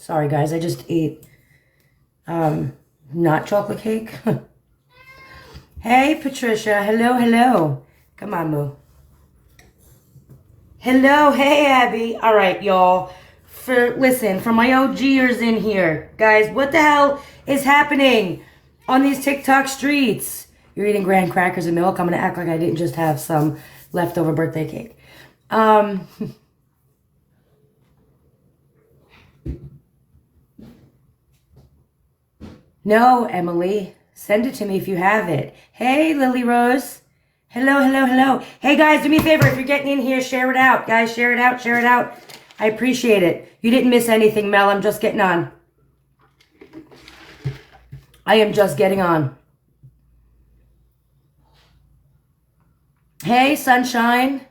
Sorry, guys. I just ate not chocolate cake. Hey, Patricia. Hello, hello. Come on, Moo. Hello. Hey, Abby. All right, y'all. Listen, for my OGers in here, guys, what the hell is happening on these TikTok streets? You're eating graham crackers and milk. I'm going to act like I didn't just have some leftover birthday cake. No, Emily. Send it to me if you have it. Hey, Lily Rose. Hello, hello, hello. Hey, guys, do me a favor. If you're getting in here, share it out. Guys, share it out, share it out. I appreciate it. You didn't miss anything, Mel. I'm just getting on. I am just getting on. Hey, sunshine.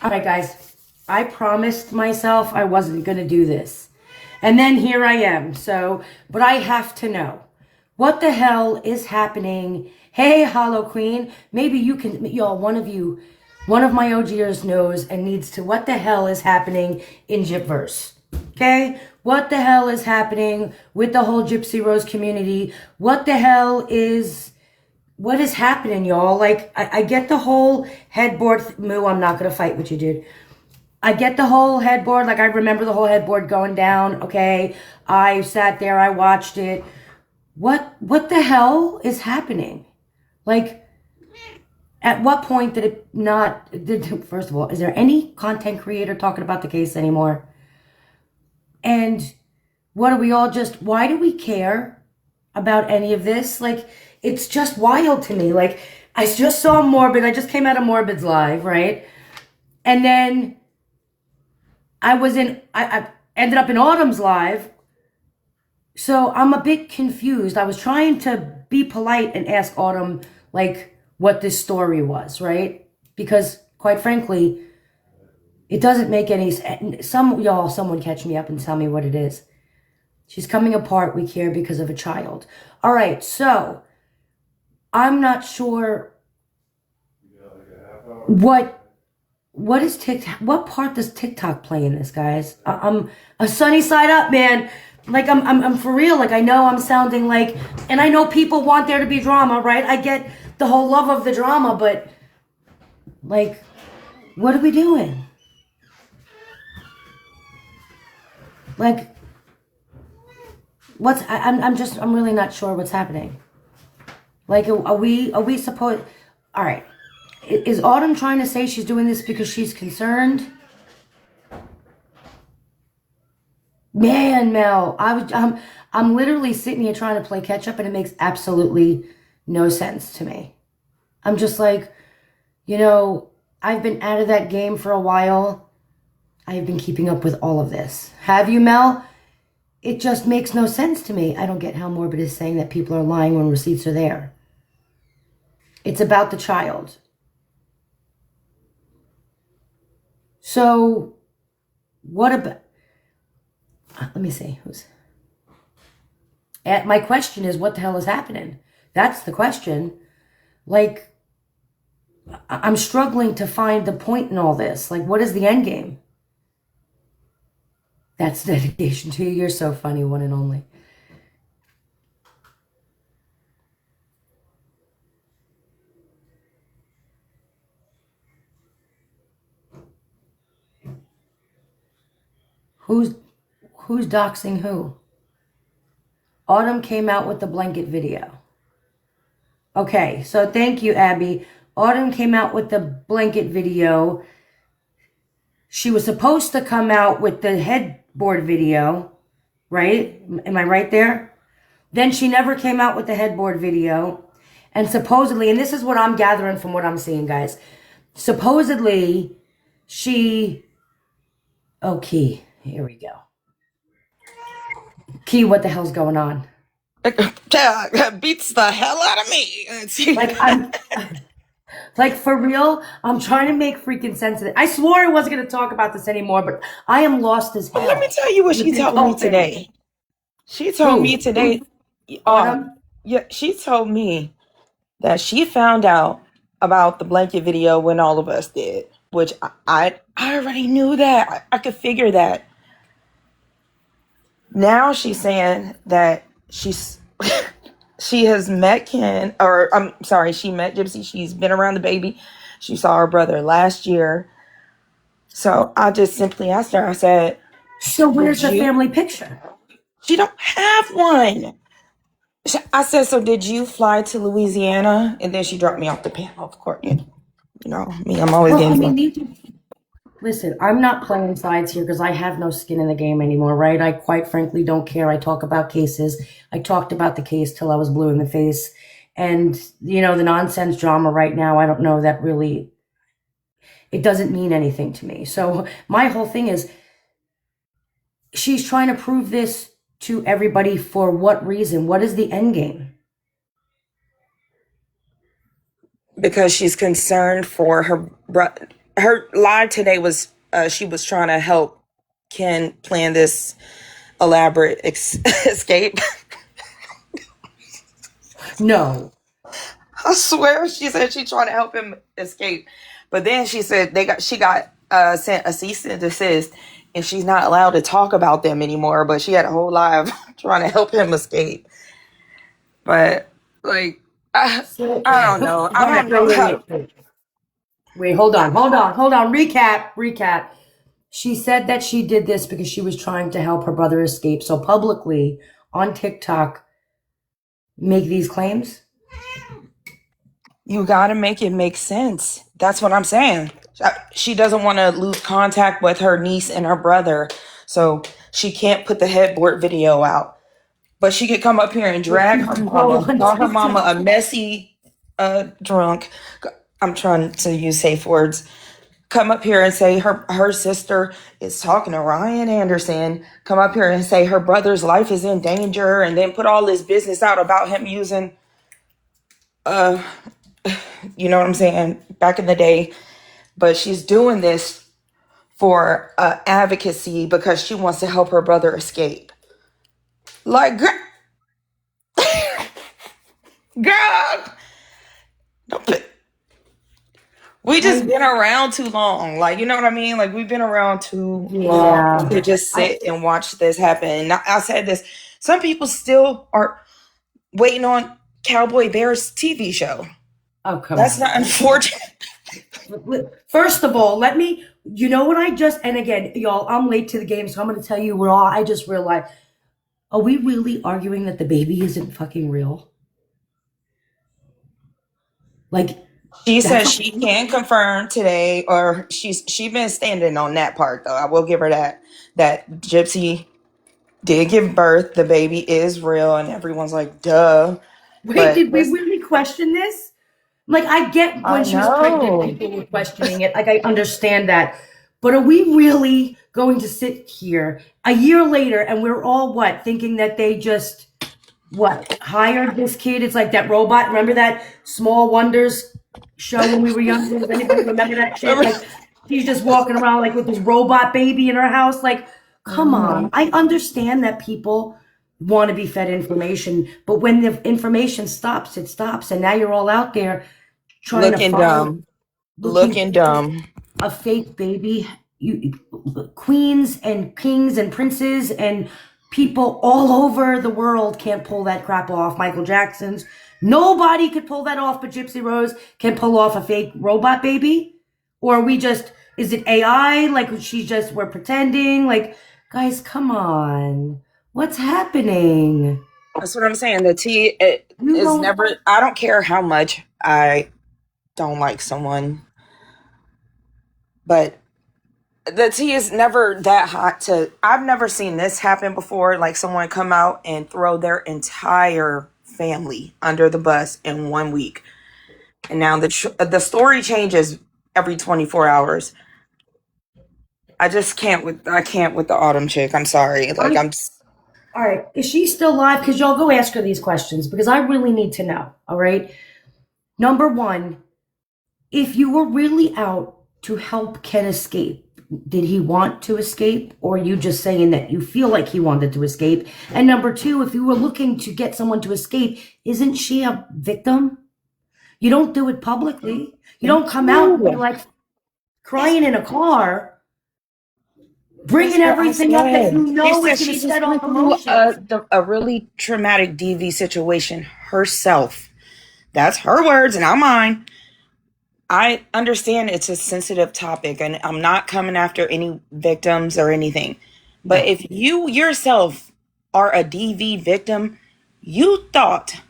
All right, guys. I promised myself I wasn't going to do this. And then here I am. But I have to know. What the hell is happening? Hey, Hollow Queen. Maybe you can, y'all, one of my OGers knows and needs to, what the hell is happening in Gypverse? Okay? What the hell is happening with the whole Gypsy Rose community? What is happening, y'all? Like, I get the whole headboard, Moo, I'm not going to fight with you, dude. I get the whole headboard, like I remember the whole headboard going down, okay? I sat there, I watched it. What the hell is happening? Like, at what point did it not, first of all, is there any content creator talking about the case anymore? And what are we all why do we care about any of this? Like, it's just wild to me. Like, I just saw Morbid, I just came out of Morbid's live, right? And then I ended up in Autumn's live. So I'm a bit confused. I was trying to be polite and ask Autumn, like, what this story was, right? Because, quite frankly, it doesn't make any sense. Someone catch me up and tell me what it is. She's coming apart, we care because of a child. All right, so I'm not sure what is TikTok, what part does TikTok play in this, guys? I'm a sunny side up, man. Like, I'm for real. Like, I know I'm sounding like, and I know people want there to be drama, right? I get the whole love of the drama, but, like, what are we doing? Like, I'm really not sure what's happening. Like, are we supposed, all right. Is Autumn trying to say she's doing this because she's concerned? Man, Mel, I'm literally sitting here trying to play catch up and it makes absolutely no sense to me. I'm just like, I've been out of that game for a while. I've been keeping up with all of this. Have you, Mel? It just makes no sense to me. I don't get how Morbid is saying that people are lying when receipts are there. It's about the child. So, what about, let me see, my question is, what the hell is happening? That's the question. Like, I'm struggling to find the point in all this. Like, what is the end game? That's dedication to you. You're so funny, one and only. Who's doxing who? Autumn came out with the blanket video. Okay, so thank you, Abby. Autumn came out with the blanket video. She was supposed to come out with the headboard video, right? Am I right there? Then she never came out with the headboard video. And supposedly, and this is what I'm gathering from what I'm seeing, guys. Supposedly, oh, Key. Here we go. Key, what the hell's going on? Beats the hell out of me. Like, for real, I'm trying to make freaking sense of it. I swore I wasn't going to talk about this anymore, but I am lost as hell. Well, let me tell you what she told me today. She told me today, she told me that she found out about the blanket video when all of us did. which I already knew that. I could figure that. Now she's saying that she has met Ken, or I'm sorry, she met Gypsy. She's been around the baby. She saw her brother last year. So I just simply asked her, I said, so where's the family picture? She don't have one. I said, so did you fly to Louisiana? And then she dropped me off the panel, of course. You know me, I'm always getting listen, I'm not playing sides here because I have no skin in the game anymore, right? I quite frankly don't care. I talk about cases. I talked about the case till I was blue in the face. And, the nonsense drama right now, I don't know that really, it doesn't mean anything to me. So my whole thing is, she's trying to prove this to everybody for what reason? What is the end game? Because she's concerned for her brother. Her lie today was she was trying to help Ken plan this elaborate escape. No. I swear she said she's trying to help him escape. But then she said she got sent a cease and desist, and she's not allowed to talk about them anymore. But she had a whole live trying to help him escape. But I don't know. I don't know. Wait, hold on. Recap. She said that she did this because she was trying to help her brother escape. So publicly on TikTok, make these claims? You got to make it make sense. That's what I'm saying. She doesn't want to lose contact with her niece and her brother. So she can't put the headboard video out. But she could come up here and drag her mama, call her mama a messy drunk. I'm trying to use safe words. Come up here and say her sister is talking to Ryan Anderson. Come up here and say her brother's life is in danger, and then put all this business out about him using, you know what I'm saying, back in the day. But she's doing this for advocacy because she wants to help her brother escape. Like, girl, don't put. We just been around too long. Like, you know what I mean? Like, we've been around too long to just sit and watch this happen. I said this. Some people still are waiting on Cowboy Bears TV show. Oh, come on. That's not unfortunate. First of all, you know what and again, y'all, I'm late to the game, so I'm going to tell you I just realized, are we really arguing that the baby isn't fucking real? Like, she says she can confirm today, or she's been standing on that part, though. I will give her that Gypsy did give birth. The baby is real, and everyone's like, duh. Wait, did we really question this? Like, I get when she was pregnant, people were questioning it. Like, I understand that. But are we really going to sit here a year later and we're all thinking that they just, hired this kid? It's like that robot. Remember that Small Wonders show when we were younger? Does anybody remember that shit? Like, she's just walking around like with this robot baby in her house. Like, come on. I understand that people want to be fed information, but when the information stops, it stops. And now you're all out there trying looking dumb. A fake baby. Queens and kings and princes and people all over the world can't pull that crap off. Michael Jackson's. Nobody could pull that off, but Gypsy Rose can pull off a fake robot baby. Or is it AI? Like, we're pretending? Like, guys, come on. What's happening? That's what I'm saying. The tea is never, I don't care how much I don't like someone, but the tea is never that hot I've never seen this happen before. Like, someone come out and throw their entire family under the bus in 1 week. And now the story changes every 24 hours. I can't with the Autumn chick. I'm sorry. Like, all right. Is she still live? Because y'all go ask her these questions because I really need to know. All right. Number one, if you were really out to help Ken escape, did he want to escape, or are you just saying that you feel like he wanted to escape? And number two, if you were looking to get someone to escape, isn't she a victim? You don't do it publicly. You don't come out and be like, crying in a car, bringing That's what I everything up that said. you She know said is going she to just set off went through emotions. a really traumatic DV situation herself. That's her words and not mine. I understand it's a sensitive topic and I'm not coming after any victims or anything. But No. if you yourself are a DV victim, you thought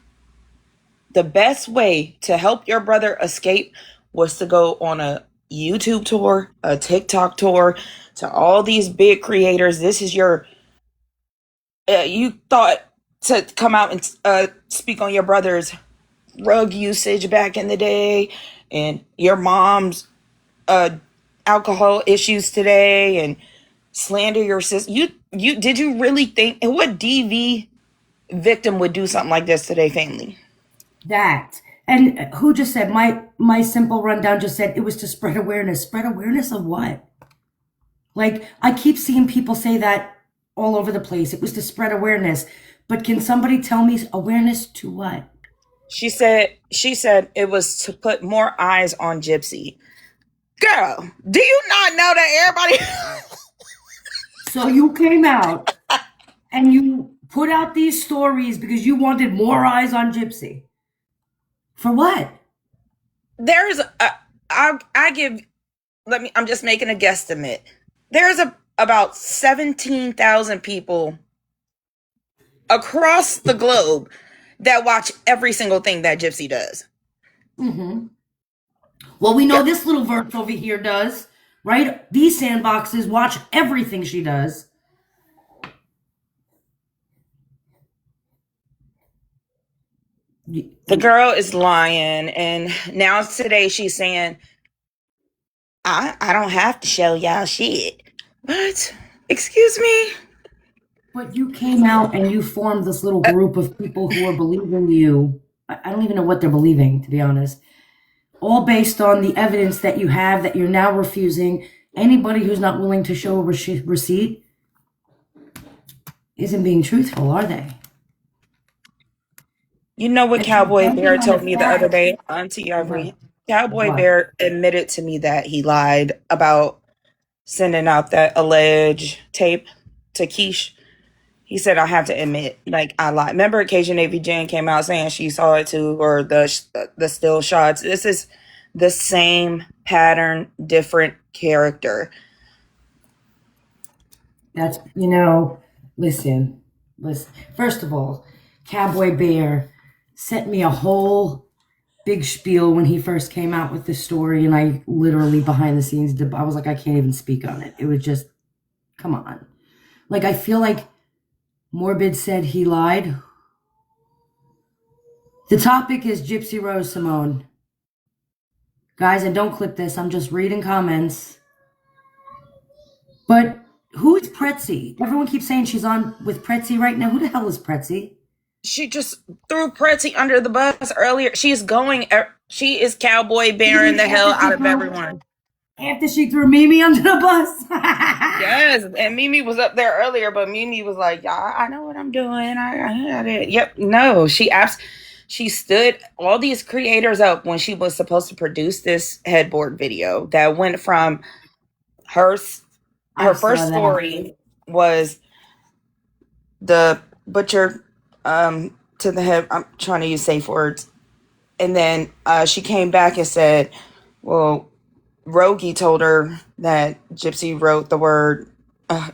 the best way to help your brother escape was to go on a YouTube tour, a TikTok tour, to all these big creators. This is your, you thought to come out and speak on your brother's drug usage back in the day and your mom's alcohol issues today and slander your sister. You did you really think, and what DV victim would do something like this to their family? That. And who just said, my simple rundown just said it was to spread awareness. Spread awareness of what? Like, I keep seeing people say that all over the place. It was to spread awareness. But can somebody tell me awareness to what? She said it was to put more eyes on Gypsy. Girl, do you not know that everybody So you came out and you put out these stories because you wanted more eyes on Gypsy. For what? there's a I give I'm just making a guesstimate. There's about 17,000 people across the globe that watch every single thing that Gypsy does. Mm-hmm. Well, we know this little verse over here does, right? These sandboxes watch everything she does. The girl is lying, and now today she's saying, I don't have to show y'all shit. What? Excuse me? But you came out and you formed this little group of people who are believing you. I don't even know what they're believing, to be honest. All based on the evidence that you have that you're now refusing. Anybody who's not willing to show a receipt isn't being truthful, are they? You know what But you're Cowboy banking Bear on the told me the other fact. day, Auntie What? Ivory? Cowboy What? Bear admitted to me that he lied about sending out that alleged tape to Keish. He said, I have to admit, like, I lied. Remember, Occasion Navy Jane came out saying she saw it too, or the still shots. This is the same pattern, different character. That's, listen. First of all, Cowboy Bear sent me a whole big spiel when he first came out with this story, and I literally behind the scenes, I was like, I can't even speak on it. It was just, come on. Like, I feel like Morbid said he lied. The topic is Gypsy Rose Simone. Guys, and don't clip this, I'm just reading comments. But who is Pretzi? Everyone keeps saying she's on with Pretzi right now. Who the hell is Pretzi? She just threw Pretty under the bus earlier. She is Cowboy Bearing the hell out of everyone. After she threw Mimi under the bus. Yes, and Mimi was up there earlier, but Mimi was like, "Yeah, I know what I'm doing. I did." Yep, no, she stood all these creators up when she was supposed to produce this headboard video that went from her first story was the butcher to the head. I'm trying to use safe words, and then she came back and said, "Well, Rogie told her that Gypsy wrote the word I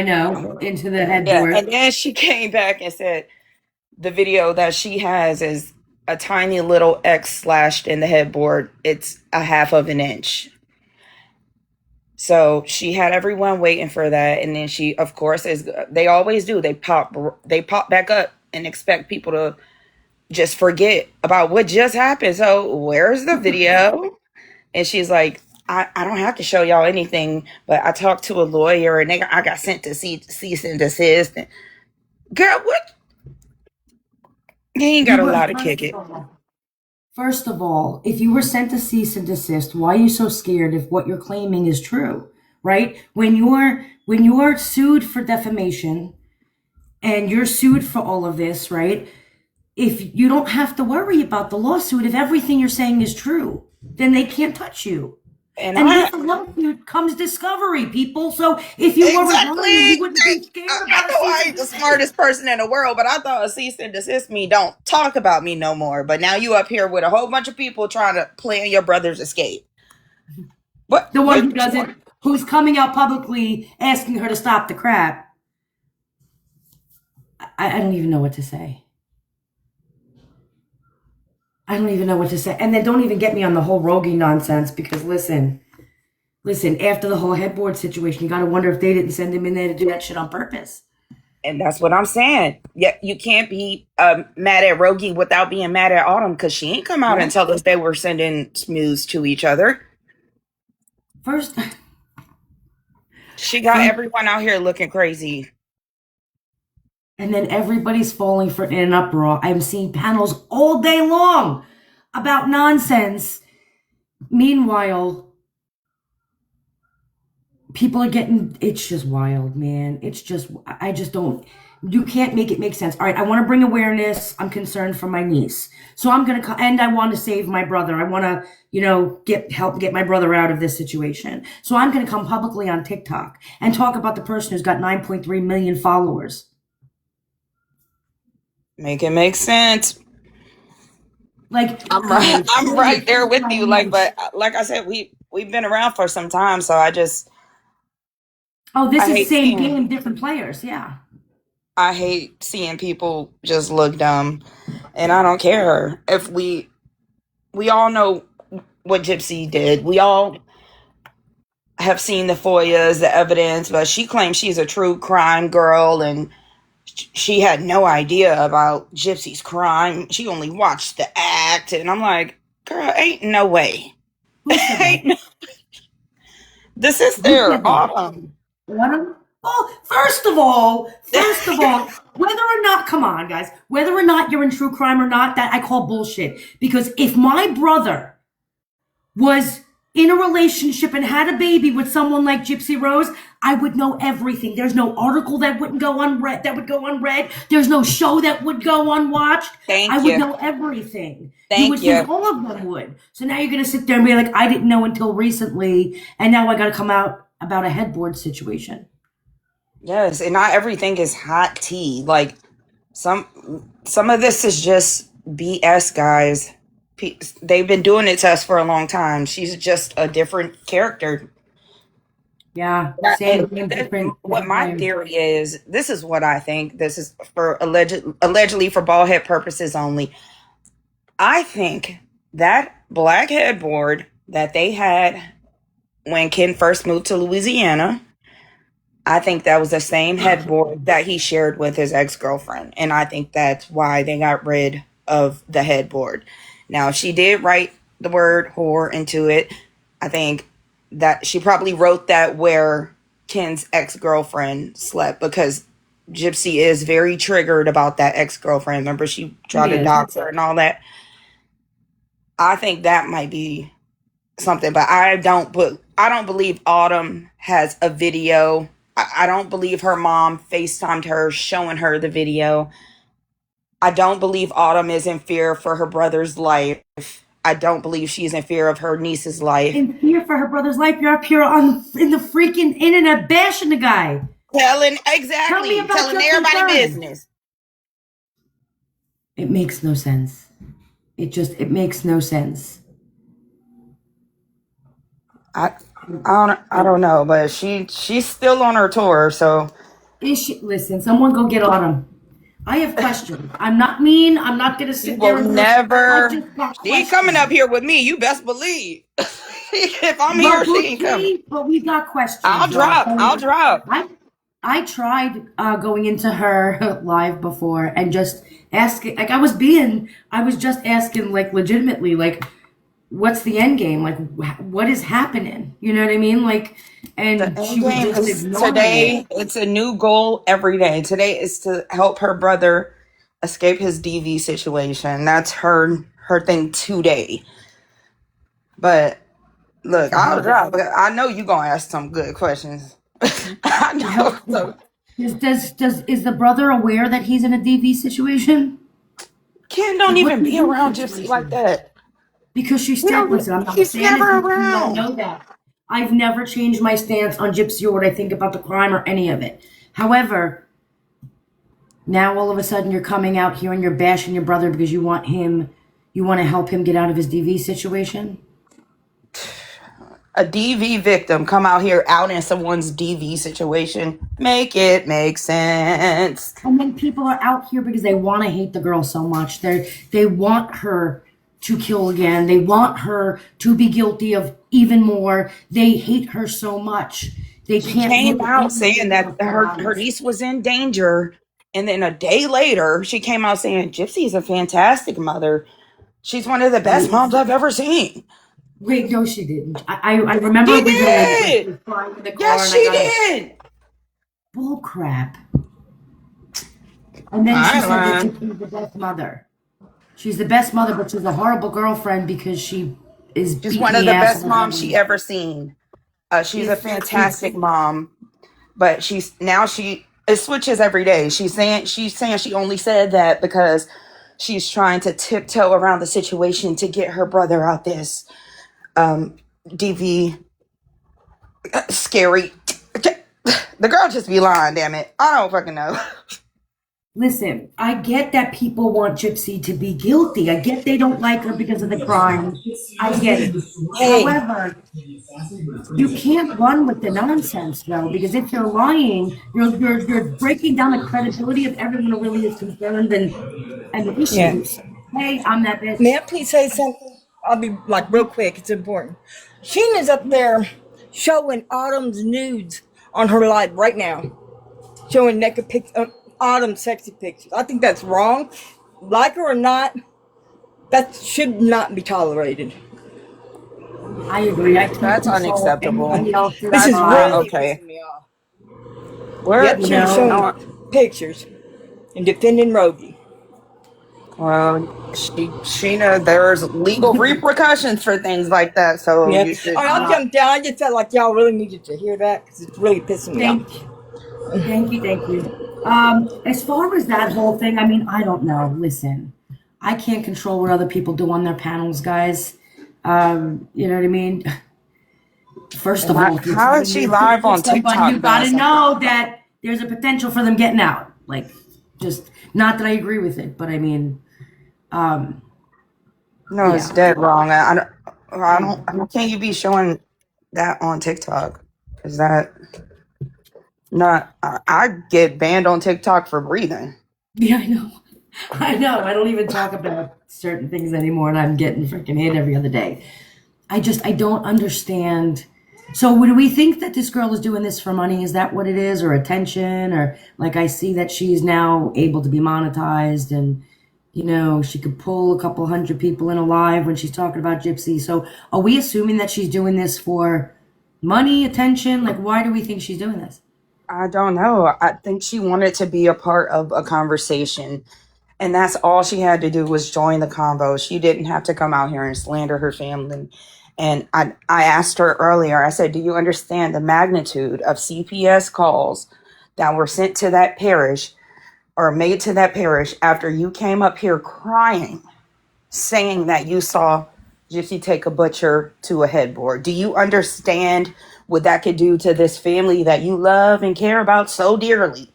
know, into the headboard. Yeah, and then she came back and said the video that she has is a tiny little X slashed in the headboard. It's a half of an inch. So she had everyone waiting for that, and then she, of course, they always do. They pop back up and expect people to just forget about what just happened. So where's the video? And she's like, I don't have to show y'all anything, but I talked to a lawyer and I got sent to cease and desist. And, girl, what? He ain't got a lot to kick it. First of all, if you were sent to cease and desist, why are you so scared if what you're claiming is true? Right? When you're sued for defamation and you're sued for all of this, right? If you don't have to worry about the lawsuit if everything you're saying is true. then they can't touch you. And And I with the lawsuit comes discovery, people. So if you weren't lying, exactly. you wouldn't be scared I about a know I cease ain't and the desist. smartest person in the world, but I thought a cease and desist me don't talk about me no more. But now you up here with a whole bunch of people trying to plan your brother's escape. What? The one who What? doesn't, who's coming out publicly asking her to stop the crap. I don't even know what to say. I don't even know what to say. And then don't even get me on the whole Rogie nonsense because listen, after the whole headboard situation, you got to wonder if they didn't send him in there to do that shit on purpose. And that's what I'm saying. Yeah, you can't be mad at Rogie without being mad at Autumn because she ain't come out and tell us they were sending smooths to each other. First, she got everyone out here looking crazy. And then everybody's falling for in an uproar. I'm seeing panels all day long about nonsense. Meanwhile, people are getting, it's just wild, man. It's just, I just don't, you can't make it make sense. All right, I want to bring awareness. I'm concerned for my niece. So I'm going to, and I want to save my brother. I want to, help get my brother out of this situation. So I'm going to come publicly on TikTok and talk about the person who's got 9.3 million followers. Make it make sense. Like I'm right there with you. But like I said, we've been around for some time, so I just this is same game, different players. Yeah. I hate seeing people just look dumb, and I don't care if we all know what Gypsy did. We all have seen the FOIAs, the evidence, but she claims she's a true crime girl and she had no idea about Gypsy's crime. She only watched the act. And I'm like, girl, ain't no way. Ain't no. The sister, Autumn. Well, first of all, whether or not, come on, guys, whether or not you're in true crime or not, that I call bullshit. Because if my brother was in a relationship and had a baby with someone like Gypsy Rose, I would know everything. There's no article that wouldn't go unread. There's no show that would go unwatched. I would know everything. You would think all of them would. So now you're gonna sit there and be like, I didn't know until recently, and now I gotta come out about a headboard situation. Yes, and not everything is hot tea. Like some of this is just BS, guys. They've been doing it to us for a long time. She's just a different character. Yeah, what my theory is, this is what I think. This is for allegedly for bald head purposes only. I think that black headboard that they had when Ken first moved to Louisiana, I think that was the same headboard that he shared with his ex-girlfriend. And I think that's why they got rid of the headboard. Now, she did write the word whore into it. I think that she probably wrote that where Ken's ex-girlfriend slept because Gypsy is very triggered about that ex-girlfriend. Remember, she tried to dox her and all that. I think that might be something, but I don't believe Autumn has a video. I don't believe her mom FaceTimed her showing her the video. I don't believe Autumn is in fear for her brother's life. I don't believe she's in fear of her niece's life. In fear for her brother's life? You're up here in the freaking internet bashing the guy. Telling everybody business. It makes no sense. It makes no sense. I don't know, but she's still on her tour, so. Listen, someone go get Autumn. I have questions. I'm not mean. I'm not going to sit there and never. She ain't coming up here with me. You best believe. If I'm here, she ain't coming. But we got questions. I'll drop. I tried going into her live before and just asking. Like I was just asking, like legitimately, like, what's the end game? Like, what is happening? You know what I mean? Like, and she was just ignoring today. It's a new goal every day. Today is to help her brother escape his DV situation. That's her thing today. But look, I'll drop. I know you gonna ask some good questions. I know. So. Is the brother aware that he's in a DV situation? Ken don't even be around Gypsy like that. Because she We said, don't. listen, I'm not a She's fan never of Gypsy, you don't around. know that. I've never changed my stance on Gypsy or what I think about the crime or any of it. However, now all of a sudden you're coming out here and you're bashing your brother because you want to help him get out of his DV situation. A DV victim come out here out in someone's DV situation. Make it make sense. And then people are out here because they want to hate the girl so much. They want her to kill again. They want her to be guilty of even more. They hate her so much. They She can't came look at out anything saying that with their her eyes. niece was in danger. And then a day later, she came out saying Gypsy is a fantastic mother. She's one of the best Wait, moms I've ever seen. wait, no, she didn't. I remember She originally that she did. was crying in the car Yes, and I she got a did. bull crap. And then she I said that lied. Gypsy's the best mother. She's the best mother, but she's a horrible girlfriend because she is She's beating one of the the ass best of moms she everyone. ever seen. She's a It's fantastic mom, but she it switches every day. She's saying she only said that because she's trying to tiptoe around the situation to get her brother out this DV scary. The girl just be lying, damn it. I don't fucking know. Listen, I get that people want Gypsy to be guilty. I get they don't like her because of the crime. I get it. Hey, However, you can't run with the nonsense though, because if you're lying, you're breaking down the credibility of everyone who really is concerned and the yeah. issues. Hey, I'm that May bitch. I please say something? I'll be like real quick. It's important. Sheena's up there showing Autumn's nudes on her live right now, showing naked pics, Autumn's sexy pictures. I think that's wrong. Like her or not, that should not be tolerated. I agree. I can't That's control what unacceptable. anybody else's This That's is not really lives. okay. pissing me off. We're Yep, You she was know, showing no, pictures and defending Rogie. well, Sheena, there's legal repercussions for things like that, so Yeah. you should All right, I'll not. jump down. I just felt like y'all really needed to hear that because it's really pissing me off. thank you. As far as that whole thing, I mean, I don't know. Listen, I can't control what other people do on their panels, guys. You know what I mean? First of all, if you're How trying is she to live convict on somebody, you TikTok doing gotta something? know that there's a potential for them getting out. Like, just not that I agree with it, but I mean, um, No, it's yeah. dead wrong. I I don't. How can you be showing that on TikTok? Is that not? I get banned on TikTok for breathing. Yeah, I know. I know. I don't even talk about certain things anymore, and I'm getting freaking hit every other day. I don't understand. So, do we think that this girl is doing this for money? Is that what it is, or attention, or like I see that she's now able to be monetized, and she could pull a couple hundred people in a live when she's talking about Gypsy. So, are we assuming that she's doing this for money, attention? Like, why do we think she's doing this? I don't know. I think she wanted to be a part of a conversation, and that's all she had to do was join the convo. She didn't have to come out here and slander her family. And I asked her earlier, I said, do you understand the magnitude of CPS calls that were sent to that parish or made to that parish after you came up here crying, saying that you saw Gypsy take a butcher to a headboard? Do you understand what that could do to this family that you love and care about so dearly?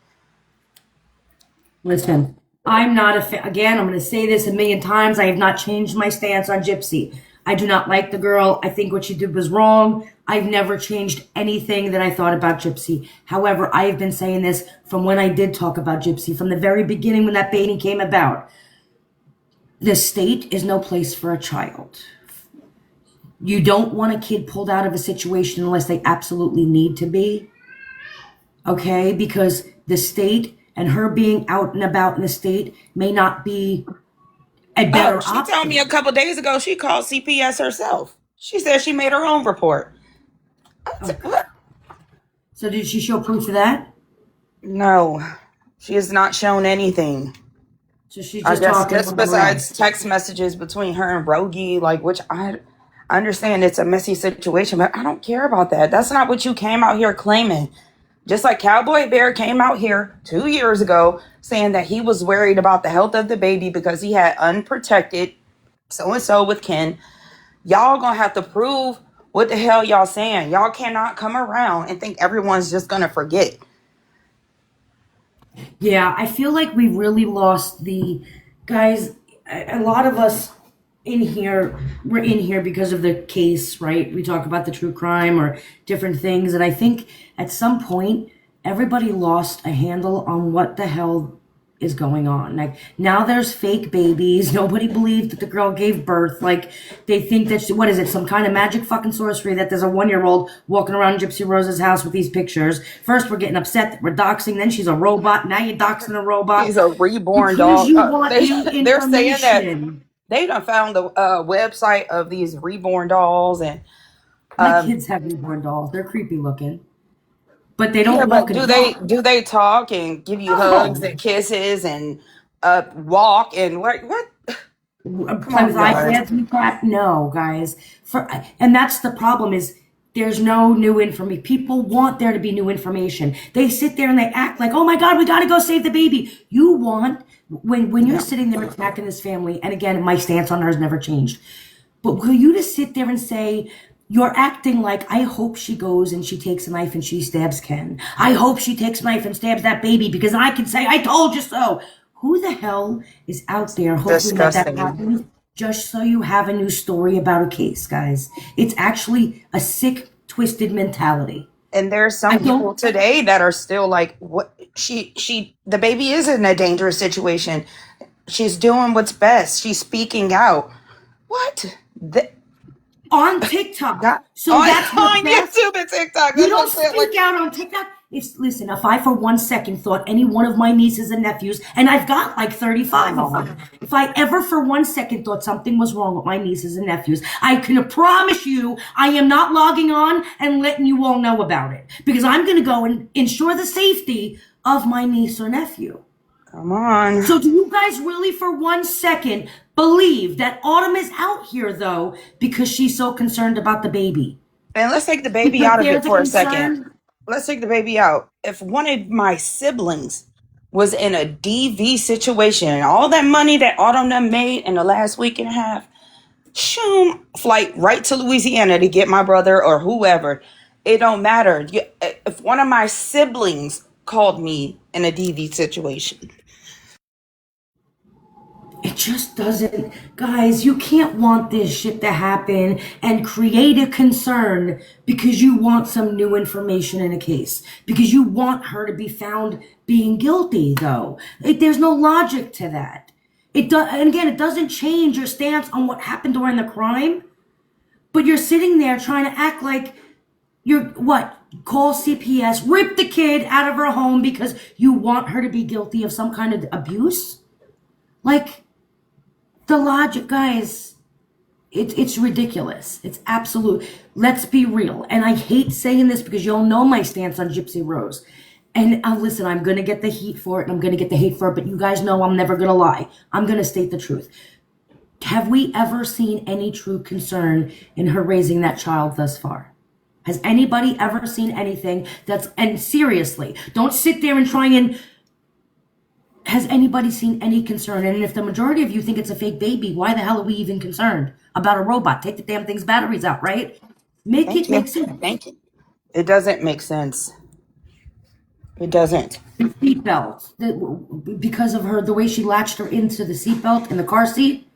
Listen, I'm not a fan. Again, I'm going to say this a million times. I have not changed my stance on Gypsy. I do not like the girl. I think what she did was wrong. I've never changed anything that I thought about Gypsy. However, I have been saying this from when I did talk about Gypsy, from the very beginning when that baiting came about. The state is no place for a child. You don't want a kid pulled out of a situation unless they absolutely need to be. Okay? Because the state and her being out and about in the state may not be a Oh, better she told me option. a couple days ago she called CPS herself. She said she made her own report. Okay. What? So did she show proof of that? No, she has not shown anything. So she's I just guess talking just on her own. besides text messages between her and Rogie, like, which I understand it's a messy situation, but I don't care about that. That's not what you came out here claiming. Just like Cowboy Bear came out here 2 years ago saying that he was worried about the health of the baby because he had unprotected so and so with Ken. Y'all gonna have to prove what the hell y'all saying. Y'all cannot come around and think everyone's just gonna forget. Yeah, I feel like we really lost the guys. A lot of us in here, we're in here because of the case, right? We talk about the true crime or different things, and I think at some point everybody lost a handle on what the hell is going on. Like now there's fake babies. Nobody believed that the girl gave birth. Like they think that what is it? Some kind of magic fucking sorcery that there's a 1 year old walking around Gypsy Rose's house with these pictures. First we're getting upset that we're doxing, then she's a robot. Now you're doxing a robot He's a reborn because dog. you want new They're saying that information. they done found the website of these reborn dolls, and My kids have newborn dolls. They're creepy looking, but they yeah, don't walk but and do they talk and give you hugs talk. and kisses and walk and what? Come Play with on, guys. iPads and crap. No, guys. And that's the problem is there's no new information. People want there to be new information. They sit there and they act like, oh my God, we got to go save the baby. You want when you're sitting there attacking this family, and again, my stance on her has never changed. But for you to sit there and say, you're acting like, I hope she goes and she takes a knife and she stabs Ken. I hope she takes a knife and stabs that baby because I can say, I told you so. Who the hell is out there hoping that that Disgusting. happens just so you have a new story about a case, guys? It's actually a sick, twisted mentality. And there's I some people don't, today that are still like, what the baby is in a dangerous situation. She's doing what's best. She's speaking out. What? on TikTok. That, So on, that's the on best. YouTube and TikTok. You That's what I'm don't saying. Like, speak out on TikTok. Listen, if I for 1 second thought any one of my nieces and nephews, and I've got like 35 of them, if I ever for 1 second thought something was wrong with my nieces and nephews, I can promise you I am not logging on and letting you all know about it because I'm going to go and ensure the safety of my niece or nephew. come on. So do you guys really for 1 second believe that Autumn is out here though because she's so concerned about the baby? And let's take the baby Because out of it there's a for a second. concern. Let's take the baby out. If one of my siblings was in a DV situation and all that money that Autumn done made in the last week and a half, shoom, flight right to Louisiana to get my brother or whoever. It don't matter. If one of my siblings called me in a DV situation, It just doesn't, guys, you can't want this shit to happen and create a concern because you want some new information in a case. Because you want her to be found being guilty, though. There's no logic to that. And again, it doesn't change your stance on what happened during the crime, but you're sitting there trying to act like you're, what? Call CPS, rip the kid out of her home because you want her to be guilty of some kind of abuse? Like, the logic, guys, it's ridiculous. It's absolute. Let's be real. And I hate saying this because y'all know my stance on Gypsy Rose. And listen, I'm going to get the heat for it and I'm going to get the hate for it, but you guys know I'm never going to lie. I'm going to state the truth. Have we ever seen any true concern in her raising that child thus far? Has anybody ever seen anything and seriously, don't sit there and try and, has anybody seen any concern? And if the majority of you think it's a fake baby, why the hell are we even concerned about a robot? Take the damn thing's batteries out, right? Make thank it you. make sense. Thank you. It doesn't make sense. It doesn't. Seatbelt, because of the way she latched her into the seatbelt in the car seat.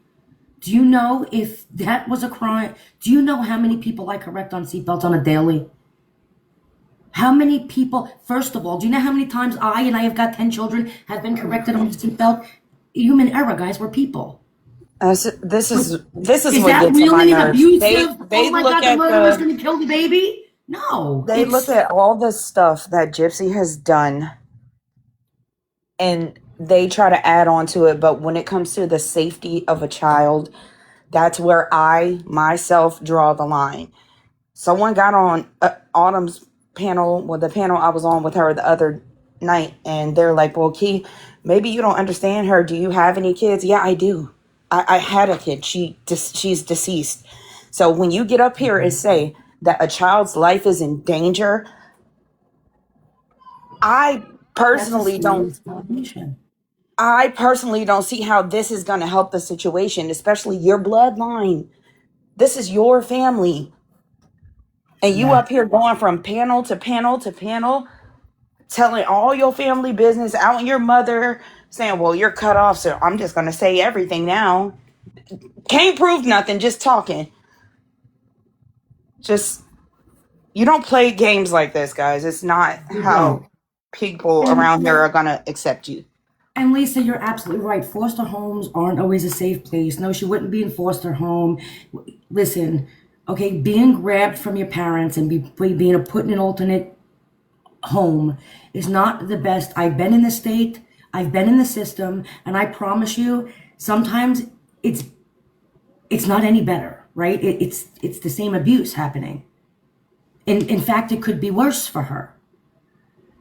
Do you know if that was a crime? Do you know how many people I correct on seatbelts on a daily? How many people, first of all, do you know how many times I have got 10 children, have been corrected on the seatbelt? Human error, guys, we're people. This is Is what that gets on my really an nerves. abusive? They Oh my look God, the at murderer's going to kill the baby? No, they look at all the stuff that Gypsy has done and they try to add on to it. But when it comes to the safety of a child, that's where I myself draw the line. Someone got on Autumn's panel, well, the panel I was on with her the other night, and they're like, well, Key, maybe you don't understand her. Do you have any kids? Yeah, I do. I had a kid. She's deceased. So when you get up here and say that a child's life is in danger, I personally don't see how this is going to help the situation, especially your bloodline. This is your family. And you Yeah. up here going from panel to panel to panel, telling all your family business, out your mother, saying, well, you're cut off, so I'm just going to say everything now. Can't prove nothing, just talking. Just, you don't play games like this, guys. It's not You how don't. people And around here are going to accept you. And Lisa, you're absolutely right. Foster homes aren't always a safe place. No, she wouldn't be in foster home. Listen, okay, being grabbed from your parents and being put in an alternate home is not the best. I've been in the state, I've been in the system, and I promise you, sometimes it's it's not any better, right? It's the same abuse happening. In fact, it could be worse for her.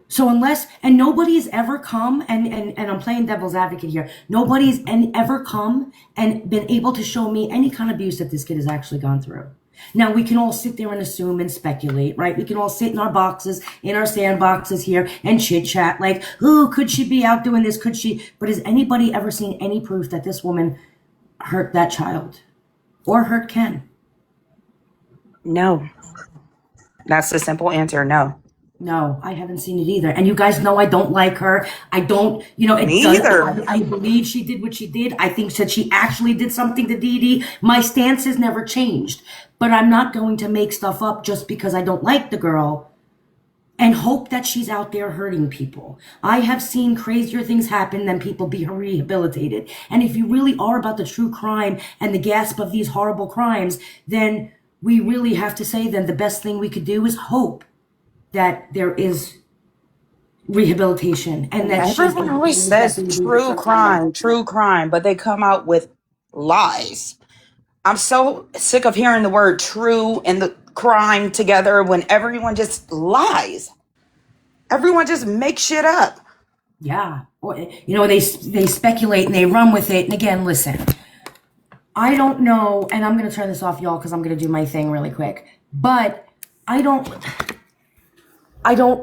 So unless, and nobody's ever come, and I'm playing devil's advocate here, nobody's ever come and been able to show me any kind of abuse that this kid has actually gone through. Now we can all sit there and assume and speculate, right? We can all sit in our boxes, in our sandboxes here and chit chat like, "Ooh, could she be out doing this? Could she?" But has anybody ever seen any proof that this woman hurt that child or hurt Ken? No. That's the simple answer, no. No, I haven't seen it either. And you guys know I don't like her. I don't, it Me does. either. I believe she did what she did. I think that she actually did something to Dee Dee. My stance has never changed. But I'm not going to make stuff up just because I don't like the girl and hope that she's out there hurting people. I have seen crazier things happen than people be rehabilitated. And if you really are about the true crime and the gasp of these horrible crimes, then we really have to say then the best thing we could do is hope that there is rehabilitation and that she's Everyone going to always believe that says baby is true crime, but they come out with lies. I'm so sick of hearing the word true and the crime together when everyone just lies. Everyone just makes shit up. Yeah. Or, they speculate and they run with it. And again, listen, I don't know, and I'm going to turn this off, y'all, because I'm going to do my thing really quick. But I don't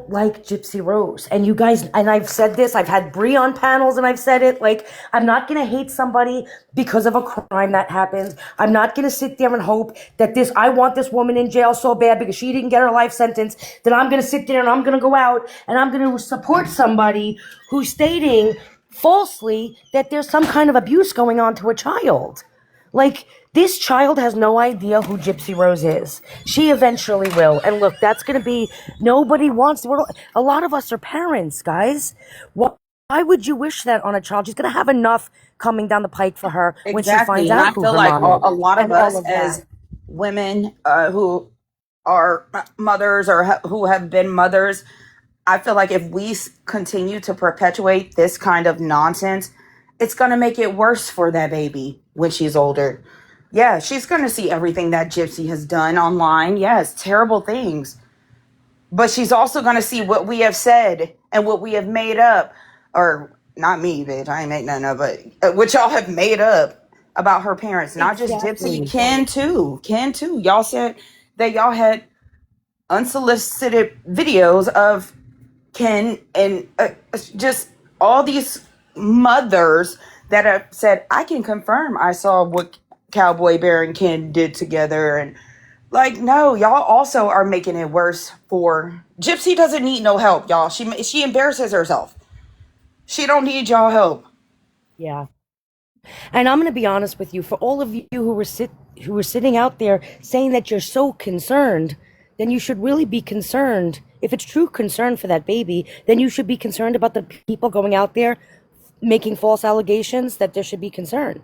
like Gypsy Rose. And you guys, and I've said this, I've had Brie on panels and I've said it, like, I'm not going to hate somebody because of a crime that happened. I'm not going to sit there and hope that I want this woman in jail so bad because she didn't get her life sentence, that I'm going to sit there and I'm going to go out and I'm going to support somebody who's stating falsely that there's some kind of abuse going on to a child. Like, this child has no idea who Gypsy Rose is. She eventually will. And look, that's going to be, nobody wants, a lot of us are parents, guys. Why would you wish that on a child? She's going to have enough coming down the pike for her when she Exactly. finds And I out who feel her like mom is. a lot of And all us of as that. women who are mothers or who have been mothers, I feel like if we continue to perpetuate this kind of nonsense, it's going to make it worse for that baby when she's older. Yeah, she's going to see everything that Gypsy has done online. Yes, terrible things. But she's also going to see what we have said and what we have made up. Or not me, bitch. I ain't make nothing up. But what y'all have made up about her parents. Not just Gypsy. Exactly. Ken too. Ken too. Y'all said that y'all had unsolicited videos of Ken and just all these mothers that have said, I can confirm I saw what Cowboy Bear and Ken did together. And like, no, y'all also are making it worse for Gypsy. Doesn't need no help, y'all. She embarrasses herself. She don't need y'all help. Yeah. And I'm going to be honest with you, for all of you who were sitting out there saying that you're so concerned, then you should really be concerned. If it's true concern for that baby, then you should be concerned about the people going out there making false allegations, that there should be concern.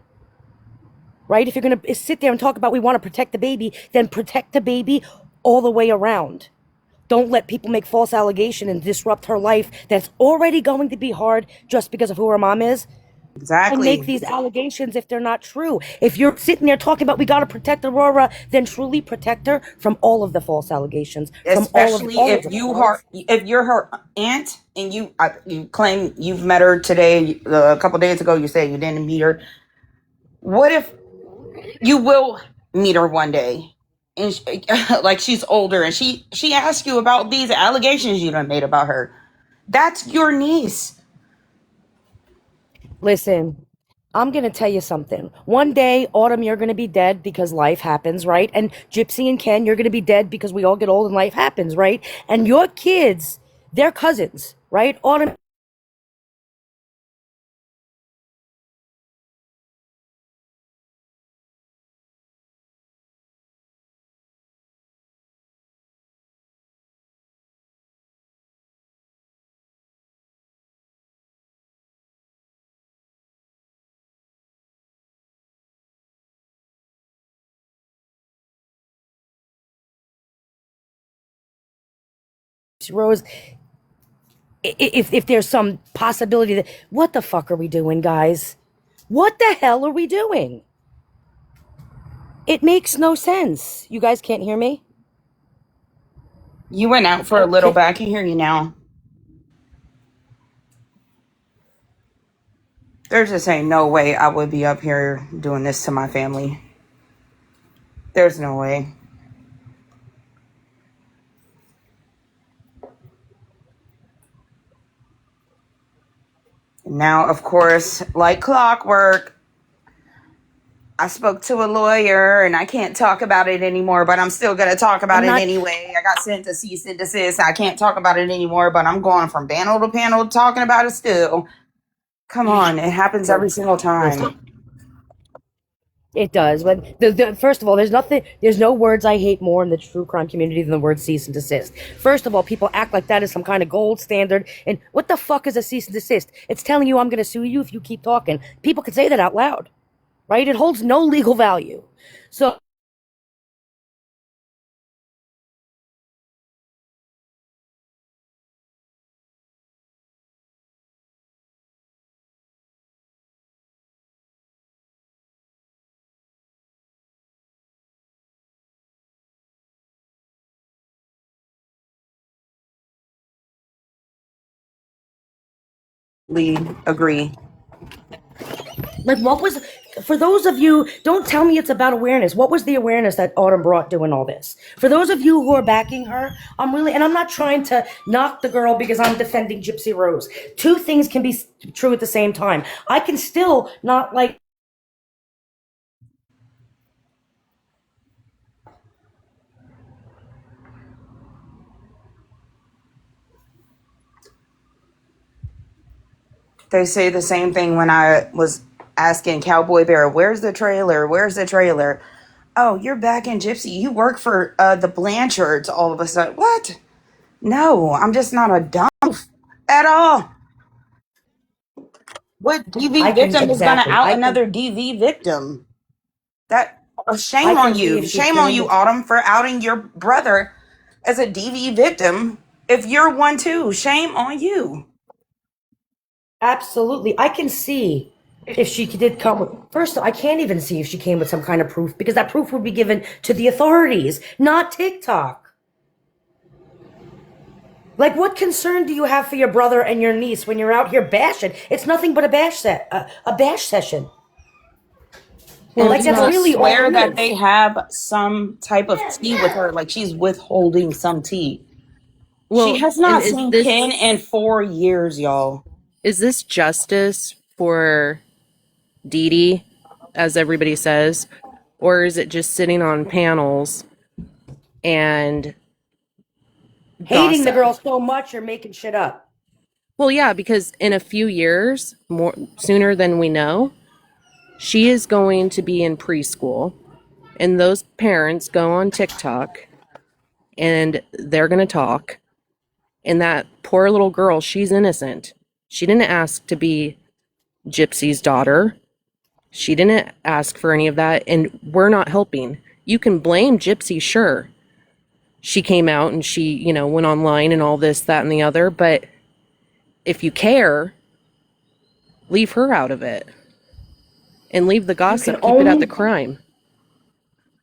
Right? If you're going to sit there and talk about we want to protect the baby, then protect the baby all the way around. Don't let people make false allegations and disrupt her life that's already going to be hard just because of who her mom is. And make Exactly. these allegations if they're not true. If you're sitting there talking about we got to protect Aurora, then truly protect her from all of the false allegations. Especially All of if you're her aunt and you claim you've met her today, a couple days ago, you said you didn't meet her. What if you will meet her one day and like she's older and she asks you about these allegations you done made about her? That's your niece. Listen, I'm going to tell you something. One day, Autumn, you're going to be dead because life happens, right? And Gypsy and Ken, you're going to be dead because we all get old and life happens, right? And your kids, they're cousins, right? Autumn Rose, if there's some possibility that, what the fuck are we doing, guys? What the hell are we doing? It makes no sense. You guys can't hear me? You went out for a little, Okay. but I can hear you now. There's just ain't no way I would be up here doing this to my family. There's no way. Now, of course, like clockwork, I spoke to a lawyer and I can't talk about it anymore, but I'm still going to talk about I'm it not, anyway. I got sent to cease and desist. I can't talk about it anymore, but I'm going from panel to panel talking about it still. Come on, it happens every single time. it does. But first of all, there's no words I hate more in the true crime community than the word cease and desist. First of all, people act like that is some kind of gold standard. And what the fuck is a cease and desist? It's telling you I'm going to sue you if you keep talking. People can say that out loud, right? It holds no legal value. So Lee, agree. like, what was, for those of you, don't tell me it's about awareness. What was the awareness that Autumn brought doing all this? For those of you who are backing her, and I'm not trying to knock the girl because I'm defending Gypsy Rose. Two things can be true at the same time. I can still not like, They say the same thing when I was asking Cowboy Bear, where's the trailer? Where's the trailer? Oh, you're back in Gypsy. You work for the Blanchards all of a sudden. What? No, I'm just not a dumb at all. What I DV can, victim is going to exactly. out another DV victim? That I shame can on see you. if she's Shame on going you, to, Autumn, for outing your brother as a DV victim. If you're one too, shame on you. absolutely. I can see if she did come with, first, I can't even see if she came with some kind of proof because that proof would be given to the authorities, not TikTok. Like, what concern do you have for your brother and your niece when you're out here bashing? It's nothing but a a bash session. And Well, like, you that's could really all swear it that they is. have some type of tea with her, like she's withholding some tea. She Well, has and not seen Ken in 4 years, y'all. is this justice for Dee Dee, as everybody says, or is it just sitting on panels and Hating the gossip? girl so much you're making shit up. Well, yeah, because in a few years, more sooner than we know, she is going to be in preschool, and those parents go on TikTok and they're going to talk. And that poor little girl, she's innocent. She didn't ask to be Gypsy's daughter. She didn't ask for any of that, and we're not helping. You can blame Gypsy, sure. She came out and she, went online and all this, that, and the other, but if you care, leave her out of it and leave the You can gossip, keep it at the only crime.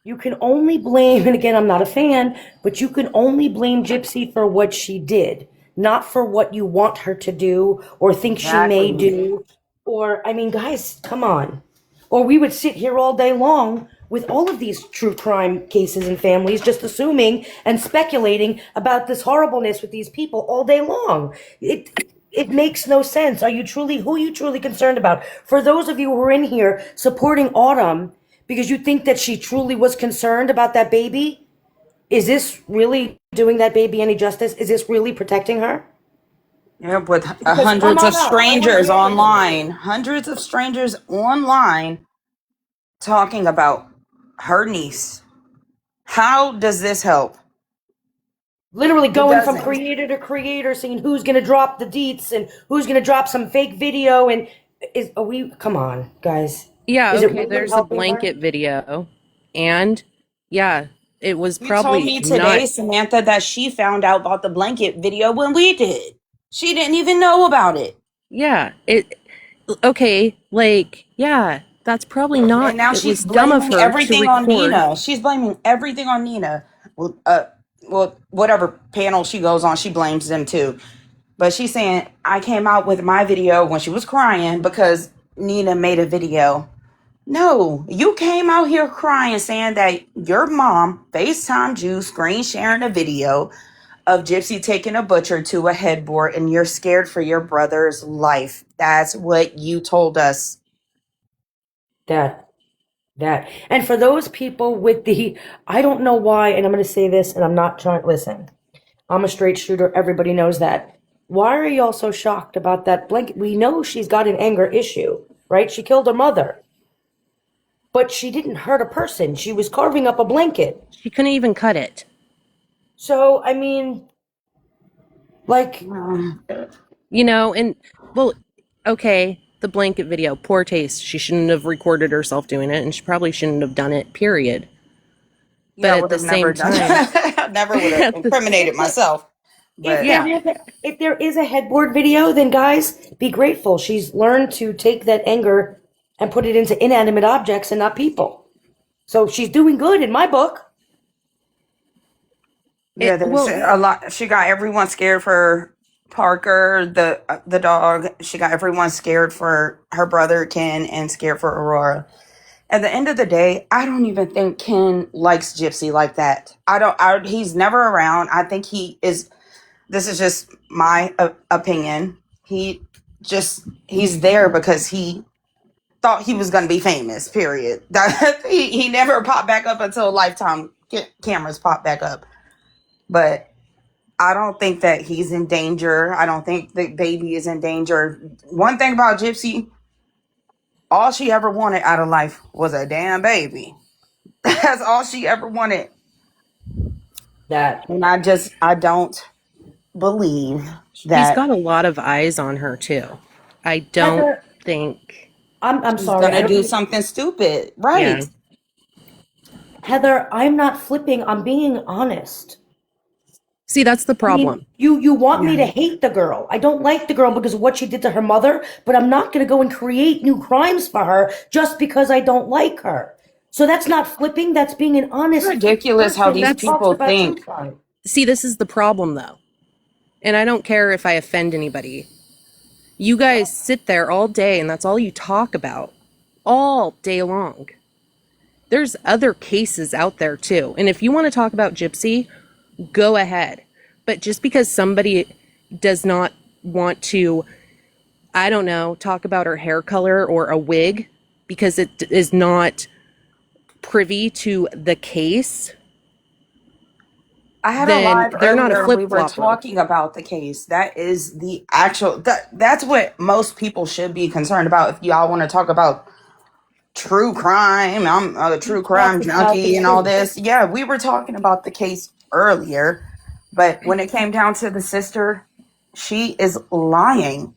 you can only blame, and again, I'm not a fan, but you can only blame Gypsy for what she did, not for what you want her to do or think she may Exactly. do. Or, I mean, guys, come on. Or we would sit here all day long with all of these true crime cases and families just assuming and speculating about this horribleness with these people all day long. It makes no sense. Who are you truly concerned about? For those of you who are in here supporting Autumn because you think that she truly was concerned about that baby, is this really doing that baby any justice? Is this really protecting her? Yeah, with Because come hundreds of on up. I want to strangers hear from you. online, hundreds of strangers online talking about her niece. How does this help? Literally It going from doesn't. creator to creator, saying who's going to drop the deets and who's going to drop some fake video. And come on, guys. Yeah, Is it okay, really there's a helping her? blanket video. And yeah, it was You told probably me not. today, Samantha, that she found out about the blanket video when we did. She didn't even know about it. Yeah, okay, like, yeah, that's probably not. And now It was she's dumb of blaming her to everything on record. Nina. She's blaming everything on Nina. Well, whatever panel she goes on, she blames them too. But she's saying, I came out with my video when she was crying because Nina made a video. No, you came out here crying saying that your mom FaceTimed you screen sharing a video of Gypsy taking a butcher to a headboard and you're scared for your brother's life. That's what you told us. That. And for those people with I don't know why, and I'm going to say this, and I'm not trying, listen, I'm a straight shooter. Everybody knows that. Why are y'all so shocked about that blanket? We know she's got an anger issue, right? She killed her mother, but she didn't hurt a person. She was carving up a blanket. She couldn't even cut it. So, I mean, like, And well, okay, the blanket video, poor taste. She shouldn't have recorded herself doing it, and she probably shouldn't have done it, period. Yeah, I But at would the have never same done time, that. I never would have at the, incriminated myself. But yeah, if there is a headboard video, then guys, be grateful. She's learned to take that anger and put it into inanimate objects and not people. So she's doing good in my book. yeah, there's well, a lot. She got everyone scared for Parker, the dog. She got everyone scared for her brother Ken and scared for Aurora. At the end of the day, I don't even think Ken likes Gypsy like that. He's never around. I think he is. This is just my opinion. He's there because he thought he was going to be famous. Period. He never popped back up until Lifetime cameras popped back up. But I don't think that he's in danger. I don't think the baby is in danger. One thing about Gypsy, all she ever wanted out of life was a damn baby. That's all she ever wanted. That And I don't believe she's that got a lot of eyes on her too. I don't Heather, think, I'm she's sorry. I gonna do don't, something stupid. yeah. Right. Heather, I'm not flipping. I'm being honest. See, that's the I problem. mean, you want me to hate the girl. I don't like the girl because of what she did to her mother, but I'm not going to go and create new crimes for her just because I don't like her. So that's not flipping. That's being an honest It's ridiculous how person these who talks people about think. true crime. See, this is the problem though. And I don't care if I offend anybody. You guys sit there all day and that's all you talk about all day long. There's other cases out there too. And if you want to talk about Gypsy, go ahead. But just because somebody does not want to, I don't know, talk about her hair color or a wig because it is not privy to the case, I had a then live they're not a earlier. We were flip-flopper. talking about the case. That is the actual. That's what most people should be concerned about. If y'all want to talk about true crime, I'm a true crime Talk about junkie the and all truth. this. Yeah, we were talking about the case earlier, but when it came down to the sister, she is lying.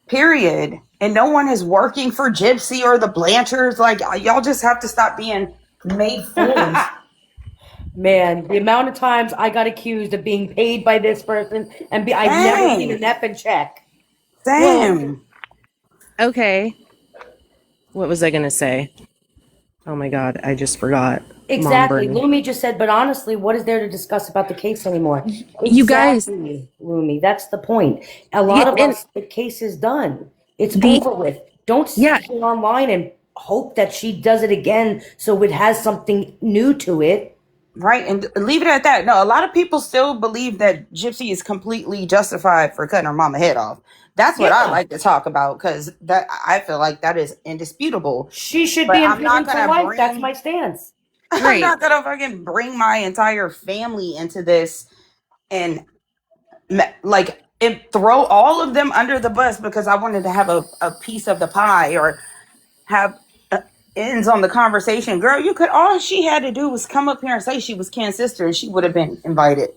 Period. And no one is working for Gypsy or the Blanchards. Like y'all just have to stop being made fools. Man, the amount of times I got accused of being paid by this person and I've never seen an Dang. effing check. Well, Damn. okay. What was I going to say? Oh my God, I just forgot. Mom Exactly. burning. Lumi just said, but honestly, what is there to discuss about the case anymore? You guys, Exactly, Lumi. That's the point. A lot yeah, of and us, the case is done. It's the, over with. Don't yeah, sit here online and hope that she does it again so it has something new to it. Right, and leave it at that. No, a lot of people still believe that Gypsy is completely justified for cutting her mama head off. That's what I Yeah, like to talk about because that I feel like that is indisputable. she should But be in I'm not prison for gonna life. That's bring my stance. I'm Right. not gonna fucking bring my entire family into this and like and throw all of them under the bus because I wanted to have a piece of the pie or have ends on the conversation. Girl, you could all she had to do was come up here and say she was Ken's sister and she would have been invited.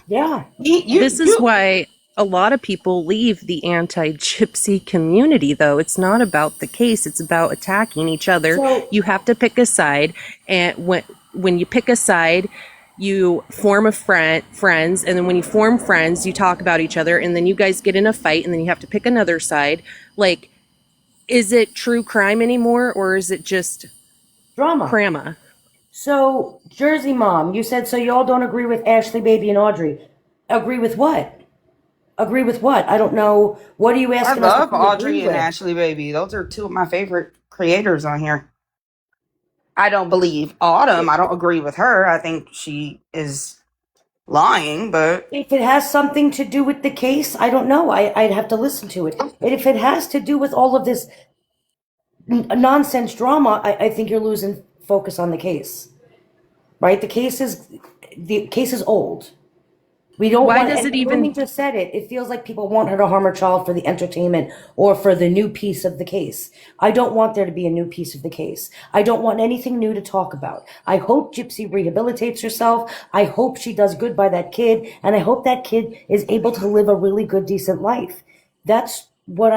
Yeah. This is why a lot of people leave the anti-gypsy community, though. It's not about the case, it's about attacking each other. So You have to pick a side, and when you pick a side, you form a friends, and then when you form friends, you talk about each other, and then you guys get in a fight, and then you have to pick another side. Like, is it true crime anymore, or is it just drama. crama? So Jersey Mom, you said so y'all don't agree with Ashley Baby and Audrey. Agree with what? Agree with what? I don't know. What are you I asking us to love agree Audrey and with? Ashley Baby. Those are two of my favorite creators on here. I don't believe Autumn. I don't agree with her. I think she is lying, but If it has something to do with the case, I don't know. I'd have to listen to it. And if it has to do with all of this nonsense drama, I think you're losing focus on the case. Right? The case is old. We don't Why want, does and it even Romy just said it. It feels like people want her to harm her child for the entertainment or for the new piece of the case. I don't want there to be a new piece of the case. I don't want anything new to talk about. I hope Gypsy rehabilitates herself. I hope she does good by that kid. And I hope that kid is able to live a really good, decent life. That's what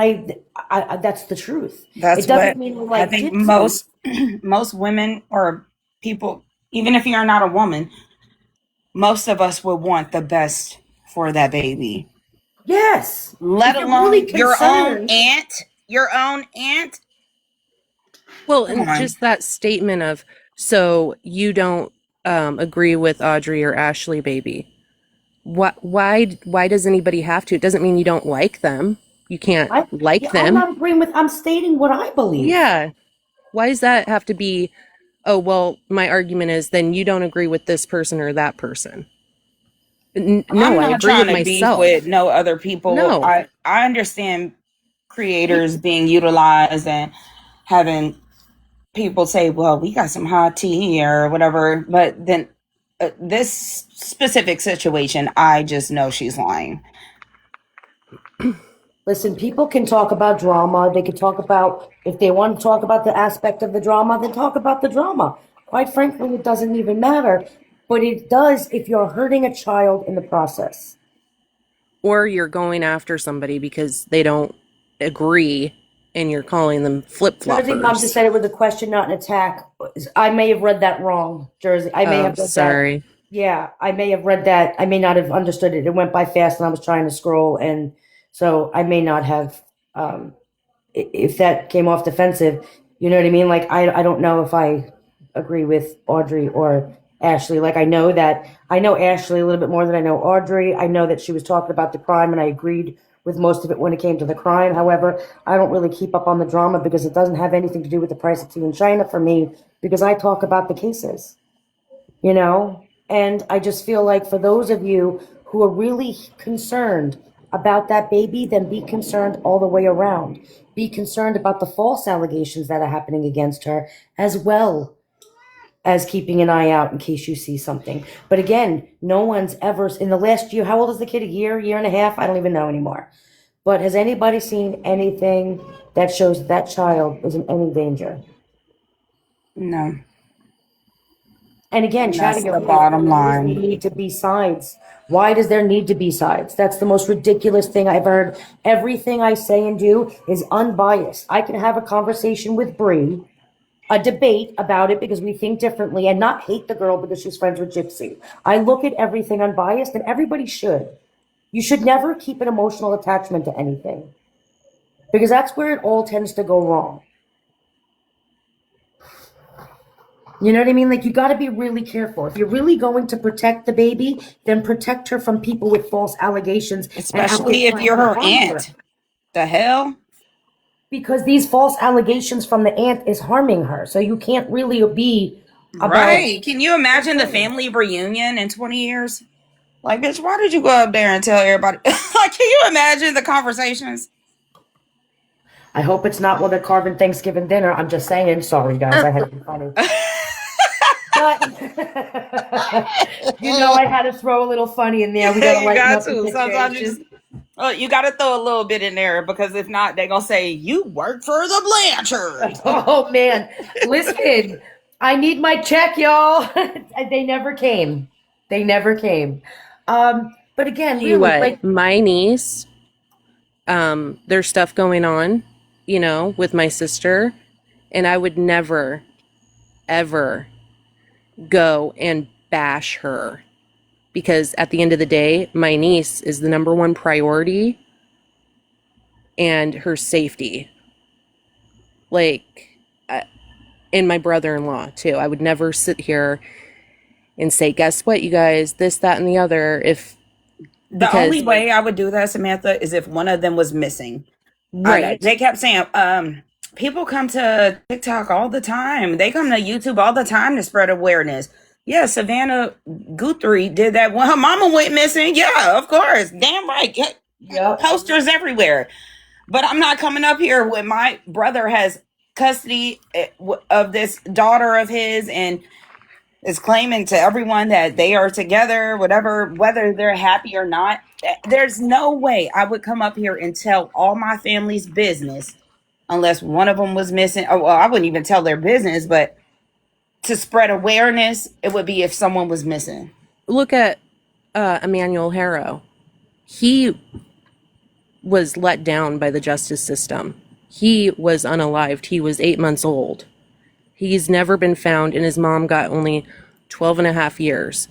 that's the truth. that's It what doesn't mean I I like think Gypsy. most women or people, even if you're not a woman, most of us would want the best for that baby. Yes. Let If you're really alone your own concerned, aunt. Your own aunt. Well, Come and on. just that statement of, so you don't agree with Audrey or Ashley, baby. Why does anybody have to? It doesn't mean you don't like them. You can't like I'm them. not agreeing with, I'm stating what I believe. Yeah. Why does that have to be, oh, well, my argument is then you don't agree with this person or that person? No, I'm I not agree trying with to beef myself. with no other people. No. I understand creators being utilized and having people say, "Well, we got some hot tea here or whatever," but then this specific situation, I just know she's lying. Listen, people can talk about drama. They can talk about, if they want to talk about the aspect of the drama, then talk about the drama. Quite frankly, it doesn't even matter. But it does if you're hurting a child in the process. Or you're going after somebody because they don't agree and you're calling them flip Jersey Mom just floppers. said it was a question, not an attack. I may have read that wrong, Jersey. I may Oh, have read that. sorry. Yeah, I may have read that. I may not have understood it. It went by fast and I was trying to scroll. And so I may not have, if that came off defensive, you know what I mean? Like, I don't know if I agree with Audrey or Ashley. Like, I know Ashley a little bit more than I know Audrey. I know that she was talking about the crime and I agreed with most of it when it came to the crime. However, I don't really keep up on the drama because it doesn't have anything to do with the price of tea in China for me because I talk about the cases, you know? And I just feel like for those of you who are really concerned about that baby, then be concerned all the way around. Be concerned about the false allegations that are happening against her, as well as keeping an eye out in case you see something. But again, no one's ever, in the last year, how old is the kid? A year and a half? I don't even know anymore. But has anybody seen anything that shows that child is in any danger? No, And again, and that's chatting your the point, bottom why does there line. need to be sides? Why does there need to be sides? That's the most ridiculous thing I've heard. Everything I say and do is unbiased. I can have a conversation with Bree, a debate about it because we think differently, and not hate the girl because she's friends with Gypsy. I look at everything unbiased, and everybody should. You should never keep an emotional attachment to anything because that's where it all tends to go wrong. You know what I mean? Like, you got to be really careful. If you're really going to protect the baby, then protect her from people with false allegations and out there Especially if trying you're to her harm her. aunt. The hell? Because these false allegations from the aunt is harming her. So you can't really be about Right. Can you imagine the family reunion in 20 years? Like, bitch, why did you go up there and tell everybody? Like, can you imagine the conversations? I hope it's not while they're carving Thanksgiving dinner. I'm just saying. Sorry, guys. I had to be funny. But I had to throw a little funny in there. We gotta You lighten got up the to. Sometimes you situation. you got to throw a little bit in there because if not, they're going to say, you work for the Blanchards. Oh man, listen, I need my check, y'all. They never came. They never came. But again, Tell you really, what, like, my niece, there's stuff going on, with my sister, and I would never, ever go and bash her because at the end of the day, my niece is the number one priority and her safety. Like, and my brother-in-law too. I would never sit here and say, guess what, you guys, this, that, and the other. The only way I would do that, Samantha, is if one of them was missing. Right. They kept saying, people come to TikTok all the time. They come to YouTube all the time to spread awareness. Yeah, Savannah Guthrie did that when her mama went missing. Yeah, of course. Damn right. yep. Posters everywhere. But I'm not coming up here when my brother has custody of this daughter of his and is claiming to everyone that they are together, whatever, whether they're happy or not. There's no way I would come up here and tell all my family's business unless one of them was missing. Oh, well, I wouldn't even tell their business, but to spread awareness, it would be if someone was missing. Look at Emmanuel Harrow. He was let down by the justice system. He was unalived. He was 8 months old. He's never been found, and his mom got only 12 and a half years.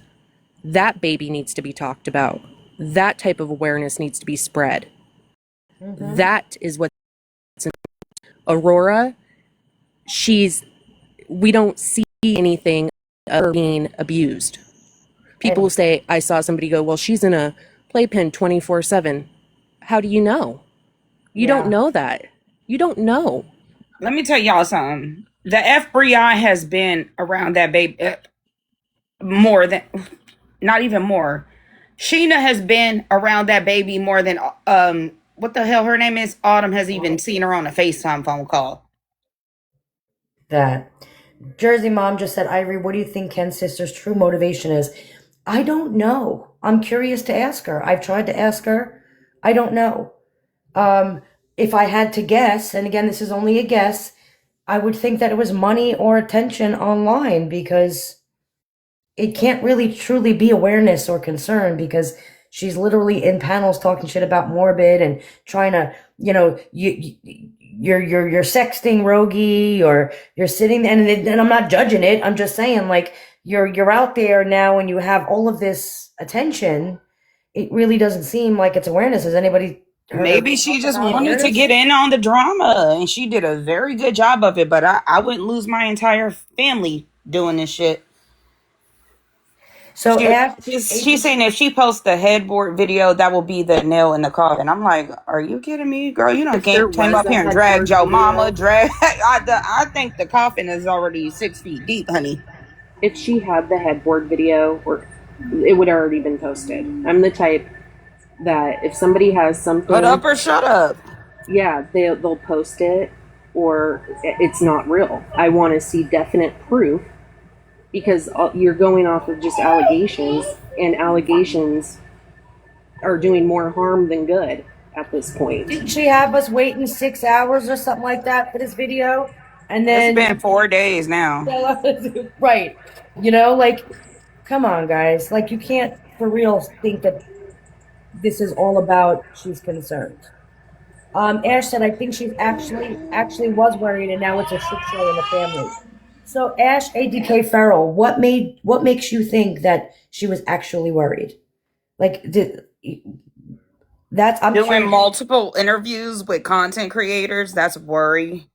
That baby needs to be talked about. That type of awareness needs to be spread. Mhm. That is what's Aurora. We don't see anything of her being abused. People say, I saw somebody go, well, she's in a playpen 24/7. How do you know? You Yeah. don't know that. You don't know. Let me tell y'all something. The FBI has been around that baby more than, not even more. Sheena has been around that baby more than, what the hell her name is? Autumn has even seen her on a FaceTime phone call. That Jersey Mom just said, Ivory, what do you think Ken's sister's true motivation is? I don't know. I'm curious to ask her. I've tried to ask her. I don't know. If I had to guess, and again, this is only a guess, I would think that it was money or attention online because it can't really truly be awareness or concern because she's literally in panels talking shit about morbid and trying to, you're sexting Rogie or you're sitting and I'm not judging it. I'm just saying like you're out there now and you have all of this attention. It really doesn't seem like it's awareness. Has anybody heard Maybe of she just about wanted to awareness? get in on the drama and she did a very good job of it, but I wouldn't lose my entire family doing this shit. So She's saying if she posts the headboard video, that will be the nail in the coffin. I'm like, are you kidding me, girl? You don't there came was up a here and headboard dragged your video- mama, I think the coffin is already 6 feet deep, honey. If she had the headboard video, or it would already been posted. I'm the type that if somebody has something, Put up or shut up. yeah, they'll post it, or it's not real. I want to see definite proof because you're going off of just allegations, and allegations are doing more harm than good at this point. didn't she have us waiting 6 hours or something like that for this video? And then It's been 4 days now. right. Like, come on, guys. Like, you can't for real think that this is all about she's concerned. Ash said, I think she's actually was worried, and now it's a shit show in the family. So, Ash, ADK Farrell, what makes you think that she was actually worried? Like, I'm Doing curious. multiple interviews with content creators, that's worry.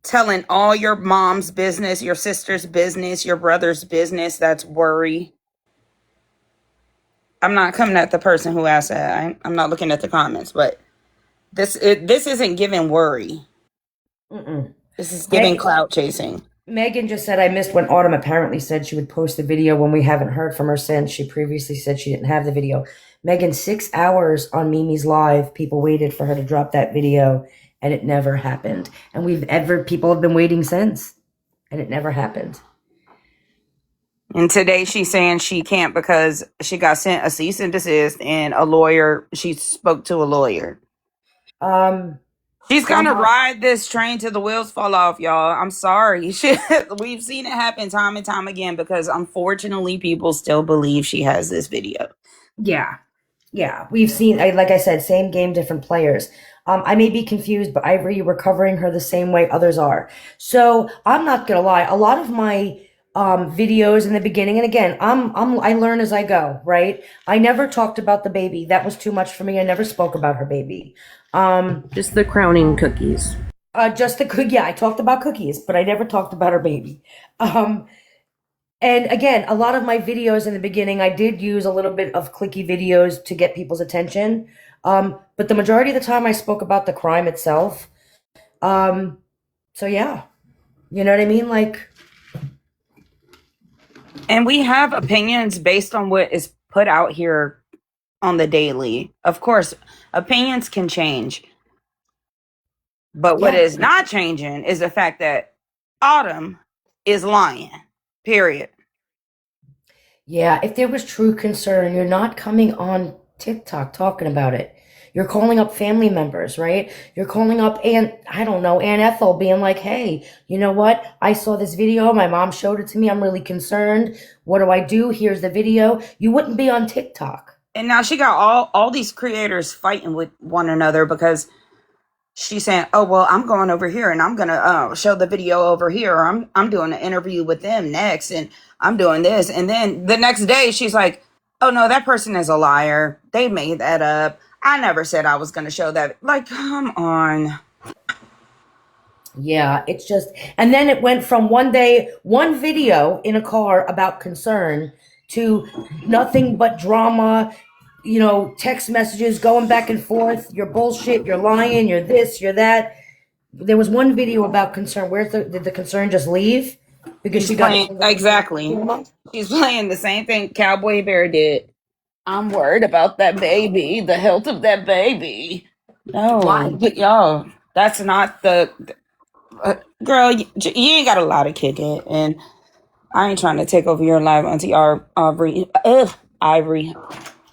Telling all your mom's business, your sister's business, your brother's business, that's worry. I'm not coming at the person who asked that. I'm not looking at the comments, but this isn't giving worry. Mm-mm. This is giving Hey. clout chasing. Megan just said I missed when Autumn apparently said she would post the video when we haven't heard from her since. She previously said she didn't have the video. Megan, 6 hours on Mimi's live, people waited for her to drop that video and it never happened. And people have been waiting since and it never happened. And today she's saying she can't because she got sent a cease and desist and she spoke to a lawyer. She's gonna ride this train till the wheels fall off, y'all. I'm sorry. We've seen it happen time and time again because unfortunately people still believe she has this video. Yeah. We've seen, like I said, same game, different players. I may be confused, but Ivory, you were covering her the same way others are. So I'm not gonna lie. A lot of my videos in the beginning, and again, I learn as I go, right? I never talked about the baby. That was too much for me. I never spoke about her baby. Just the crowning cookies. I talked about cookies, but I never talked about her baby. And again, a lot of my videos in the beginning, I did use a little bit of clicky videos to get people's attention. But the majority of the time I spoke about the crime itself. So yeah, you know what I mean? Like, and we have opinions based on what is put out here on the daily. Of course, opinions can change. But what is not changing is the fact that Autumn is lying. Period. Yeah, if there was true concern, you're not coming on TikTok talking about it. You're calling up family members, right? You're calling up Aunt Ethel being like, hey, you know what? I saw this video. My mom showed it to me. I'm really concerned. What do I do? Here's the video. You wouldn't be on TikTok. And now she got all these creators fighting with one another because she's saying, oh, well, I'm going over here and I'm going to show the video over here. Or I'm doing an interview with them next and I'm doing this. And then the next day she's like, oh, no, that person is a liar. They made that up. I never said I was going to show that. Like, come on. Yeah, it's just, and then it went from one video in a car about concern to nothing but drama, text messages going back and forth. You're bullshit. You're lying. You're this, you're that. There was one video about concern. Did the concern just leave? Because she got exactly. She's playing the same thing Cowboy Bear did. I'm worried about that baby, the health of that baby. No, but y'all, that's not the girl. You ain't got a lot to kick it, and I ain't trying to take over your life, Auntie Ivory.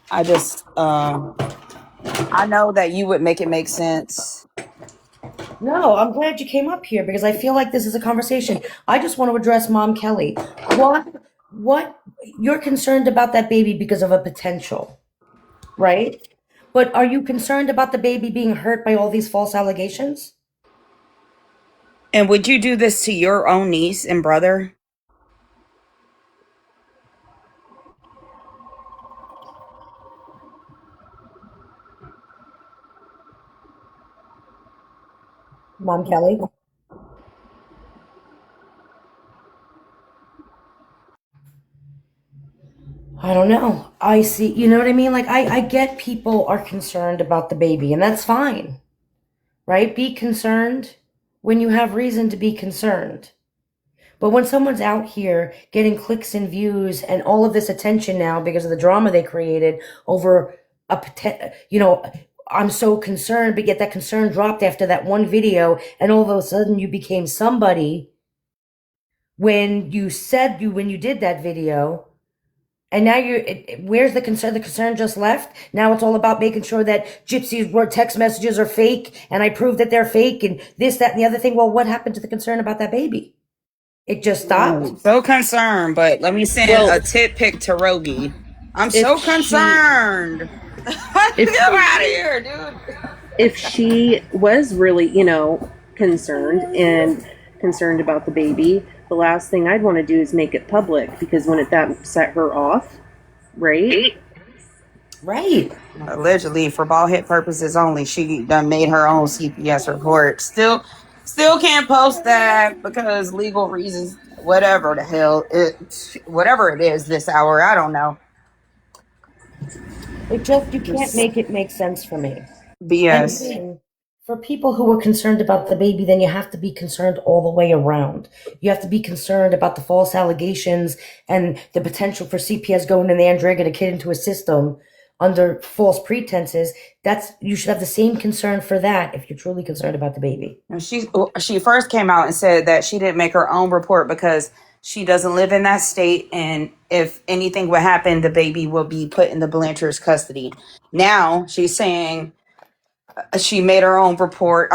I just, I know that you would make it make sense. No, I'm glad you came up here because I feel like this is a conversation. I just want to address Mom Kelly. What you're concerned about that baby because of a potential, right? But are you concerned about the baby being hurt by all these false allegations? And would you do this to your own niece and brother? Mom Kelly? I don't know. I see, you know what I mean? Like, I get people are concerned about the baby, and that's fine, right? Be concerned when you have reason to be concerned. But when someone's out here getting clicks and views and all of this attention now because of the drama they created over I'm so concerned, but yet that concern dropped after that one video, and all of a sudden you became somebody when you did that video. And now where's the concern? The concern just left. Now it's all about making sure that Gypsy's text messages are fake, and I proved that they're fake, and this, that, and the other thing. Well, what happened to the concern about that baby? It just stopped. So concerned, but let me send a tit pic to Rogie. I'm so concerned. Get out of here, dude. If she was really, concerned about the baby, the last thing I'd want to do is make it public because that set her off, right? Right. Allegedly, for ball hit purposes only, she done made her own CPS report. Still can't post that because legal reasons. Whatever the hell whatever it is this hour, I don't know. You can't make it make sense for me. BS. For people who are concerned about the baby, then you have to be concerned all the way around. You have to be concerned about the false allegations and the potential for CPS going in there and dragging a kid into a system under false pretenses. You should have the same concern for that if you're truly concerned about the baby. And she first came out and said that she didn't make her own report because she doesn't live in that state, and if anything would happen, the baby will be put in the Blanchard's custody. Now she's saying she made her own report.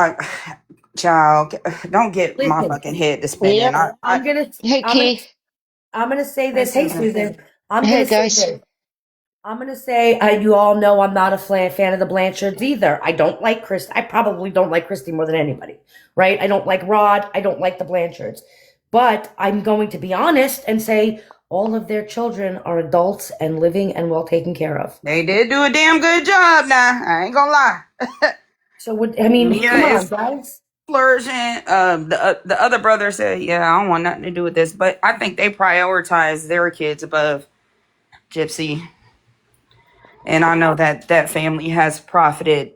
Child, don't get my Listen, fucking head to spinning. Yeah. I'm gonna Hey, I'm gonna Key. I'm gonna say this. Hey, Susan. I'm Hey, gonna say guys. this. I'm gonna say you all know I'm not a fan of the Blanchards either. I don't like Chris. I probably don't like Christy more than anybody, right? I don't like Rod. I don't like the Blanchards. But I'm going to be honest and say all of their children are adults and living and well taken care of. They did do a damn good job now. I ain't gonna lie. So come Yeah, on, it's guys. flourishing. The other brother said, "Yeah, I don't want nothing to do with this," but I think they prioritize their kids above Gypsy. And I know that family has profited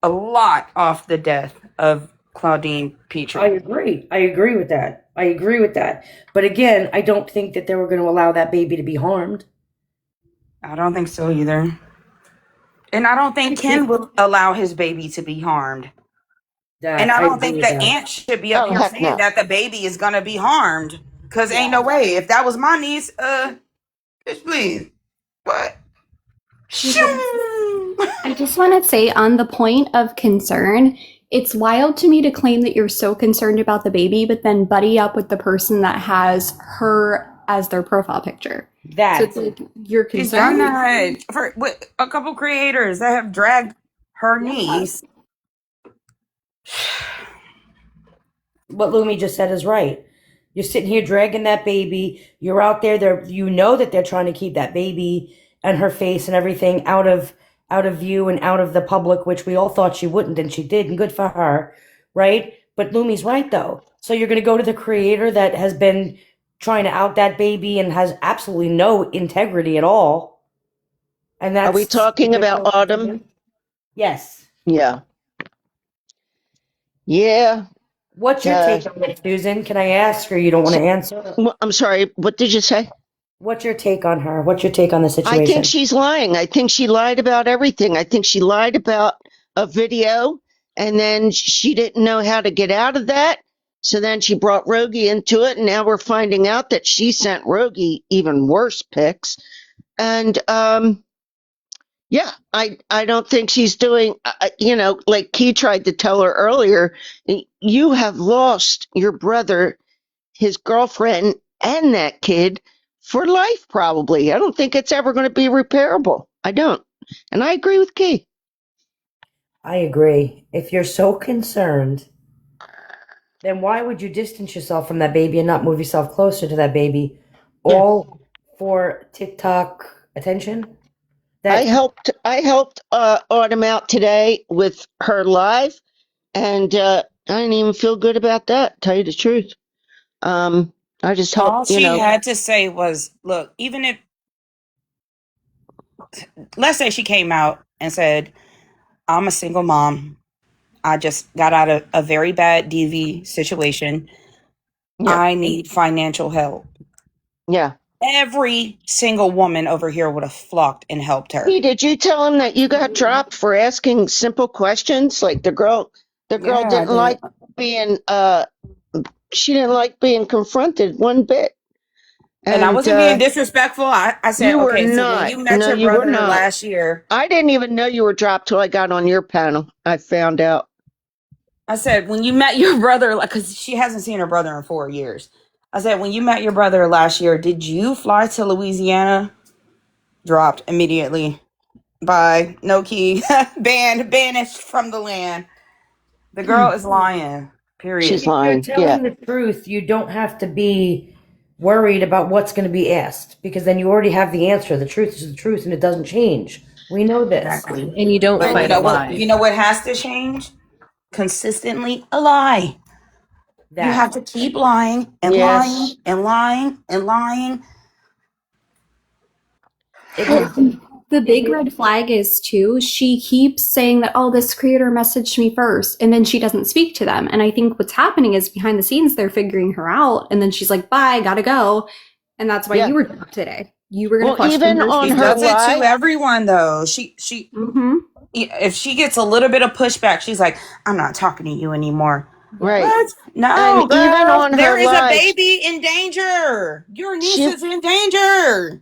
a lot off the death of Claudine I Petrie. agree. I agree with that. But again, I don't think that they were going to allow that baby to be harmed. I don't think so either. And I don't think Ken will allow his baby to be harmed. And I don't think the aunt should be up Oh, here heck saying no. that the baby is gonna be harmed. Cause ain't no way. If that was my niece, bitch, please. What? Shoo. I just want to say, on the point of concern, it's wild to me to claim that you're so concerned about the baby, but then buddy up with the person that has her as their profile picture. So it's like you're She's done concerned. that with a couple creators that have dragged her niece. What Lumi just said is right. You're sitting here dragging that baby. You're out there. You know that they're trying to keep that baby and her face and everything out of view and out of the public, which we all thought she wouldn't, and she did, and good for her, right? But Lumi's right though. So you're going to go to the creator that has been trying to out that baby and has absolutely no integrity at all. And that's. Are we talking about Autumn? Yes. Yeah. Yeah. What's your take on it, Susan? Can I ask, or you don't want to answer? I'm sorry. What did you say? What's your take on her? What's your take on the situation? I think she's lying. I think she lied about everything. I think she lied about a video, and then she didn't know how to get out of that. So then she brought Rogie into it, and now we're finding out that she sent Rogie even worse pics. And yeah, I don't think she's doing, like Key tried to tell her earlier, you have lost your brother, his girlfriend, and that kid for life, probably. I don't think it's ever going to be repairable. I don't. And I agree with Key. I agree. If you're so concerned, then why would you distance yourself from that baby and not move yourself closer to that baby? All for TikTok attention? I helped Autumn out today with her live, and I didn't even feel good about that, tell you the truth. I just All helped, she had to say was, look, even if, let's say she came out and said, I'm a single mom. I just got out of a very bad DV situation. Yeah. I need financial help. Yeah. Every single woman over here would have flocked and helped her. Hey, did you tell him that you got dropped for asking simple questions? Like the girl didn't like being she didn't like being confronted one bit. And I wasn't being disrespectful. I said, you were okay, so not. when you met No, your you were brother not. last year, I didn't even know you were dropped till I got on your panel. I found out. I said, when you met your brother, because she hasn't seen her brother in 4 years. I said, when you met your brother last year, did you fly to Louisiana? Dropped immediately. Bye. No key. Banished from the land. The girl is lying. Period. She's If you're lying. telling Yeah. the truth, you don't have to be worried about what's going to be asked, because then you already have the answer. The truth is the truth, and it doesn't change. We know this. Exactly. And you don't But fight a lie. you know what has to change? Consistently a lie. You have to keep lying and Yes. lying and lying and lying. It The big red flag is too, she keeps saying that, oh, this creator messaged me first, and then she doesn't speak to them. And I think what's happening is behind the scenes, they're figuring her out, and then she's like, bye, gotta go. And that's why Yeah. you were there today. You were going to Well, question even her. on She her does it live- to everyone though. She Mhm. if she gets a little bit of pushback, she's like, I'm not talking to you anymore. Right. What? No, And even girl, on her there is live- a baby in danger. Your niece She- is in danger.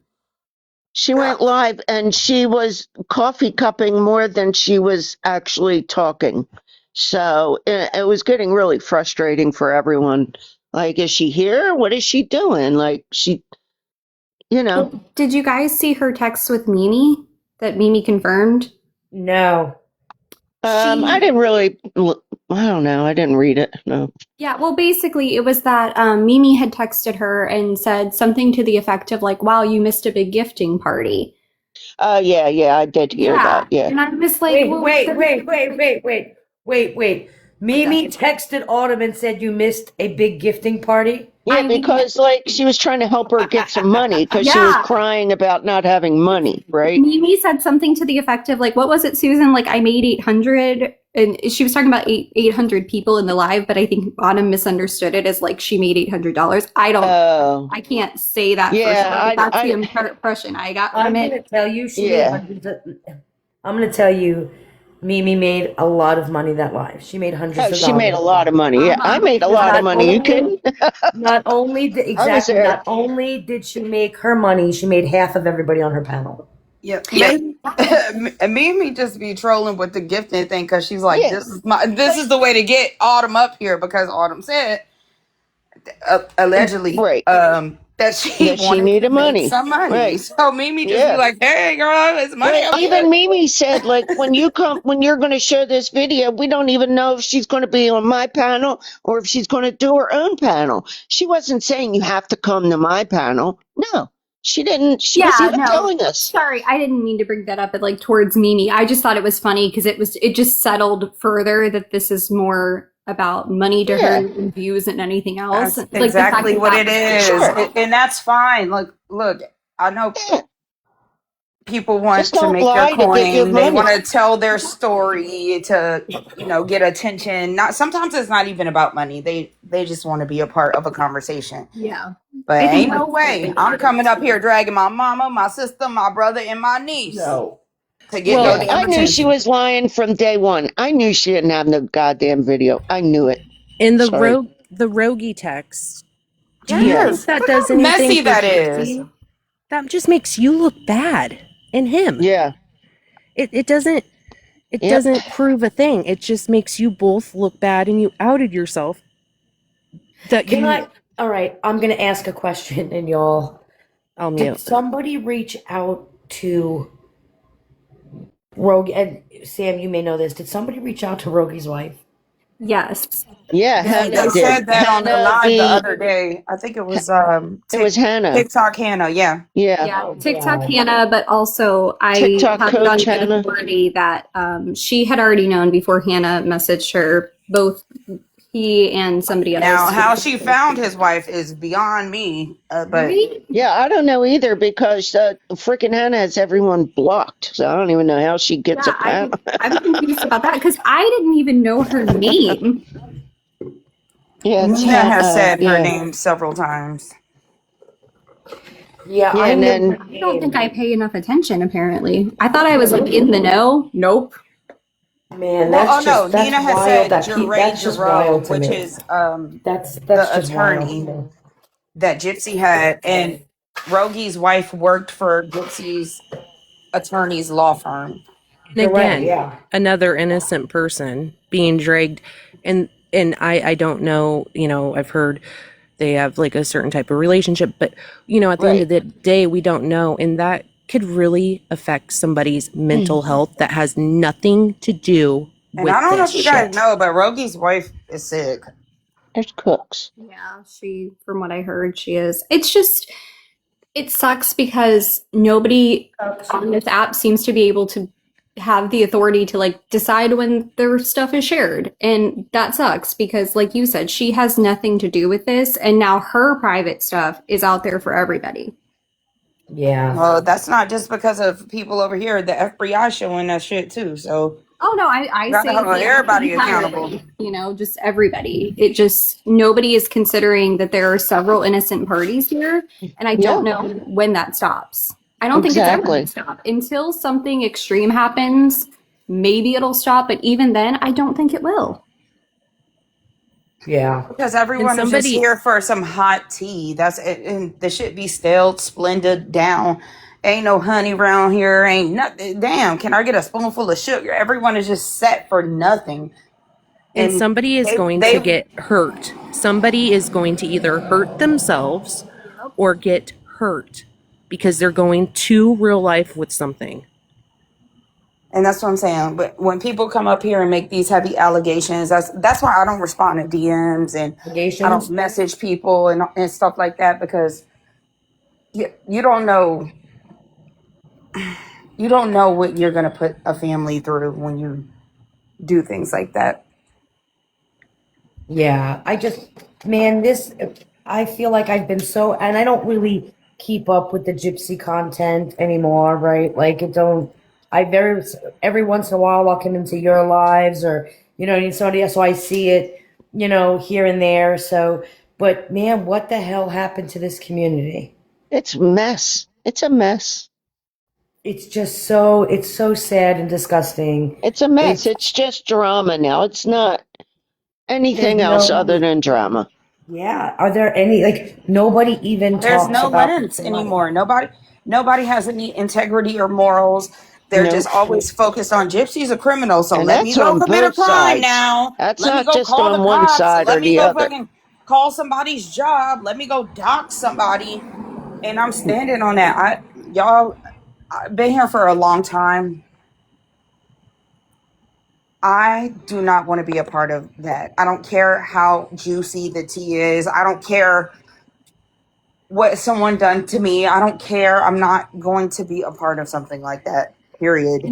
She went live and she was coffee cupping more than she was actually talking. So it was getting really frustrating for everyone. Like, is she here? What is she doing? Like, she, you know. Did you guys see her text with Mimi that Mimi confirmed? No. I didn't really, I don't know. I didn't read it. No. Yeah, well, basically, it was that Mimi had texted her and said something to the effect of, like, wow, you missed a big gifting party. Yeah, I did hear that. Yeah. And I'm just like, Wait, well, wait. Mimi texted Autumn and said you missed a big gifting party. Yeah, I mean- because like she was trying to help her get some money because she was Yeah. crying about not having money, right? Mimi said something to the effect of, like, what was it, Susan? Like, I made 800, and she was talking about 800 people in the live, but I think Autumn misunderstood it as, like, she made $800. Oh, I can't say that Yeah, for sure, but that's I- the impression I got I'm from gonna it. tell you, she Yeah. made hundreds of, I'm gonna tell you, Mimi made a lot of money that live. She made hundreds of dollars. she made a lot of money. Yeah, I made a lot of Not money. You only- kidding? Not only did, I was exactly, there. not only did she make her money, she made half of everybody on her panel. Yep. Mimi just be trolling with the gifting thing because she's like, Yeah. this is the way to get Autumn up here because Autumn said allegedly Right. that she That she wanted needed to make money. some money. Right. So Mimi just Yeah. be like, hey girl, it's money. Well, up even here." Mimi said, like, when you're going to show this video, we don't even know if she's going to be on my panel or if she's going to do her own panel. She wasn't saying you have to come to my panel. No, she didn't. She was Yeah, even no. telling us. Sorry, I didn't mean to bring that up, but, like, towards Mimi. I just thought it was funny because it just settled further that this is more about money to her and views than anything else. That's Like, the fact exactly that what that- it is. Sure. And that's fine. Look, I know Yeah. people want Just to don't make lie their to get your coin. They money. want to tell their story to, get attention. Not sometimes it's not even about money. They just want to be a part of a conversation. Yeah. But I think ain't no that's- way I'm coming up here dragging my mama, my sister, my brother, and my niece to get Well, no Yeah, damn I knew attention. she was lying from day one. I knew she didn't have no goddamn video. I knew it. In the Sorry. the Rogie text, do you Yes. think that Look does how anything messy for that is. Gypsy? That just makes you look bad in him. Yeah. It doesn't Yep. doesn't prove a thing. It just makes you both look bad, and you outed yourself. That Can you, I? All right, I'm gonna ask a question, and y'all. I'll Did mute. somebody reach out to Rogue? And Sam, you may know this. Did somebody reach out to Rogue's wife? Yes. Yeah, They Hannah did. said that on the Hannah live the the- other day. I think it was It was Hannah. TikTok Hannah. Yeah. Yeah. Yeah, Oh, TikTok God. Hannah, but also I TikTok have it on coach good Hannah. authority that she had already known before Hannah messaged her, both he and somebody else. Now, how she found his wife is beyond me. But Right? Yeah, I don't know either because freaking Hannah has everyone blocked. So I don't even know how she gets Yeah, a panel. I'm confused about that because I didn't even know her name. Yeah, it's Nina has said her yeah. name several times. Yeah, Yeah, I and know then- her I don't name. think I pay enough attention, apparently. I thought I was, like, in the know. Nope. Man, Well, that's just that's Nina has wild. said That Jeray that's just Jarreau, wild to which me. is That's the just wild attorney. to me. that Gypsy had, and Rogie's wife worked for Gypsy's attorney's law firm. And You're right, again, yeah. another innocent person being dragged, and I don't know. I've heard they have like a certain type of relationship, but at the end of the day, we don't know, and that could really affect somebody's mental health that has nothing to do And with I don't know this if you guys shit. know, but Rogie's wife is sick. There's cooks. Yeah, from what I heard, she is. It's just, it sucks because nobody on this app seems to be able to have the authority to, like, decide when their stuff is shared. And that sucks because, like you said, she has nothing to do with this. And now her private stuff is out there for everybody. Yeah. Well, that's not just because of people over here. The FBI showing that shit too. So Oh no, I gotta say hold everybody accountable. entirely, just everybody. It just nobody is considering that there are several innocent parties here, and I Yeah, don't know when that stops. I don't think it's ever going to exactly. stop until something extreme happens. Maybe it'll stop, but even then, I don't think it will. Yeah. Because And everyone is just somebody, here for some hot tea. That's it, and the shit be stale, splendid down. Ain't no honey around here. Ain't nothing. Damn, can I get a spoonful of sugar? Everyone is just set for nothing, and and somebody is going to they get hurt. Somebody is going to either hurt themselves or get hurt because they're going to real life with something. and that's what I'm saying. But when people come up here and make these heavy allegations, that's why I don't respond to DMs and I don't Allegations? message people and stuff like that because you don't know what you're gonna put a family through when you do things like that. Yeah. Man, I feel like I've been so, and I don't really keep up with the gypsy content anymore, right? Like, every once in a while I'll come into your lives or, somebody else, so I see it, here and there. So, but man, what the hell happened to this community? It's a mess. It's a mess. It's so sad and disgusting. It's a mess. It's, It's just drama now. It's not there's anything else other no, than drama. yeah, are there any, like, nobody even There's talks no about lens somebody. anymore. Nobody has any integrity or morals. They're just Nope. always focused on gypsy's a criminal. So And let me that's go on commit a both crime sides. now. That's Let me not go just call the on one cops. side Let or me the go other. fucking call somebody's job. Let me go dox somebody. And I'm standing on that. I've been here for a long time. I do not want to be a part of that. I don't care how juicy the tea is. I don't care what someone done to me. I don't care. I'm not going to be a part of something like that. Period.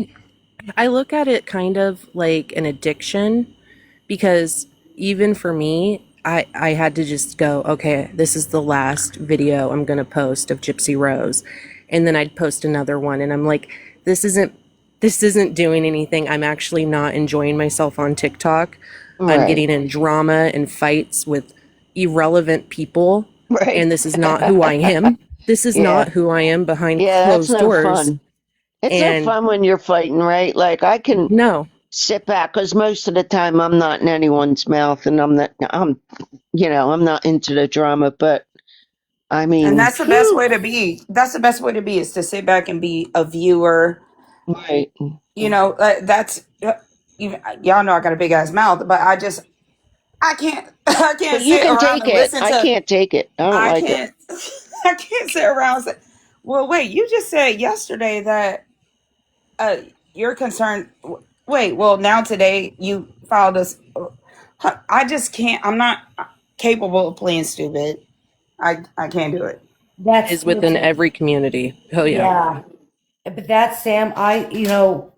I look at it kind of like an addiction because even for me, I had to just go, okay, this is the last video I'm going to post of Gypsy Rose. And then I'd post another one and I'm like, this isn't doing anything. I'm actually not enjoying myself on TikTok. I'm Right. getting in drama and fights with irrelevant people Right. and this is not who I am. This is Yeah. not who I am behind Yeah, that's closed no doors. fun. It's no And fun when you're fighting, right? Like I can no, sit back because most of the time I'm not in anyone's mouth and I'm not into the drama, but I And mean, that's the best whew, way to be. That's the best way to be is to sit back and be a viewer. right. That's y'all know I got a big ass mouth, but I can't I But can't you sit can around take and it. listen I to can't take it. I don't I like it. can't I can't sit around and say, well, wait, you just said yesterday that uh, you're concerned. Wait, well, now today you filed us. I just can't. I'm not capable of playing stupid. I can't do it. That's, is within every community. Oh yeah. yeah. But that's Sam.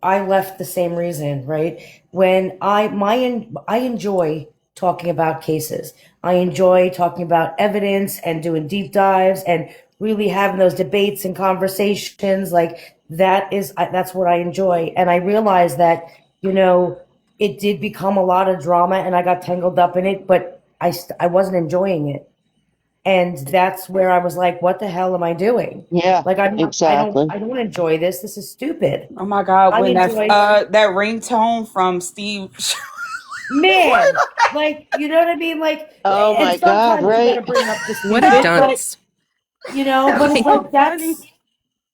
I left the same reason, right? When I enjoy talking about cases. I enjoy talking about evidence and doing deep dives and really having those debates and conversations. Like that's what I enjoy. And I realized that, you know, it did become a lot of drama and I got tangled up in it, but I wasn't enjoying it. And that's where I was like, what the hell am I doing? Yeah, Like exactly. I don't enjoy this. This is stupid. Oh my god, I when enjoy, that ringtone from Steve. man, like, you know what I mean? Like, Oh and my God, sometimes you right? gotta bring up the What a stupid, but, dunce. but That's it's so like, funny.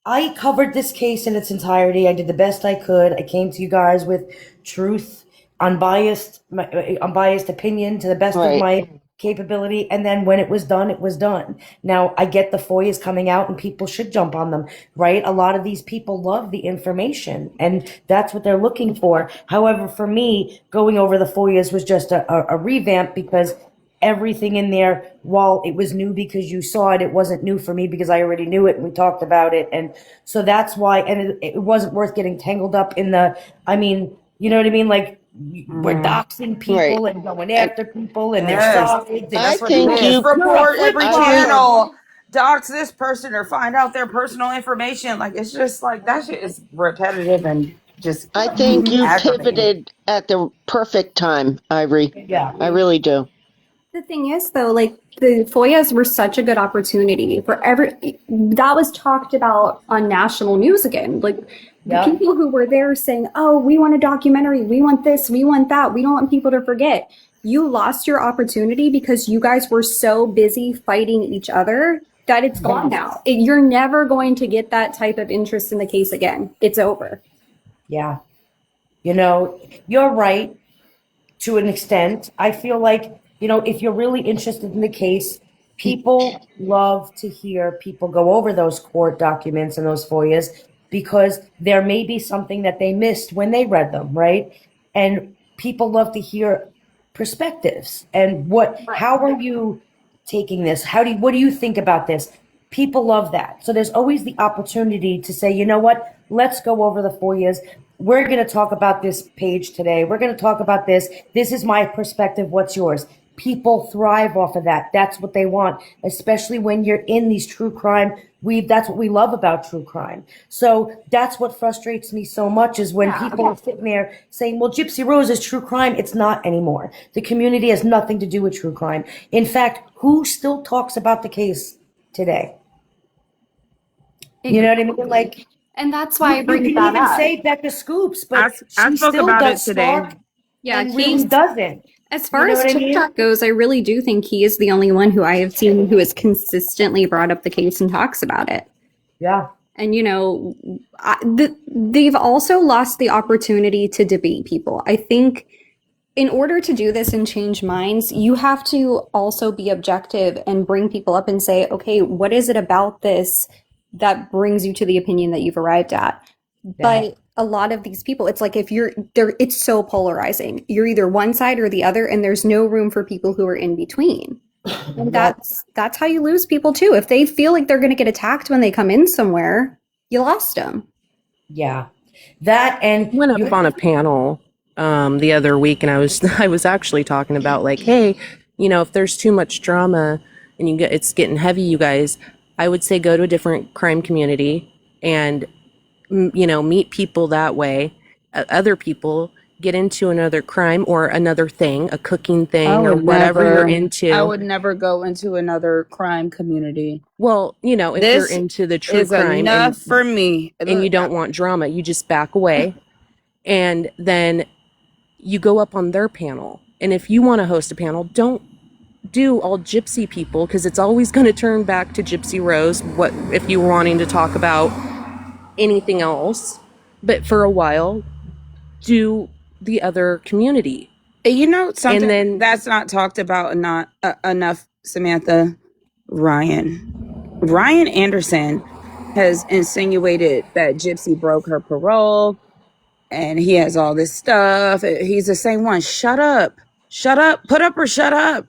I covered this case in its entirety. I did the best I could. I came to you guys with truth, unbiased opinion to the best of Right. my capability. And then when it was done, it was done. Now I get the FOIA is coming out and people should jump on them, right? A lot of these people love the information and that's what they're looking for. However, for me, going over the FOIAs was just a revamp because everything in there, while it was new because you saw it, it wasn't new for me because I already knew it and we talked about it. And so that's why, and it wasn't worth getting tangled up in you know what I mean? Like we're doxing Right. people and going And after people and their Yes, sides. And I that's what it think is. you, you're a Report flip every I think, flopper. channel. dox this person or find out their personal information. Like, it's just like that shit is repetitive and just I think you aggravating. pivoted at the perfect time, Ivory. Yeah. I really do. The thing is, though, like the FOIAs were such a good opportunity for that was talked about on national news again. Like the people who were there saying, "Oh, we want a documentary, we want this, we want that, we don't want people to forget." You lost your opportunity because you guys were so busy fighting each other that it's gone now. You're never going to get that type of interest in the case again. It's over. Yeah. You know, you're right to an extent. I feel like, you know, if you're really interested in the case, people love to hear people go over those court documents and those FOIAs because there may be something that they missed when they read them, right? And people love to hear perspectives and how are you taking this? What do you think about this? People love that. So there's always the opportunity to say, you know what? Let's go over the FOIAs. We're going to talk about this page today. We're going to talk about this. This is my perspective. What's yours? People thrive off of that. That's what they want, especially when you're in these true crime. That's what we love about true crime. So that's what frustrates me so much is when people are sitting there saying, well, Gypsy Rose is true crime. It's not anymore. The community has nothing to do with true crime. In fact, who still talks about the case today? You know what I mean? Like, And that's why I you bring can that even up. say Becca Scoops, but I she spoke still about does it today. stalk Yeah, and Reem doesn't. as far You know as what I mean? TikTok goes, I really do think he is the only one who I have seen who has consistently brought up the case and talks about it. Yeah. And, you know, they've also lost the opportunity to debate people. I think in order to do this and change minds, you have to also be objective and bring people up and say, okay, what is it about this that brings you to the opinion that you've arrived at? But a lot of these people, it's like if you're there, it's so polarizing. You're either one side or the other, and there's no room for people who are in between. And that's how you lose people too. If they feel like they're going to get attacked when they come in somewhere, you lost them. Yeah. That and Went up on a panel the other week, and I was actually talking about like, hey, you know, if there's too much drama and it's getting heavy, you guys, I would say go to a different crime community and you know, meet people that way. Other people get into another crime or another thing, a cooking thing or whatever you're into. I would never go into another crime community. Well, you know, if This you're into the true Is crime enough for me. and you don't want drama, you just back away and then you go up on their panel. And if you want to host a panel, don't do all gypsy people because it's always going to turn back to Gypsy Rose. What if you were wanting to talk about anything else? But for a while, do the other community. You know something And then- that's not talked about not enough, Samantha? Ryan Anderson has insinuated that Gypsy broke her parole and he has all this stuff. He's the same one. Shut up, put up or shut up.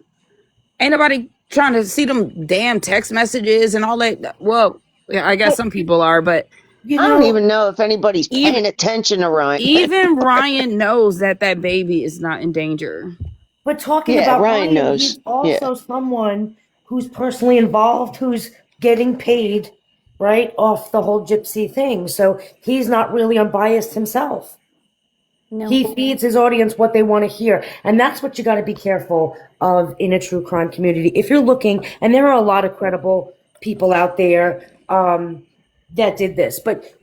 Ain't nobody trying to see them damn text messages and all that. Well, yeah, I guess some people are, but you I don't know, even know if anybody's paying attention to Ryan. even Ryan knows that baby is not in danger. but talking Yeah, about Ryan knows. he's also someone who's personally involved, who's getting paid, right, off the whole gypsy thing. So he's not really unbiased himself. No. He feeds his audience what they want to hear. And that's what you got to be careful of in a true crime community. If you're looking, and there are a lot of credible people out there that did this, but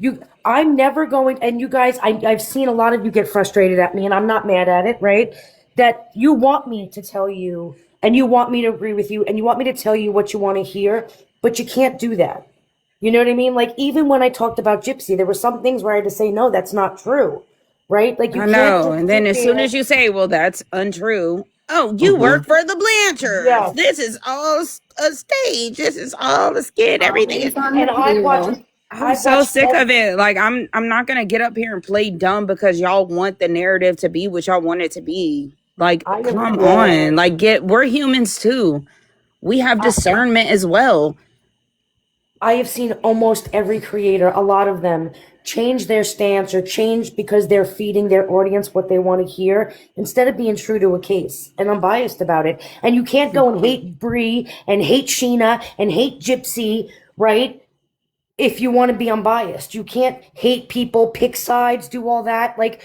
I'm never going, and you guys, I've seen a lot of you get frustrated at me, and I'm not mad at it, right? That you want me to tell you, and you want me to agree with you, and you want me to tell you what you want to hear, but you can't do that. You know what I mean? Like, even when I talked about Gypsy, there were some things where I had to say, no, that's not true. Right? Like, you I can't know. just And then sit as soon there- as you say, well, that's untrue. Oh, you work for the Blanchards. Yeah. This is all a stage. This is all a skit. Everything is. and I watch. I'm so sick of it. Like I'm not gonna get up here and play dumb because y'all want the narrative to be what y'all want it to be. Like, I come agree. on. Like, we're humans too. We have discernment as well. I have seen almost every creator, a lot of them, change their stance or change because they're feeding their audience what they want to hear instead of being true to a case and unbiased about it. And you can't go and hate Bree and hate Sheena and hate Gypsy, right? If you want to be unbiased, you can't hate people, pick sides, do all that. Like,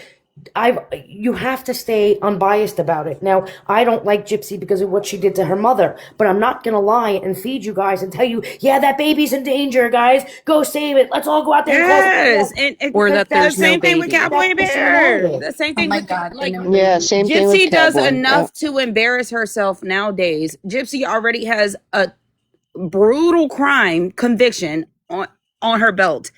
you have to stay unbiased about it. Now, I don't like Gypsy because of what she did to her mother, but I'm not gonna lie and feed you guys and tell you, yeah, that baby's in danger, guys. Go save it. Let's all go out there and Yes, close it. and Or Because that the there's no same thing with baby. Cowboy that's Bear. personality. The same Oh thing my with God, I like know. Yeah, same thing with Gypsy does Cowboy. enough to embarrass herself nowadays. Gypsy already has a brutal crime conviction on her belt.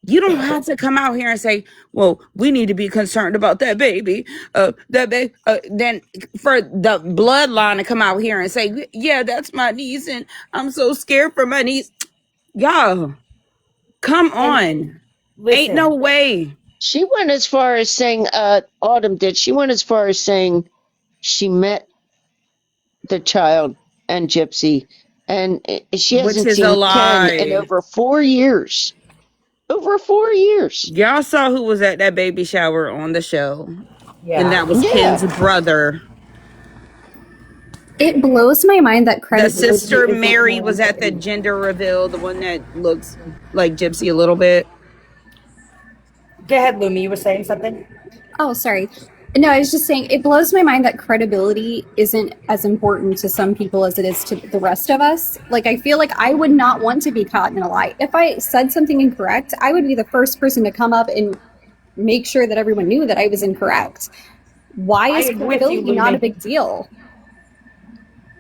You don't have to come out here and say, "Well, we need to be concerned about that baby." Then for the bloodline to come out here and say, "Yeah, that's my niece, and I'm so scared for my niece." Y'all, come on. Ain't no Listen, way. She went as far as saying, Autumn did. She went as far as saying she met the child and Gypsy, and she Which hasn't is a seen Ken in lie. over 4 years. Over 4 years. Y'all saw who was at that baby shower on the show, and yeah. that was Yeah. Ken's brother. It blows my mind that The credibility sister isn't Mary more was at the important. gender reveal, the one that looks like Gypsy a little bit. Go ahead, Lumi. You were saying something? Oh, sorry. No, I was just saying it blows my mind that credibility isn't as important to some people as it is to the rest of us. Like, I feel like I would not want to be caught in a lie. If I said something incorrect, I would be the first person to come up and make sure that everyone knew that I was incorrect. Why I is am with you, credibility not a Lumi. big deal?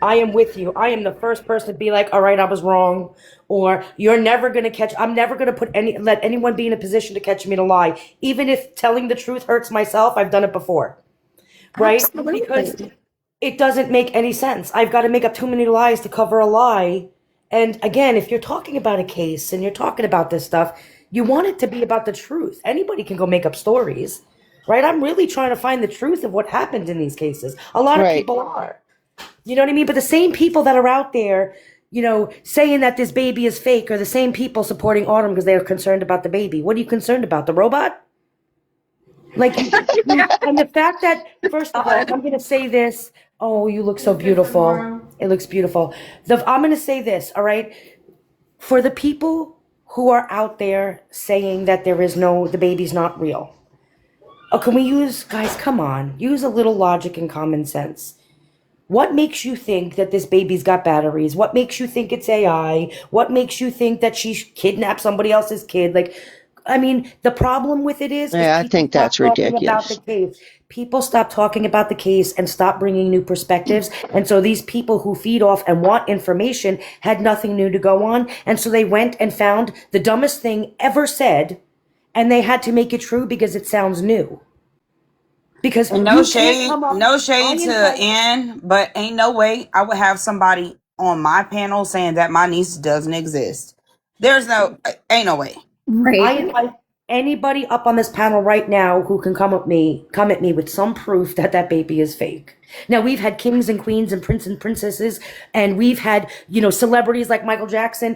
I am with you. I am the first person to be like, all right, I was wrong. Or you're never going to catch, I'm never going to let anyone be in a position to catch me in a lie. Even if telling the truth hurts myself, I've done it before. Right? Because Absolutely. it doesn't make any sense. I've got to make up too many lies to cover a lie. And again, if you're talking about a case and you're talking about this stuff, you want it to be about the truth. Anybody can go make up stories, right? I'm really trying to find the truth of what happened in these cases. A lot of Right. people are. You know what I mean? But the same people that are out there, saying that this baby is fake are the same people supporting Autumn because they're concerned about the baby. What are you concerned about? The robot? Like, and the fact that, first of all, I'm going to say this. Oh, you look so beautiful. It looks beautiful. I'm going to say this, all right? For the people who are out there saying that the baby's not real. Oh, can we guys, come on, use a little logic and common sense. What makes you think that this baby's got batteries? What makes you think it's AI? What makes you think that she kidnapped somebody else's kid? Like, I mean, the problem with it is Yeah, I people think stop that's talking about ridiculous. the case. People stop talking about the case and stop bringing new perspectives. And so these people who feed off and want information had nothing new to go on. And so they went and found the dumbest thing ever said, and they had to make it true because it sounds new. Because And you can't come up. no I shade to invite. Ann, but ain't no way I would have somebody on my panel saying that my niece doesn't exist. Ain't no way. I Right. invite anybody up on this panel right now who can come at me with some proof that that baby is fake. Now we've had kings and queens and princes and princesses, and we've had celebrities like Michael Jackson.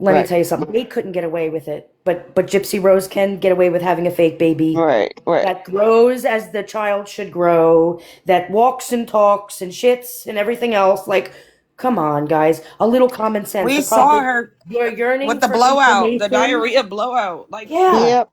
Let me Right. tell you something. They couldn't get away with it, but Gypsy Rose can get away with having a fake baby Right. that grows as the child should grow, that walks and talks and shits and everything else. Like, come on, guys, a little common sense. We The saw problem her you're yearning with the for blowout, the information. diarrhea blowout. Like, Yeah. Yep.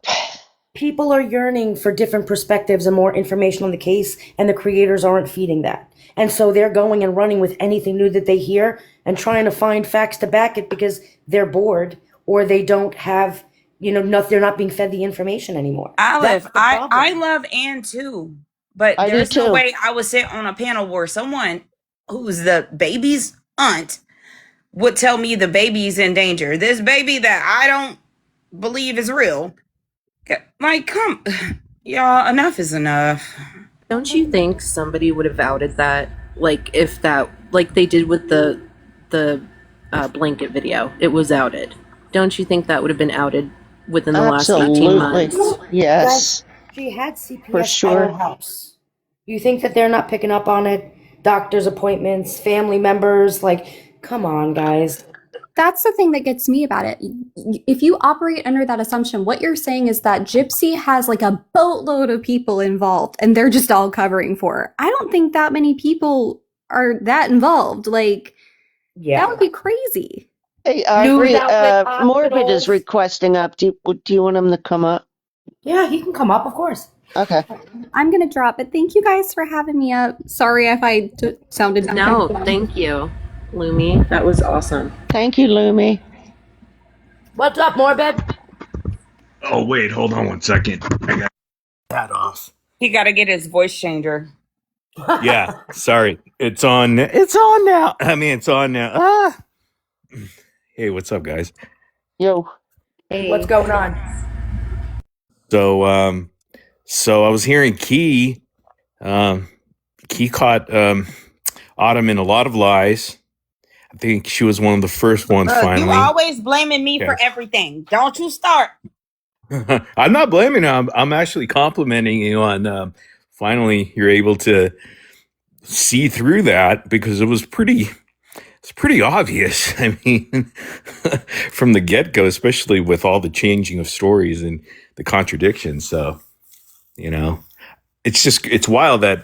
People are yearning for different perspectives and more information on the case, and the creators aren't feeding that. And so they're going and running with anything new that they hear and trying to find facts to back it because they're bored or they don't have, they're not being fed the information anymore. That's Olive, the I problem. love Ann too, but I do there's no too. way I would sit on a panel where someone who's the baby's aunt would tell me the baby's in danger. This baby that I don't believe is real. Like, come, y'all, enough is enough. Don't you think somebody would have outed that? Like if that, like they did with the blanket video, it was outed. Don't you think that would have been outed within the last 18 Absolutely. months? Yes. She had For CPS at her sure. house. You think that they're not picking up on it? Doctor's appointments, family members, like, come on, guys. that's the thing that gets me about it. If you operate under that assumption, what you're saying is that Gypsy has like a boatload of people involved and they're just all covering for her. I don't think that many people are that involved. Like, that would be crazy. Hey, I News agree. outlet Morbid is hospitals. requesting up. Do you want him to come up? Yeah, he can come up, of course. Okay. I'm going to drop, but thank you guys for having me up. Sorry if I sounded No, thank you, Lumi. That was awesome. Thank you, Lumi. What's up, Morbid? Oh, wait, hold on one second. I got that off. He got to get his voice changer. Yeah, sorry. It's on. It's on now. I mean, it's on now. Ah. Hey, what's up, guys? Yo. Hey. What's going on? So I was hearing Key caught Autumn in a lot of lies. I think she was one of the first ones You finally. always blaming me for Yes. everything. Don't you start. I'm not blaming you. I'm actually complimenting you on finally you're able to see through that because it's pretty obvious. I mean, from the get-go, especially with all the changing of stories and the contradictions. So, it's wild that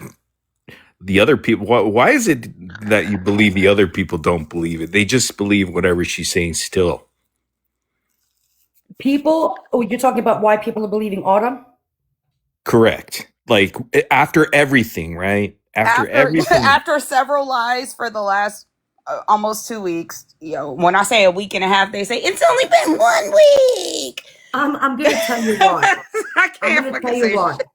the other people, why is it that you believe the other people don't believe it? They just believe whatever she's saying still. People, you're talking about why people are believing Autumn? Correct. Like after everything, right? After everything. After several lies for the last almost 2 weeks, when I say a week and a half, they say it's only been 1 week. I'm going to tell you why. I can't I'm going to fucking tell you say why. shit.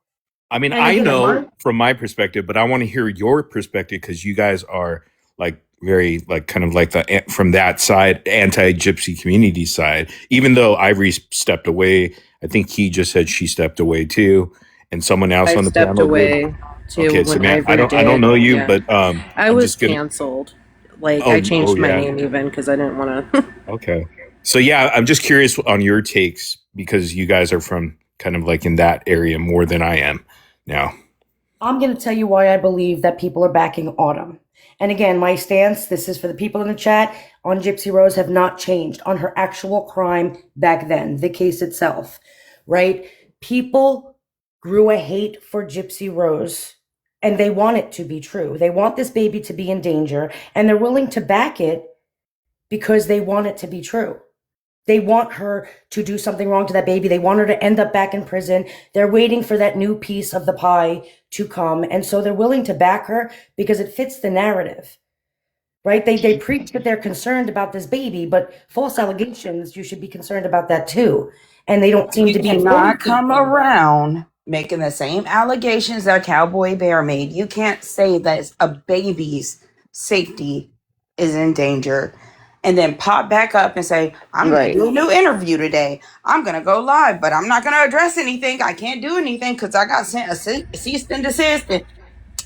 I mean, And I again, know from my perspective, but I want to hear your perspective because you guys are like very like kind of like the from that side, anti-gypsy community side. Even though Ivory stepped away, I think he just said she stepped away too, and someone else I on the stepped panel away did. too Okay, so when man, Ivory I don't did. know you, Yeah. but I I'm was just gonna. canceled. Like Oh, I changed my yeah. name even because I didn't want to. Okay, so yeah, I'm just curious on your takes because you guys are from kind of like in that area more than I am now. I'm going to tell you why I believe that people are backing Autumn. And again, my stance, this is for the people in the chat, on Gypsy Rose have not changed on her actual crime back then, the case itself, right? People grew a hate for Gypsy Rose and they want it to be true. They want this baby to be in danger and they're willing to back it because they want it to be true. They want her to do something wrong to that baby. They want her to end up back in prison. They're waiting for that new piece of the pie to come. And so they're willing to back her because it fits the narrative, right? They preach that they're concerned about this baby, but false allegations, you should be concerned about that too. And they don't seem You to be. cannot come around making the same allegations that Cowboy Bear made. You can't say that a baby's safety is in danger and then pop back up and say, I'm Right. going to do a new interview today. I'm going to go live, but I'm not going to address anything. I can't do anything because I got sent a cease and desist.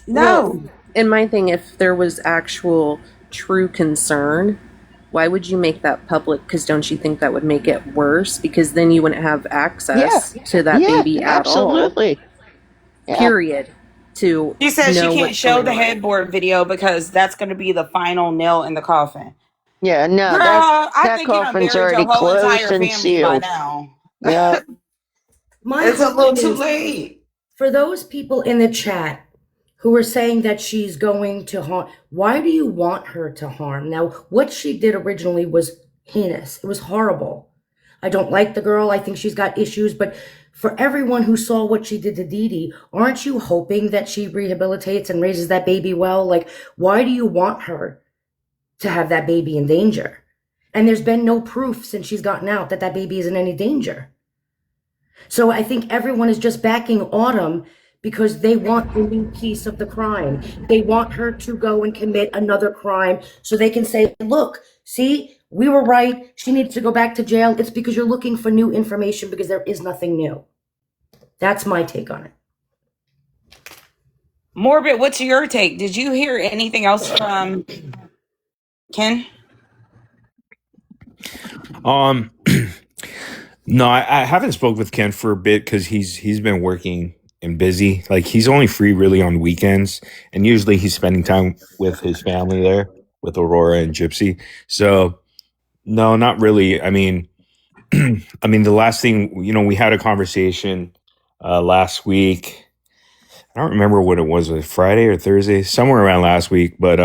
No. And my thing, if there was actual true concern, why would you make that public? Because don't you think that would make it worse? Because then you wouldn't have access to that baby at absolutely. all. Yeah. Period. To She says she know can't what's show going the on. headboard video because that's going to be the final nail in the coffin. Yeah, no, Girl, that I think you done coffin's buried already your whole closed entire and family by sealed. now. Yeah. My It's a little question too is, late. for those people in the chat who are saying that she's going to harm, why do you want her to harm? Now, what she did originally was heinous. It was horrible. I don't like the girl. I think she's got issues, but for everyone who saw what she did to Dee Dee, aren't you hoping that she rehabilitates and raises that baby well? Like, why do you want her to have that baby in danger? And there's been no proof since she's gotten out that that baby is in any danger. So I think everyone is just backing Autumn because they want the new piece of the crime. They want her to go and commit another crime so they can say, look, see, we were right. She needs to go back to jail. It's because you're looking for new information because there is nothing new. That's my take on it. Morbid, what's your take? Did you hear anything else from Ken? No, I haven't spoke with Ken for a bit because he's been working and busy. Like he's only free really on weekends, and usually he's spending time with his family there with Aurora and Gypsy. So No, not really. I mean, I mean, the last thing, we had a conversation last week. I don't remember what it was Friday or Thursday, somewhere around last week. But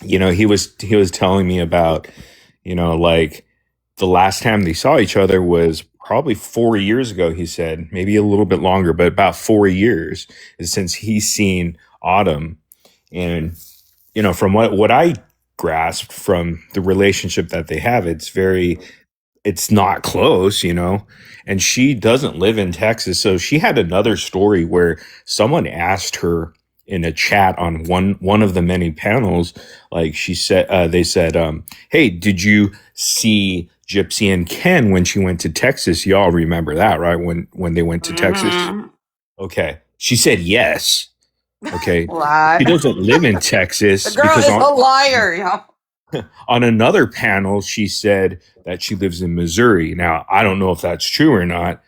he was telling me about, like the last time they saw each other was probably 4 years ago. He said maybe a little bit longer, but about 4 years is since he's seen Autumn. And from what I grasped from the relationship that they have, it's not close. And she doesn't live in Texas. So she had another story where someone asked her in a chat on one of the many panels, like they said, hey, did you see Gypsy and Ken when she went to Texas? Y'all remember that, right? When they went to Texas. Mhm. Okay. She said yes. Okay. Lie. She doesn't live in Texas The girl because is a liar, yo. on another panel, she said that she lives in Missouri. Now, I don't know if that's true or not,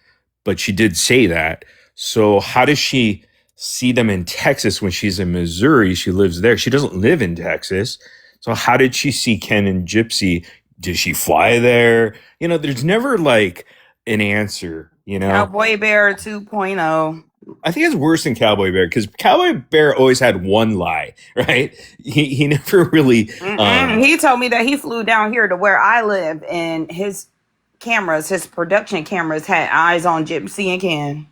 but she did say that. So, how does she see them in Texas when she's in Missouri? She lives there. She doesn't live in Texas. So, how did she see Ken and Gypsy? Did she fly there? There's never like an answer. Cowboy Bear 2.0. I think it's worse than Cowboy Bear because Cowboy Bear always had one lie, right? He never really. He told me that he flew down here to where I live, and his production cameras, had eyes on Gypsy and Ken.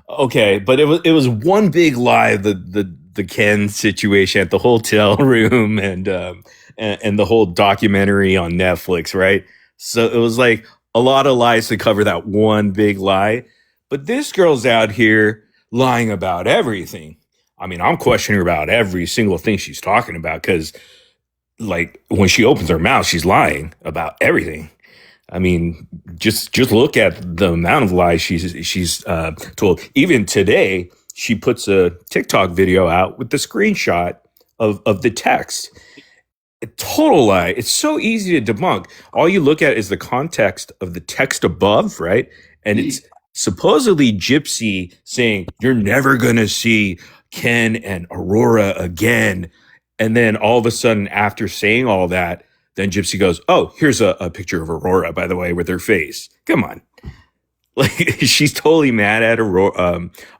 Okay, but it was one big lie. The Ken situation at the hotel room and the whole documentary on Netflix, right? So it was like a lot of lies to cover that one big lie. But this girl's out here lying about everything. I mean, I'm questioning her about every single thing she's talking about because, like, when she opens her mouth, she's lying about everything. I mean, just look at the amount of lies she's told. Even today, she puts a TikTok video out with the screenshot of the text. A total lie. It's so easy to debunk. All you look at is the context of the text above, right? And it's supposedly Gypsy saying, "You're never gonna see Ken and Aurora again." And then all of a sudden, after saying all that, then Gypsy goes, "Oh, here's a picture of Aurora, by the way, with her face." Come on. Like, she's totally mad at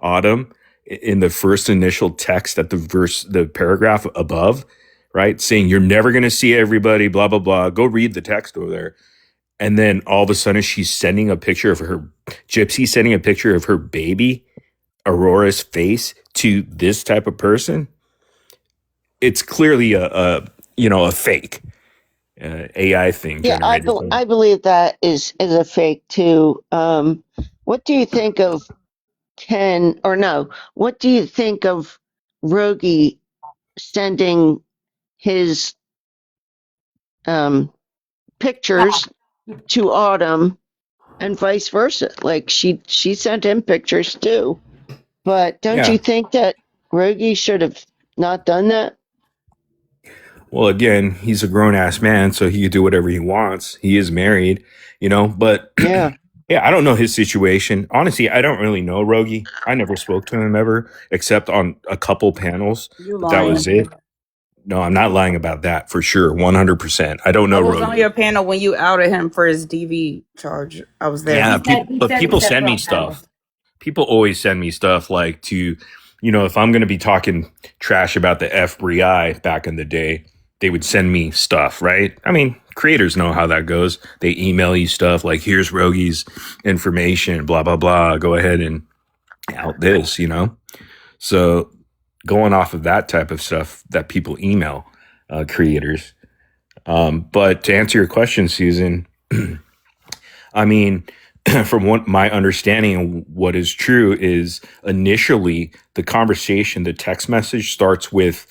Autumn in the first initial text at the paragraph above, right? Saying, "You're never going to see everybody, blah, blah, blah." Go read the text over there. And then all of a sudden Gypsy sending a picture of her baby, Aurora's face, to this type of person. It's clearly a fake AI thing. Yeah, Generated thing. I believe that is a fake too. What do you think of Ken, or no, what do you think of Rogie sending his pictures to Autumn and vice versa? Like she sent him pictures too. But don't Yeah. you think that Rogie should have not done that? Well, again, he's a grown ass man, so he can do whatever he wants. He is married, but Yeah. yeah, I don't know his situation. Honestly, I don't really know Rogie. I never spoke to him ever, except on a couple panels. You But that lying. was it. No, I'm not lying about that for sure. 100%. I don't I know was on Rogie. your panel when you outed him for his DV charge. I was there. Yeah, He but said people he said send me wrong stuff. People always send me stuff like if I'm going to be talking trash about the FBI back in the day, they would send me stuff, right? I mean, creators know how that goes. They email you stuff like, "Here's Rogie's information, blah, blah, blah. Go ahead and out this. So going off of that type of stuff that people email creators. But to answer your question, Susan, I mean, from what my understanding, what is true is initially the conversation, the text message starts with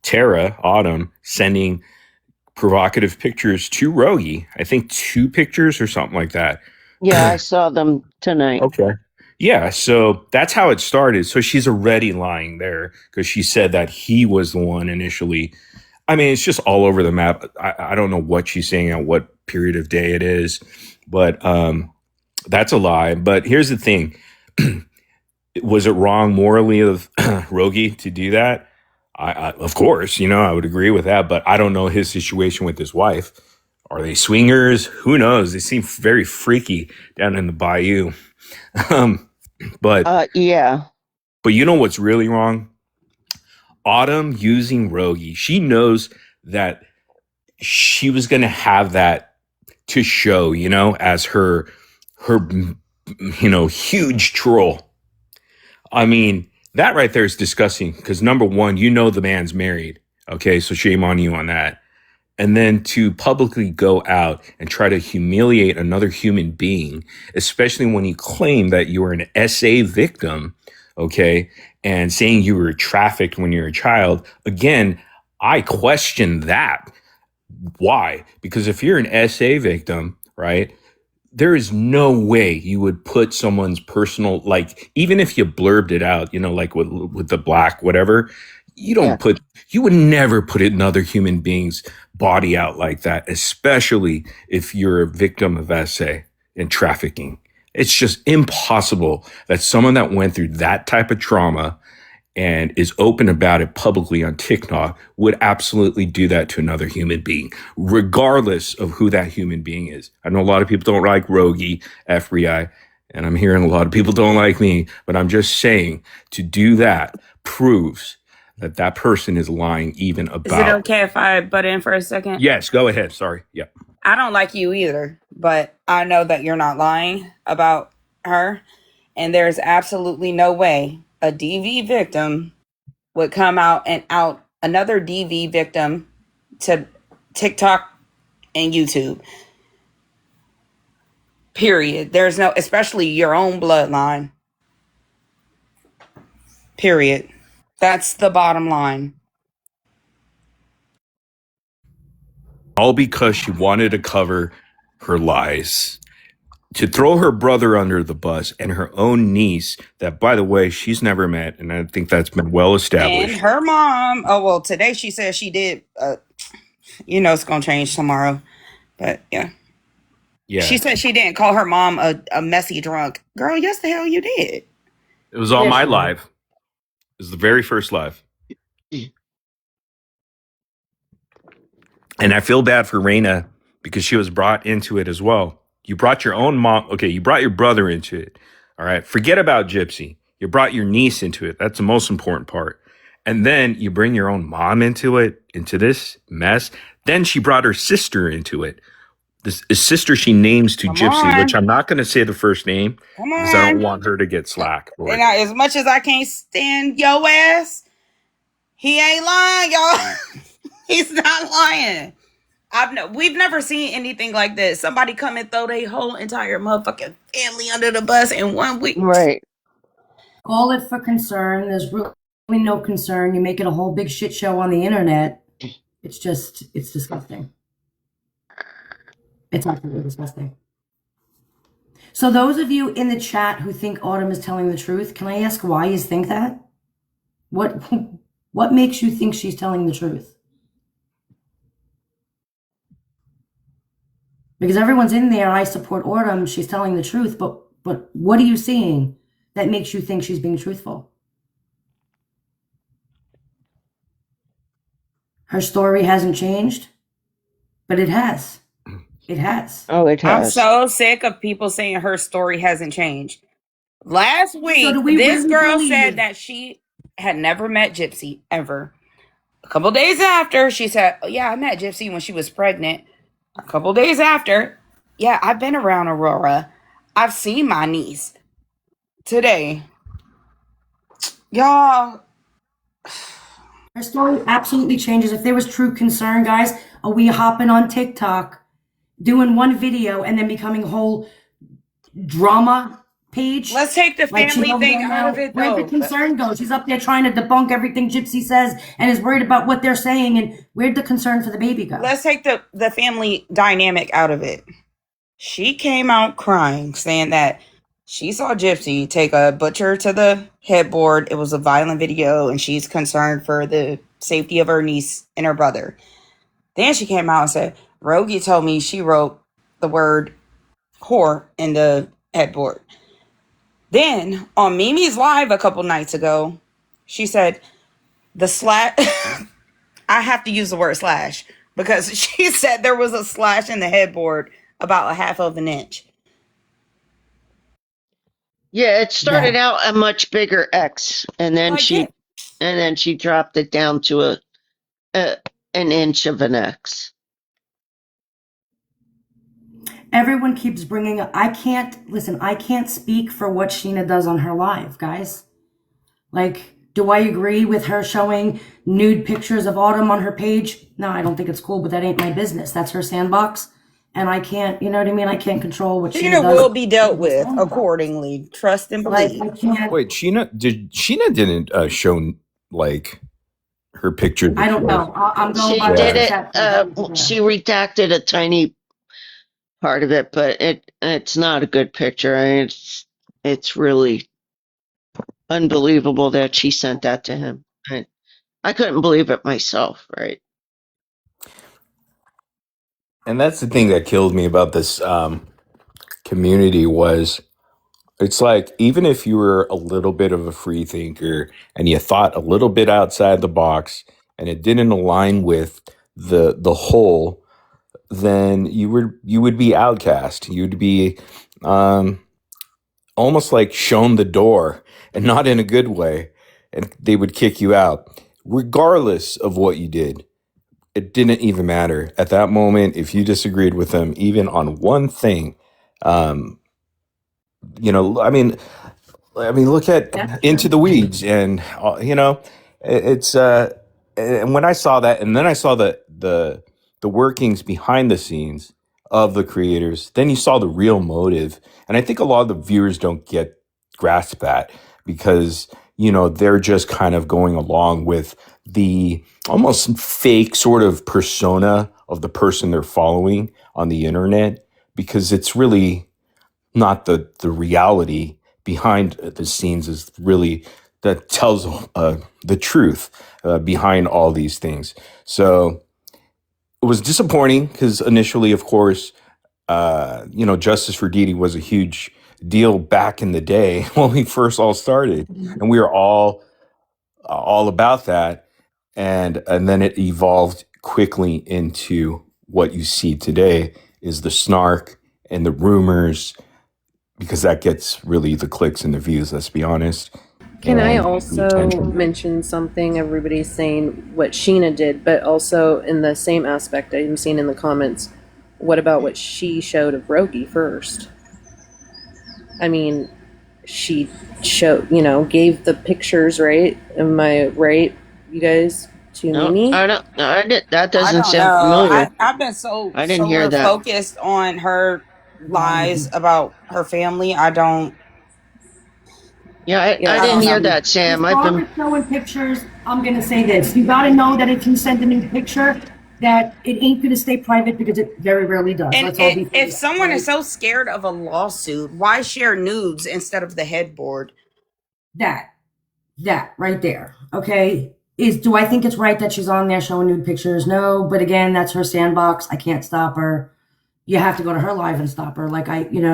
Tara, Autumn, sending provocative pictures to Rogie. I think 2 pictures or something like that. Yeah, I saw them tonight. Okay. Yeah, so that's how it started. So she's already lying there because she said that he was the one initially. I mean, it's just all over the map. I don't know what she's saying at what period of day it is, but that's a lie. But here's the thing. Was it wrong morally of Rogie to do that? Of course, I would agree with that, but I don't know his situation with his wife. Are they swingers? Who knows? They seem very freaky down in the bayou. Um, but Yeah. but you know what's really wrong? Autumn using Rogie. She knows that she was going to have that to show, as her huge troll. I mean, that right there is disgusting because number one, the man's married. Okay, so shame on you on that. And then to publicly go out and try to humiliate another human being, especially when you claim that you were an SA victim, okay, and saying you were trafficked when you were a child. Again, I question that. Why? Because if you're an SA victim, right, there is no way you would put someone's personal, like, even if you blurbed it out, like with the black, whatever, Yeah. you would never put another human being's body out like that, especially if you're a victim of SA and trafficking. It's just impossible that someone that went through that type of trauma and is open about it publicly on TikTok would absolutely do that to another human being, regardless of who that human being is. I know a lot of people don't like Rogie, FBI, and I'm hearing a lot of people don't like me, but I'm just saying to do that proves that that person is lying even Is it about. okay if I butt in for a second? Yes, go ahead. Sorry. Yeah. I don't like you either, but I know that you're not lying about her. And there's absolutely no way a DV victim would come out and out another DV victim to TikTok and YouTube. Period. There's no, especially your own bloodline. Period. That's the bottom line. All because she wanted to cover her lies. To throw her brother under the bus and her own niece, that, by the way, she's never met, and I think that's been well And established. her mom, oh, well, today she said she did, it's going to change tomorrow. But yeah. Yeah. She said she didn't call her mom a messy drunk. Girl, yes, the hell you did. It was on Yes, my you did. live. It was the very first live. And I feel bad for Raina because she was brought into it as well. You brought your own mom. Okay, you brought your brother into it. All right. Forget about Gypsy. You brought your niece into it. That's the most important part. And then you bring your own mom into it, into this mess. Then she brought her sister into it. This sister she names to Come Gypsy, on. which I'm not going to say the first name Come because I don't on. want her to get slack. for And it. as much as I can't stand your ass, he ain't lying, y'all. He's not lying. We've never seen anything like this. Somebody come and throw their whole entire motherfucking family under the bus in 1 week. Right. Call it for concern. There's really no concern. You make it a whole big shit show on the internet. It's disgusting. It's absolutely disgusting. So those of you in the chat who think Autumn is telling the truth, can I ask why you think that? What makes you think she's telling the truth? Because everyone's in there, I support Autumn, she's telling the truth, but what are you seeing that makes you think she's being truthful? Her story hasn't changed, but it has. It has. Oh, it I'm has. so sick of people saying her story hasn't changed. Last week, do we this really girl believe- said that she had never met Gypsy ever. A couple days after, she said, oh, yeah, I met Gypsy when she was pregnant. A couple days after, yeah, I've been around Aurora. I've seen my niece. Today, y'all, Her story absolutely changes. If there was true concern, guys, are we hopping on TikTok, doing one video, and then becoming a whole drama page? let's take the Like she's family over thing there out now. of it, Where'd though. the concern go? She's up there trying to debunk everything Gypsy says and is worried about what they're saying. And where'd the concern for the baby go? Let's take the family dynamic out of it. She came out crying, saying that she saw Gypsy take a butcher to the headboard. It was a violent video, and she's concerned for the safety of her niece and her brother. Then she came out and said, Rogie told me she wrote the word whore in the headboard. Then on Mimi's Live a couple nights ago, she said, The slash, I have to use the word slash because she said there was a slash in the headboard about a half of an inch. Yeah, it started That out a much bigger X, and then Like it. she dropped it down to a an inch of an X. everyone keeps bringing up. I can't listen. I can't speak for what Sheena does on her live, guys. Like, do I agree with her showing nude pictures of Autumn on her page? No, I don't think it's cool, but that ain't my business. That's her sandbox. And I can't, you know what I mean? I can't control what Sheena Sheena does. will be dealt with accordingly. Trust and Like, believe. I can't, Wait, Sheena didn't show like her picture. I don't know. I'm going She by Yeah. what did the it. chat says. She redacted a tiny part of it, but it's not a good picture. I mean, it's really unbelievable that she sent that to him. I couldn't believe it myself, right? And that's the thing that killed me about this community was it's like even if you were a little bit of a free thinker and you thought a little bit outside the box and it didn't align with the whole, then you would be outcast. You'd be almost like shown the door, and not in a good way, and they would kick you out regardless of what you did. It didn't even matter at that moment if you disagreed with them even on one thing. um you know, I mean, look at That's Into true. the Weeds, and it's and when I saw that, and then I saw the workings behind the scenes of the creators, then you saw the real motive, and I think a lot of the viewers don't grasp that because they're just kind of going along with the almost fake sort of persona of the person they're following on the internet, because it's really not the reality behind the scenes is really that tells the truth behind all these things. So it was disappointing because initially, of course, Justice for Dee Dee was a huge deal back in the day when we first all started, and we were all about that, and then it evolved quickly into what you see today is the snark and the rumors, because that gets really the clicks and the views, let's be honest. Can I And the also attention. mention something? Everybody's saying what Sheena did, but also in the same aspect, I'm seeing in the comments, what about what she showed of Rogie first? I mean, she gave the pictures, right? Am I right, you guys, to No, Mimi? I don't. No, that I doesn't don't sound know. familiar. I've been so I didn't hear that. focused on her lies about her family. I don't. Yeah, I Yeah, didn't hear Um, that, As Sam. I've far been. as showing pictures, I'm gonna say this. You gotta know that if you send a nude picture, that it ain't gonna stay private because it very rarely does. And Let's all be if fair, someone is right? so scared of a lawsuit, why share nudes instead of the headboard? That right there. Okay. Do I think it's right that she's on there showing nude pictures? No, but again, that's her sandbox. I can't stop her. You have to go to her live and stop her. Like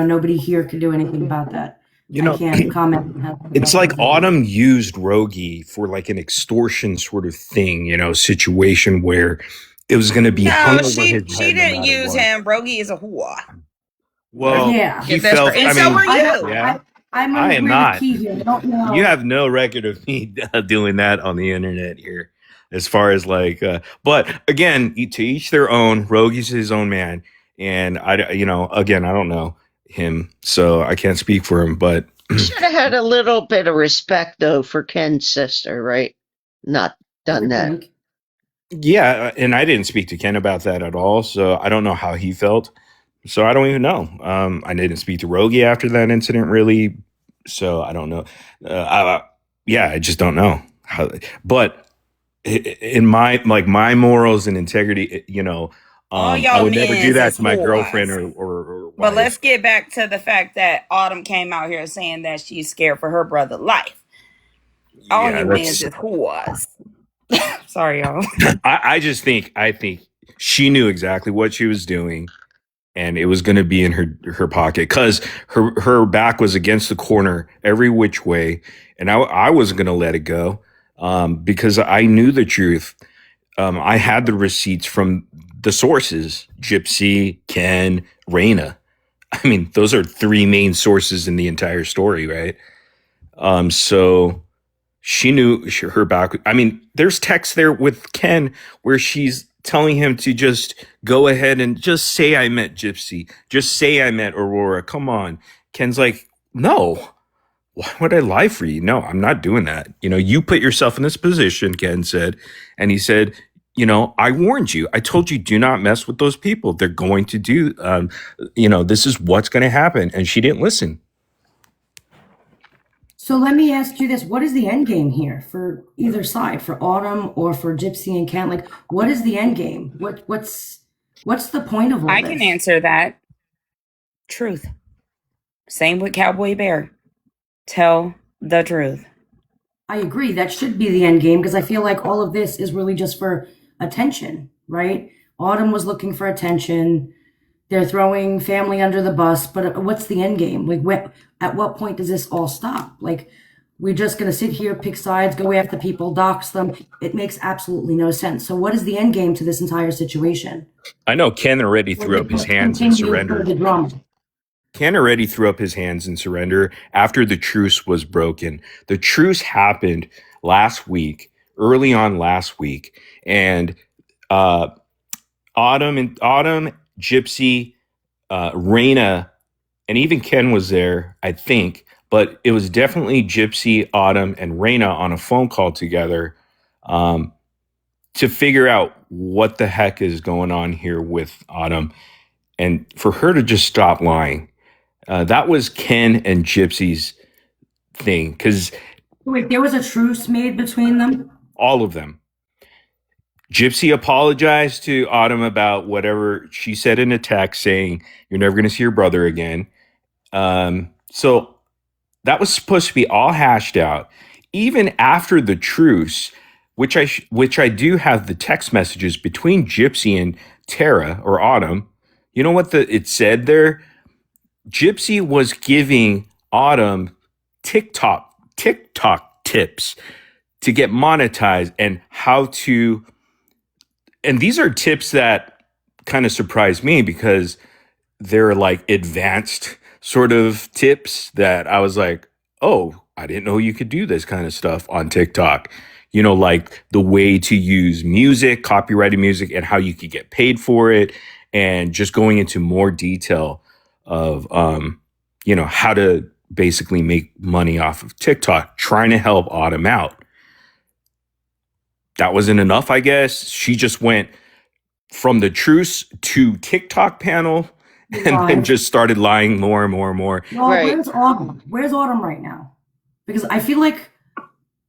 nobody here can do anything about that. I can't comment. It's like Autumn used Rogie for like an extortion sort of thing, situation where it was going to be hung No, over she his head no didn't matter use what. him. Rogie is a whore. Well, Yeah. he Get this felt. straight. I And so mean, are I you. don't. yeah, I'm I gonna am agree with not. Key here. I don't know. You have no record of me doing that on the internet here, as far as like. But again, to each their own. Rogie's his own man, and again, I don't know him, so I can't speak for him. But Should have had a little bit of respect though for Ken's sister, right? Not I done would that. think. yeah, and I didn't speak to Ken about that at all, so I don't know how he felt. So I don't even know. I didn't speak to Rogie after that incident, really. So I don't know. I just don't know. But in my morals and integrity, All I y'all would never do men's that is to my girlfriend whores. or But let's wife. get back to the fact that Autumn came out here saying that she's scared for her brother's life. All Yeah, you men's that's. is whores. Sorry, y'all. I think she knew exactly what she was doing, and it was going to be in her pocket because her back was against the corner every which way, and I wasn't going to let it go. because I knew the truth. I had the receipts from the sources: Gypsy, Ken, Raina. I mean, those are three main sources in the entire story, right? So she knew her back. I mean, there's text there with Ken where she's telling him to just go ahead and just say I met Gypsy. Just say I met Aurora. Come on. Ken's like, no. Why would I lie for you? No, I'm not doing that. You put yourself in this position, Ken said. And he said, I warned you. I told you, do not mess with those people. They're going to do, this is what's going to happen. And she didn't listen. So let me ask you this. What is the end game here for either side, for Autumn or for Gypsy and Ken? Like, what is the end game? What's the point of all I this? can answer that. Truth. Same with Cowboy Bear. Tell the truth. I agree. That should be the end game, because I feel like all of this is really just for attention, right? Autumn was looking for attention. They're throwing family under the bus, but what's the end game? Like, at what point does this all stop? Like, we're just going to sit here, pick sides, go after people, dox them. It makes absolutely no sense. So what is the end game to this entire situation? I know Ken already threw up his hands and surrendered. The drama. Ken already threw up his hands in surrender after the truce was broken. The truce happened last week, early on last week, and Autumn, Gypsy, Raina, and even Ken was there, I think, but it was definitely Gypsy, Autumn, and Raina on a phone call together to figure out what the heck is going on here with Autumn, and for her to just stop lying. That was Ken and Gypsy's thing, because Wait, there was a truce made between them? all of them. Gypsy apologized to Autumn about whatever she said in a text, saying, "You're never going to see your brother again." So that was supposed to be all hashed out. Even after the truce, which I do have the text messages between Gypsy and Tara or Autumn. You know what it said there? Gypsy was giving Autumn TikTok tips to get monetized and how to. And these are tips that kind of surprised me, because they're like advanced sort of tips that I was like, oh, I didn't know you could do this kind of stuff on TikTok. Like the way to use music, copyrighted music, and how you could get paid for it, and just going into more detail of, how to basically make money off of TikTok, trying to help Autumn out. That wasn't enough, I guess. She just went from the truce to TikTok panel and then just started lying more and more and more. Well, Right. where's Autumn? Where's Autumn right now? Because I feel like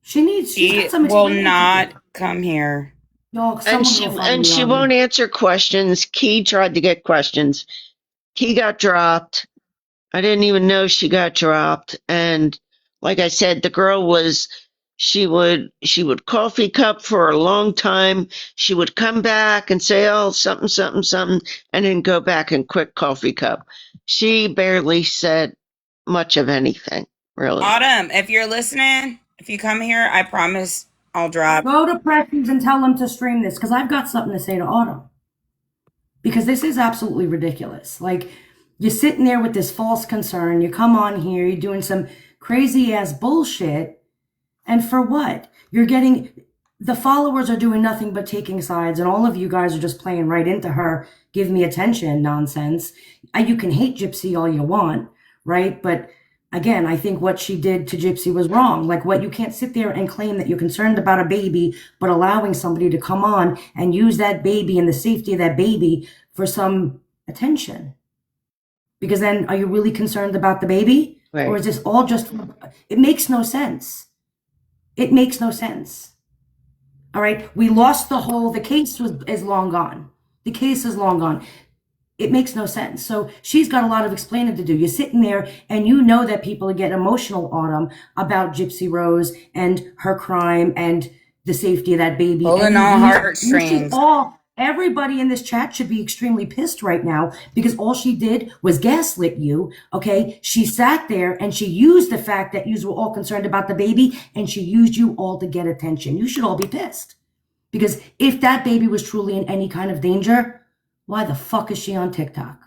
she's She got some will explaining to not do. come here. No, And someone will find me, she Autumn. won't answer questions. Key tried to get questions. Key got dropped. I didn't even know she got dropped. And like I said, the girl was, she would coffee cup for a long time. She would come back and say, oh, something, something, something, and then go back and quick coffee cup. She barely said much of anything, really. Autumn, if you're listening, if you come here, I promise I'll drop. Go to Preston's and tell them to stream this, because I've got something to say to Autumn. Because this is absolutely ridiculous. Like, you're sitting there with this false concern. You come on here, you're doing some crazy ass bullshit. And for what? You're getting, the followers are doing nothing but taking sides, and all of you guys are just playing right into her, give me attention nonsense. You can hate Gypsy all you want, right? But again, I think what she did to Gypsy was wrong. Like, what, you can't sit there and claim that you're concerned about a baby, but allowing somebody to come on and use that baby and the safety of that baby for some attention. Because then, are you really concerned about the baby? Right. Or is this all just, it makes no sense. It makes no sense. All right. We lost the case is long gone. The case is long gone. It makes no sense. So she's got a lot of explaining to do. You're sitting there and you know that people get emotional, Autumn, about Gypsy Rose and her crime and the safety of that baby. Pulling And all you should heartstrings. all Everybody in this chat should be extremely pissed right now because all she did was gaslit you, okay? She sat there and she used the fact that you were all concerned about the baby and she used you all to get attention. You should all be pissed because if that baby was truly in any kind of danger, why the fuck is she on TikTok?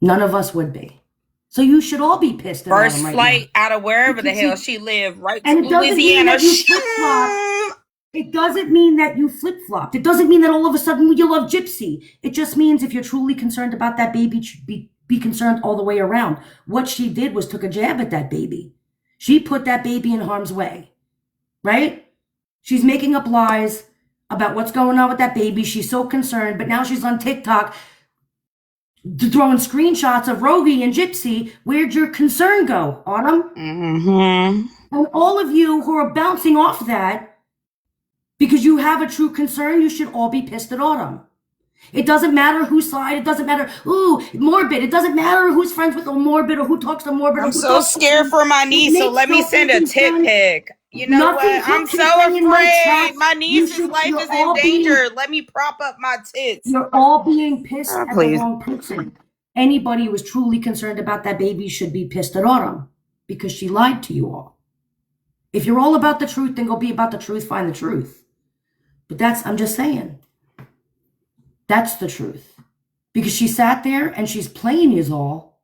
None of us would be. So you should all be pissed at First Autumn right flight now. out of wherever the Because hell she- she lived, right to And it doesn't mean Louisiana. that you flip-flop. It doesn't mean that you flip-flopped. It doesn't mean that all of a sudden you love Gypsy. It just means if you're truly concerned about that baby, you should be concerned all the way around. What she did was took a jab at that baby. She put that baby in harm's way, right? She's making up lies about what's going on with that baby. She's so concerned, but now she's on TikTok throwing screenshots of Rogie and Gypsy. Where'd your concern go, Autumn? Mm-hmm. And all of you who are bouncing off that, because you have a true concern, you should all be pissed at Autumn. It doesn't matter whose side. It doesn't matter. Ooh, Morbid. It doesn't matter who's friends with Morbid or who talks to Morbid. Or I'm who so talks to scared him. for my It niece, so makes let me no send a fucking tit sense. pic. You know Nothing what? I'm keeps so you saying in my afraid. chat. My You niece's should. life You're is in all being. danger. Let me prop up my tits. You're all being pissed Oh, at the please. wrong person. Anybody who is truly concerned about that baby should be pissed at Autumn because she lied to you all. If you're all about the truth, then go be about the truth. Find the truth. But I'm just saying. That's the truth. Because she sat there and she's playing you all.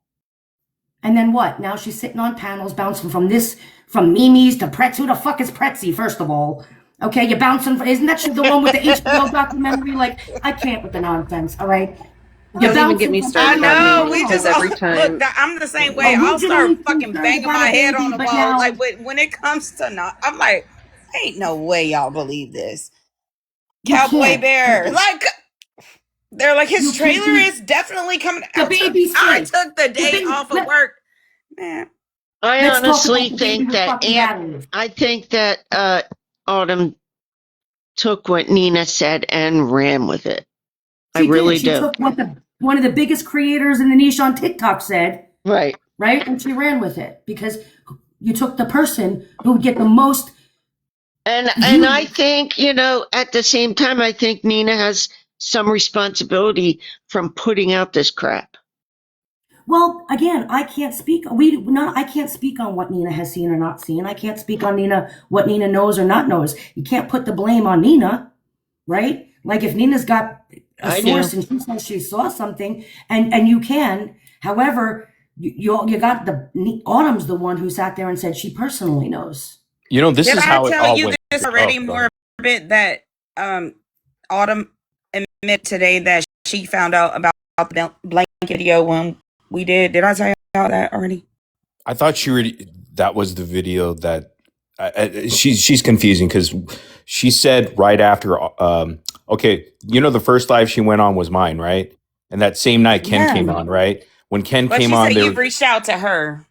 And then what? Now she's sitting on panels bouncing from Mimi's to Pretz. Who the fuck is Pretzy, first of all? Okay, you're bouncing. Isn't that the one with the HBO documentary? Like, I can't with the nonsense, all right? You're Don't even get bouncing me from started I on know. Mimi, We because just every time look. I'm the same way. Originally I'll start fucking concerned banging about my a head baby, on the but wall. now Like when it comes to not, I'm like, ain't no way y'all believe this. you Cowboy can't. Bear, like they're like his You can't trailer do- is definitely coming. The baby's I safe. took the day baby- off of let- work, man. I Let's talk honestly about the baby think with that fucking batteries. I think that Autumn took what Nina said and ran with it. I really She do. took what one of the biggest creators in the niche on TikTok said, Right. right? And she ran with it because you took the person who would get the most. And You- I think, at the same time, I think Nina has some responsibility from putting out this crap. Well, again, I can't speak. I can't speak on what Nina has seen or not seen. I can't speak on what Nina knows or not knows. You can't put the blame on Nina, right? Like if Nina's got a I source do. and she says she saw something, and you can. However, you got Autumn's the one who sat there and said she personally knows. This Did is I how it tell all you went. this already, Oh, go more bit that Autumn admit today that she found out about the blanket video when we did. Did I tell you about that already? I thought that was the video that she's confusing because she said right after, okay, the first live she went on was mine, right? And that same night Ken Yeah. came on, right? When Ken But came she on, said there you've reached out to her.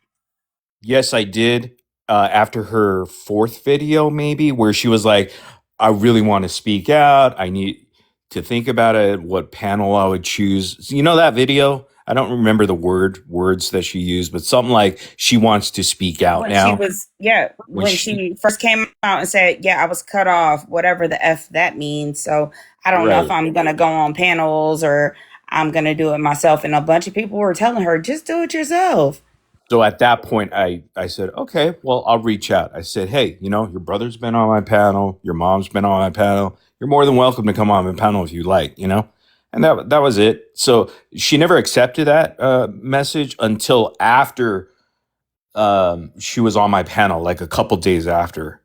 yes, I did. After her fourth video, maybe, where she was like, I really want to speak out. I need to think about it, what panel I would choose. You know that video? I don't remember the words that she used, but something like she wants to speak out When now. she was, when she first came out and said, I was cut off, whatever the F that means. So I don't know if Right. I'm going to go on panels or I'm going to do it myself. And a bunch of people were telling her, just do it yourself. So at that point, I said, okay, well, I'll reach out. I said, hey, your brother's been on my panel. Your mom's been on my panel. You're more than welcome to come on my panel if you like, And that was it. So she never accepted that message until after she was on my panel, like a couple days after.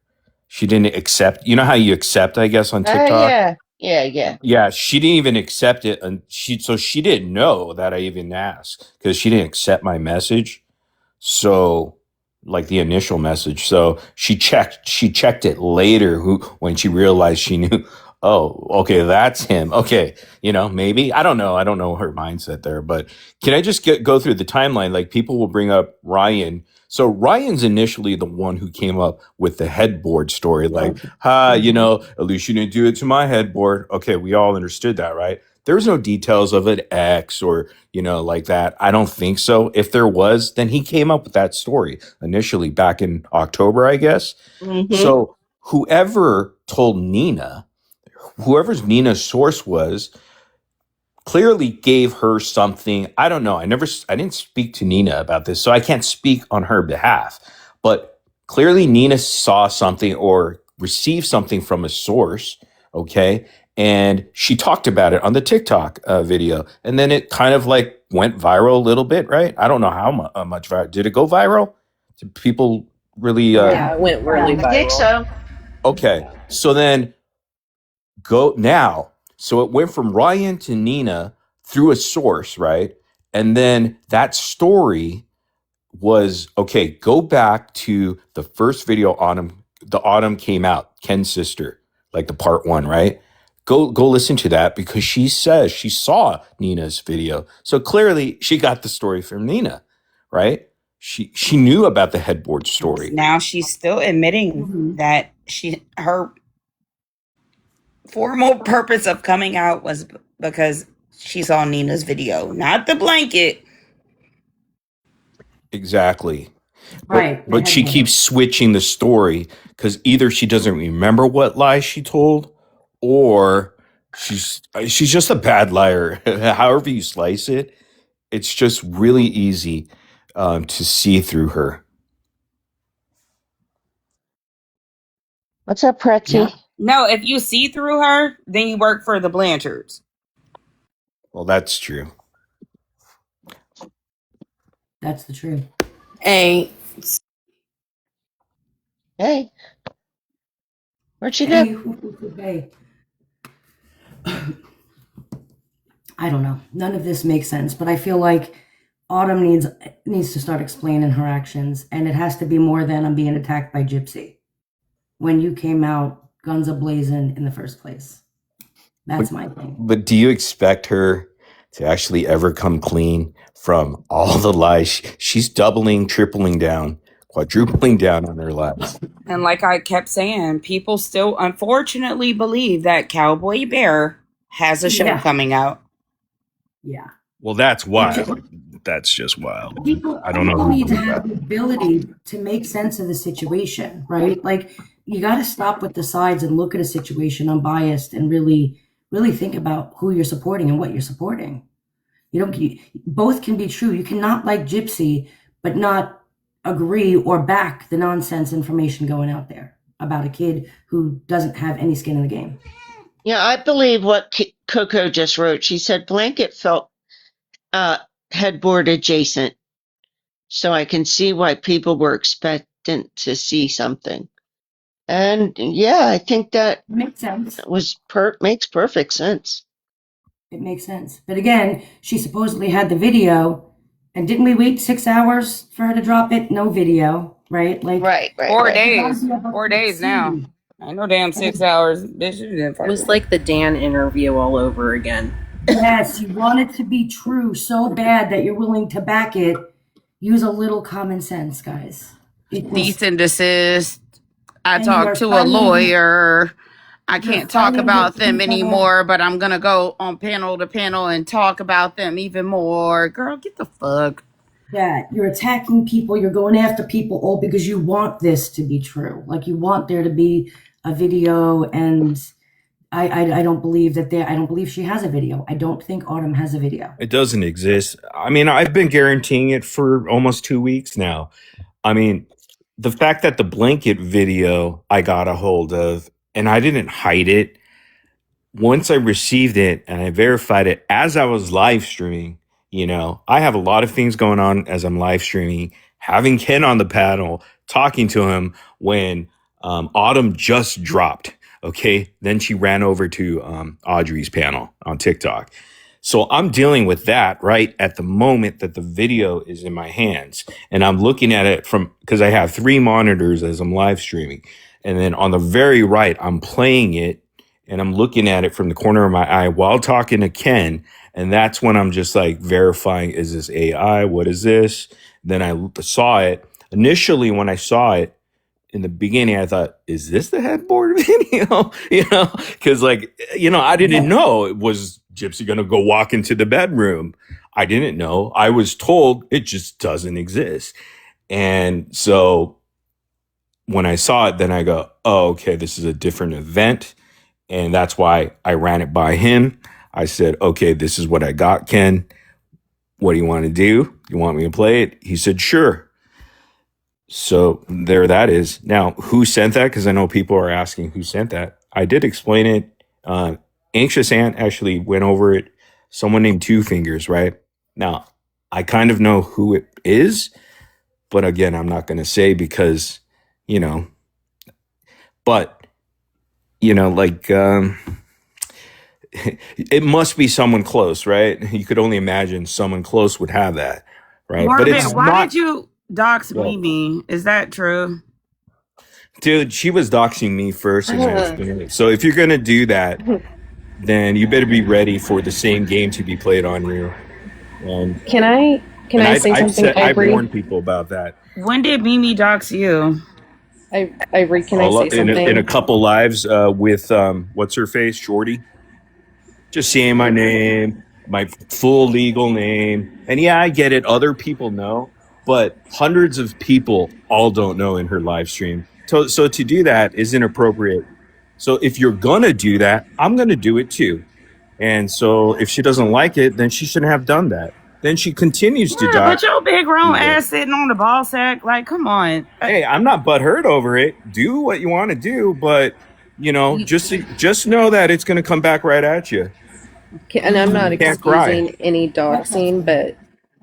She didn't accept. You know how you accept, I guess, on TikTok? Yeah. Yeah, she didn't even accept it. And she didn't know that I even asked because she didn't accept my message. So, like the initial message. So she checked it later when she realized she knew, oh, okay, that's him. Okay. Maybe, I don't know her mindset there, but can I just go through the timeline? Like people will bring up Ryan. So Ryan's initially the one who came up with the headboard story. Like, at least you didn't do it to my headboard. Okay. We all understood that, right? There was no details of an X or, like that. I don't think so. If there was, then he came up with that story initially back in October, I guess. Mhm. So whoever told Nina, whoever's Nina's source was clearly gave her something. I don't know. I didn't speak to Nina about this, so I can't speak on her behalf. But clearly Nina saw something or received something from a source, okay? And she talked about it on the TikTok video. And then it kind of like went viral a little bit, right? I don't know how much viral. Did it go viral? Did people really? Yeah, it went really I think viral. so. Okay. So then go now. So it went from Ryan to Nina through a source, right? And then that story was okay. Go back to the first video the Autumn came out, Ken's sister, like the part 1, right? Go listen to that because she says she saw Nina's video. So clearly she got the story from Nina, right? She knew about the headboard story. Now she's still admitting that her formal purpose of coming out was because she saw Nina's video, not the blanket. Exactly. Right. But she keeps switching the story because either she doesn't remember what lie she told, or she's just a bad liar. However you slice it, it's just really easy to see through her. What's up, Pretzi? Yeah. No, if you see through her, then you work for the Blanchards. Well, that's true. That's the truth. Hey, Hey. Where'd she Hey, go? hey. I don't know. None of this makes sense, but I feel like Autumn needs to start explaining her actions, and it has to be more than I'm being attacked by Gypsy. When you came out, guns a blazing in the first place. That's my thing. But do you expect her to actually ever come clean from all the lies? She's doubling, tripling down, quadrupling down on her lies. And like I kept saying, people still unfortunately believe that Cowboy Bear has a show coming out. Yeah. Well, that's wild. That's just wild. People, I don't know people who need to believes have the ability to make sense of the situation, right? Like, you got to stop with the sides and look at a situation unbiased and really think about who you're supporting and what you're supporting. Both can be true. You cannot like Gypsy, but not agree or back the nonsense information going out there about a kid who doesn't have any skin in the game. Yeah, I believe what Coco just wrote. She said blanket felt headboard adjacent. So I can see why people were expectant to see something. And yeah, I think that Makes sense. makes perfect sense. It makes sense. But again, she supposedly had the video, and didn't we wait 6 hours for her to drop it? No video, right? Like, Right. 4 right. days. 4 days now. I know damn 6 hours. Bitch, you didn't it was like the Dan interview all over again. Yes, you want it to be true so bad that you're willing to back it. Use a little common sense, guys. cease and desist. I And talked you're to a fighting- lawyer. I can't talk fighting about with them people. anymore, but I'm gonna go on panel to panel and talk about them even more. Girl, get the fuck. that you're attacking people, you're going after people all because you want this to be true. Like, you want there to be a video, and I don't believe that I don't believe she has a video. I don't think Autumn has a video. It doesn't exist. I mean, I've been guaranteeing it for almost 2 weeks now. I mean, the fact that the blanket video I got a hold of and I didn't hide it. Once I received it and I verified it as I was live streaming, I have a lot of things going on as I'm live streaming, having Ken on the panel, talking to him when Autumn just dropped. Okay. Then she ran over to Audrey's panel on TikTok. So I'm dealing with that right at the moment that the video is in my hands. And I'm looking at it because I have 3 monitors as I'm live streaming. And then on the very right, I'm playing it and I'm looking at it from the corner of my eye while talking to Ken. And that's when I'm just like verifying, is this AI? What is this? Then I saw it. Initially, when I saw it in the beginning, I thought, is this the headboard video? Because I didn't know it was Gypsy going to go walk into the bedroom. I didn't know. I was told it just doesn't exist. And so when I saw it, then I go, oh, okay, this is a different event. And that's why I ran it by him. I said, okay, this is what I got, Ken. What do you want to do? You want me to play it? He said, sure. So there that is. Now, who sent that? Because I know people are asking who sent that. I did explain it. Anxious Ant actually went over it. Someone named Two Fingers, right? Now, I kind of know who it is, but again, I'm not going to say because, you know, but, you know, like, it must be someone close, right? You could only imagine someone close would have that, right? But Marvin, it's why not, did you dox well, Mimi? Is that true? dude, she was doxing me first. And then explaining it. So if you're going to do that, then you better be ready for the same game to be played on you. And Can I say I've something, said, I've Ivory? warned people about that. When did Mimi dox you? Ivory, can I say In a something? couple lives with what's her face, Shorty, just saying my name, my full legal name, and yeah, I get it. Other people know, but hundreds of people all don't know in her live stream. So to do that is inappropriate. So if you're gonna do that, I'm gonna do it too. And so if she doesn't like it, then she shouldn't have done that. Then she continues to Yeah, die. but your big grown do that. ass sitting on the ball sack, like, come on. Hey, I'm not butthurt over it. Do what you want to do, but you know, just know that it's going to come back right at you. And I'm not You can't cry. excusing any doxing, but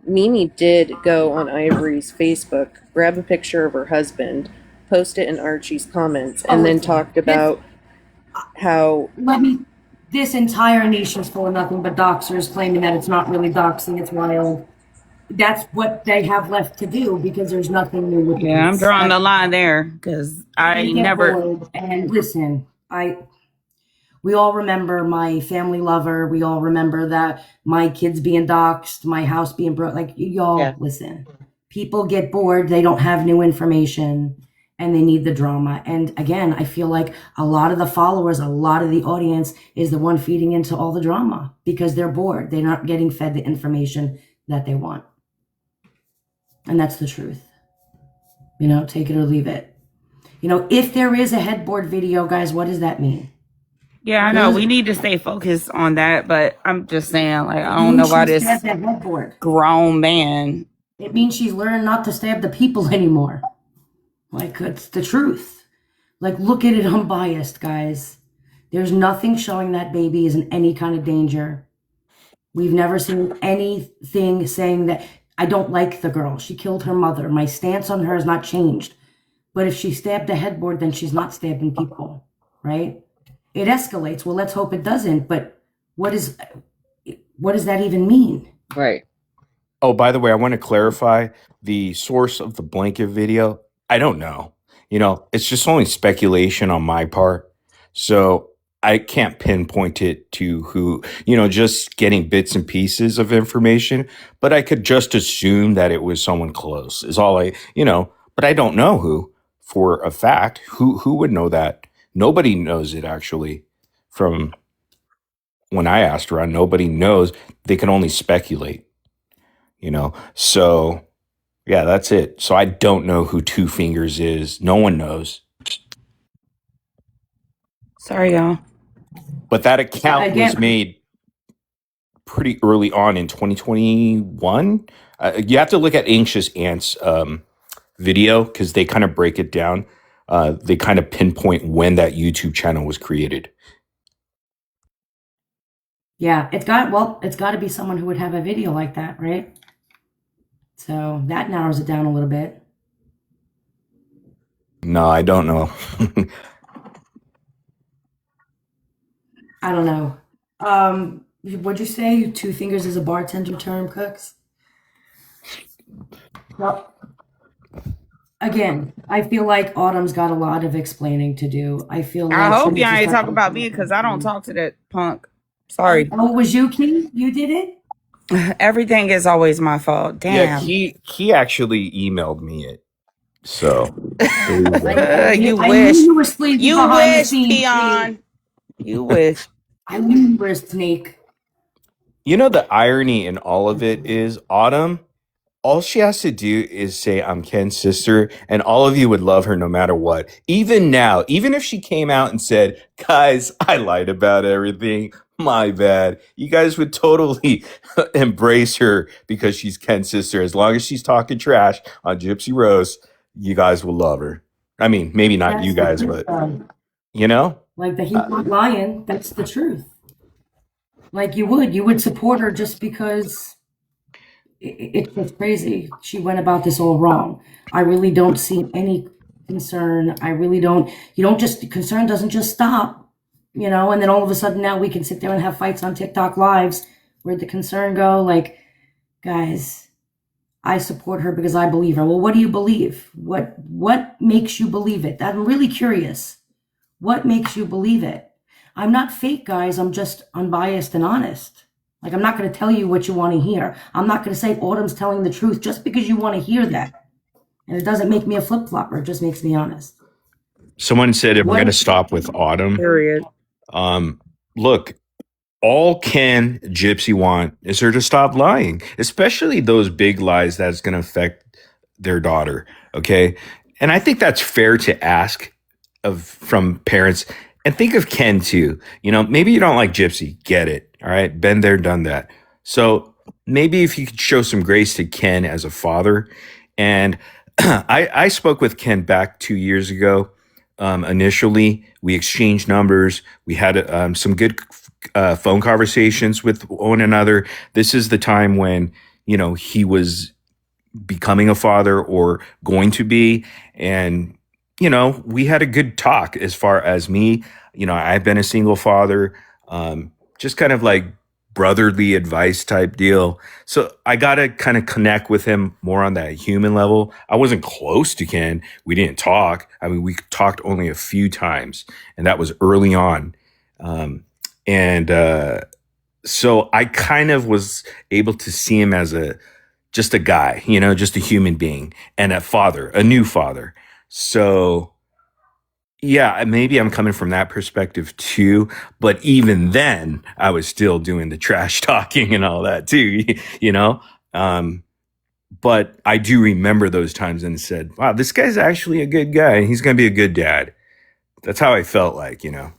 Mimi did go on Ivory's Facebook, grab a picture of her husband, post it in Archie's comments, and then talked about how This entire nation's full of nothing but doxers claiming that it's not really doxing, it's wild. That's what they have left to do because there's nothing new with Yeah, I'm this. drawing the line there because I You get never. bored. And listen, we all remember my family lover. We all remember that my kids being doxxed, my house being broke. Like y'all, Yeah. listen. People get bored. They don't have new information, and they need the drama. And again, I feel like a lot of the followers, a lot of the audience is the one feeding into all the drama because they're bored. They're not getting fed the information that they want. And that's the truth. You know, take it or leave it. You know, if there is a headboard video, guys, what does that mean? Yeah, I know. We need to stay focused on that, but I'm just saying, like, I don't know why this That headboard. grown man. It means she's learned not to stab the people anymore. Like, it's the truth. Like, look at it unbiased, guys. There's nothing showing that baby is in any kind of danger. We've never seen anything saying that I don't like the girl. She killed her mother. My stance on her has not changed. But if she stabbed a headboard, then she's not stabbing people, right? It escalates. Well, let's hope it doesn't. But what does that even mean? Right. Oh, by the way, I want to clarify the source of the blanket video. I don't know. You know, it's just only speculation on my part. So I can't pinpoint it to who, you know, just getting bits and pieces of information. But I could just assume that it was someone close, is all I, you know, but I don't know who for a fact. Who would know that? Nobody knows it actually. From when I asked around, nobody knows. They can only speculate. You know, so yeah, that's it. So I don't know who Two Fingers is. No one knows. Sorry, y'all. But that account was Again, made pretty early on in 2021. You have to look at Anxious Ants video because they kind of break it down. They kind of pinpoint when that YouTube channel was created. yeah, it's got to be someone who would have a video like that, right? So that narrows it down a little bit. No, I don't know. I don't know. What'd you say? Two Fingers is a bartender term, Cooks? Well, again, I feel like Autumn's got a lot of explaining to do. I feel like I she hope needs y'all to ain't start talking about me because I don't talk to that punk. Sorry. Oh, it was you, Key? You did it? Everything is always my fault. Yeah, Damn. he actually emailed me it. So there you go. You I wish. knew you were sleeping You behind the wish, scenes, Peon. Key. You wish. I knew you were a snake. You know, the irony in all of it is Autumn All she has to do is say, I'm Ken's sister, and all of you would love her no matter what. Even now, even if she came out and said, guys, I lied about everything. My bad. You guys would totally embrace her because she's Ken's sister. As long as she's talking trash on Gypsy Rose, you guys will love her. I mean, maybe not you That's the guys, truth, but though. you know? Like that he's not lying. That's the truth. Like you would support her just because it's just crazy. She went about this all wrong. I really don't see any concern. I really don't. You don't just concern doesn't just stop, and then all of a sudden now we can sit there and have fights on TikTok lives. Where'd the concern go? Like, guys, I support her because I believe her. Well, what do you believe? What makes you believe it? I'm really curious. What makes you believe it? I'm not fake, guys. I'm just unbiased and honest. Like, I'm not going to tell you what you want to hear. I'm not going to say Autumn's telling the truth just because you want to hear that. And it doesn't make me a flip-flopper. It just makes me honest. Someone said if we're What? going to stop with Autumn, Period. look, all Ken Gypsy want is her to stop lying, especially those big lies that's going to affect their daughter. Okay. And I think that's fair to ask from parents. And think of Ken too. Maybe you don't like Gypsy. Get it. All right. Been there, done that. So maybe if you could show some grace to Ken as a father. And I spoke with Ken back 2 years ago. Initially, we exchanged numbers. We had some good phone conversations with one another. This is the time when, he was becoming a father or going to be. And, we had a good talk as far as me. I've been a single father, just kind of like brotherly advice type deal. So I got to kind of connect with him more on that human level. I wasn't close to Ken. We didn't talk. I mean, we talked only a few times, and that was early on. So I kind of was able to see him as just a guy, just a human being and a new father. So yeah, maybe I'm coming from that perspective too. But even then, I was still doing the trash talking and all that too, But I do remember those times and said, wow, this guy's actually a good guy. He's going to be a good dad. That's how I felt like, And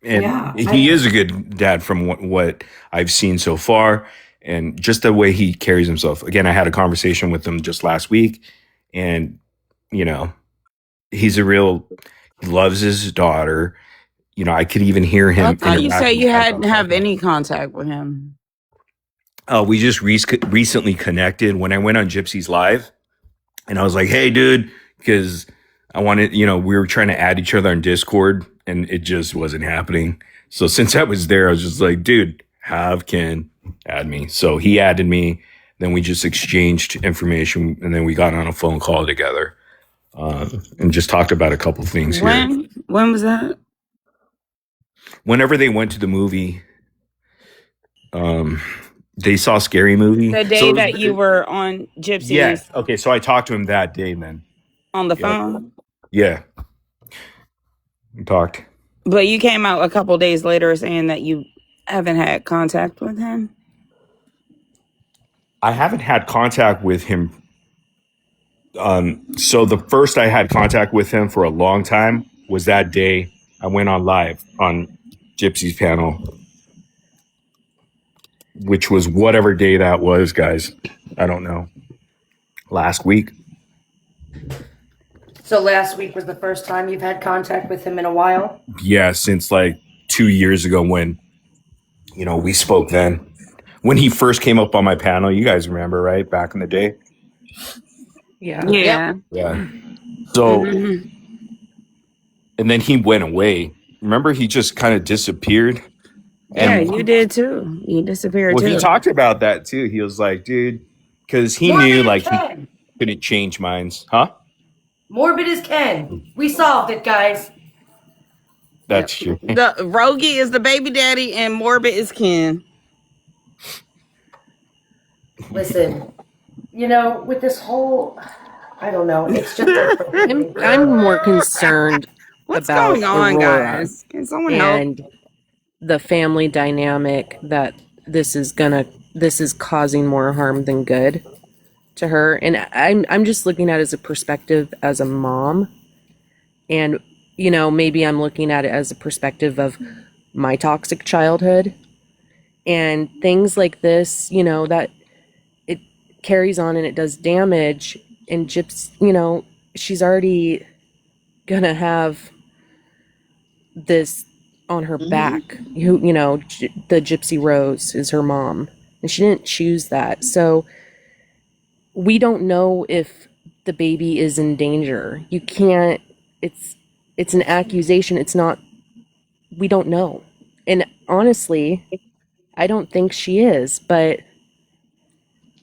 Yeah, he is a good dad from what I've seen so far. And just the way he carries himself. Again, I had a conversation with him just last week. And, he's he loves his daughter. I could even hear him. I thought you said you hadn't have any. any contact with him. We just recently connected when I went on Gypsy's live, and I was like, "Hey, dude," because I wanted, we were trying to add each other on Discord, and it just wasn't happening. So since I was there, I was just like, "Dude, have Ken add me." So he added me. Then we just exchanged information, and then we got on a phone call together, and just talked about a couple things here. When was that? Whenever they went to the movie, they saw Scary Movie. The day that you were on Gypsy's Yeah. Okay. So I talked to him that day then. on the Yep. phone. Yeah. We talked. But you came out a couple days later saying that you haven't had contact with him. I haven't had contact with him. So the first I had contact with him for a long time was that day I went on live on Gypsy's panel, which was whatever day that was, guys. I don't know. Last week. So last week was the first time you've had contact with him in a while? Yeah, since like 2 years ago when, we spoke then. When he first came up on my panel, you guys remember, right? Back in the day. Yeah. Yeah. Yeah. So, Mhm. and then he went away. Remember, he just kind of disappeared. Yeah, And you did too. You disappeared well, too. he talked about that too. He was like, dude, because he Morbid knew as like he Ken. couldn't change minds. Huh? Morbid as Ken. We solved it, guys. That's true. The Rogie is the baby daddy and Morbid is Ken. Listen, with this whole, I don't know, it's just. I'm more concerned What's about going on, Aurora guys? Can someone help? and the family dynamic that this is going to this is causing more harm than good to her. And I'm just looking at it as a perspective as a mom. And, you know, maybe I'm looking at it as a perspective of my toxic childhood and things like this, you know, that it carries on and it does damage. And you know, she's already gonna have this on her back. You know, the Gypsy Rose is her mom, and she didn't choose that. So we don't know if the baby is in danger. You can't. It's an accusation. It's not. We don't know. And honestly, I don't think she is. But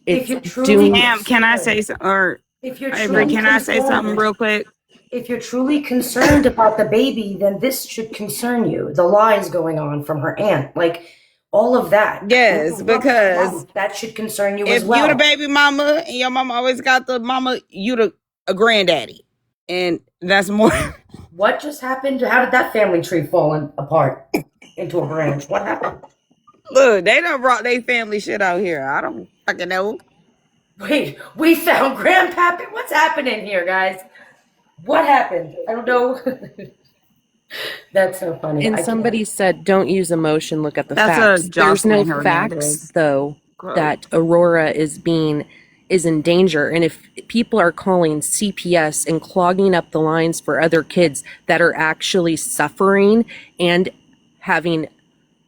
If you're it's truly doing. Ma'am, can I say something? Or if you're Avery, truly can I say something concerned, real quick? if you're truly concerned about the baby, then this should concern you. The lies going on from her aunt, like all of that. Yes, because that should concern you if as well. you the baby mama and your mama always got the mama, you a granddaddy. And that's more. What just happened? How did that family tree fall apart into a branch? What happened? Look, they done brought their family shit out here. I don't fucking know. Wait, we found Grandpappy. What's happening here, guys? What happened? I don't know. That's so funny. And somebody said, "Don't use emotion. Look at the That's facts." a There's no Jocelyn facts, Hernandez though, quote. that Aurora is in danger. And if people are calling CPS and clogging up the lines for other kids that are actually suffering and having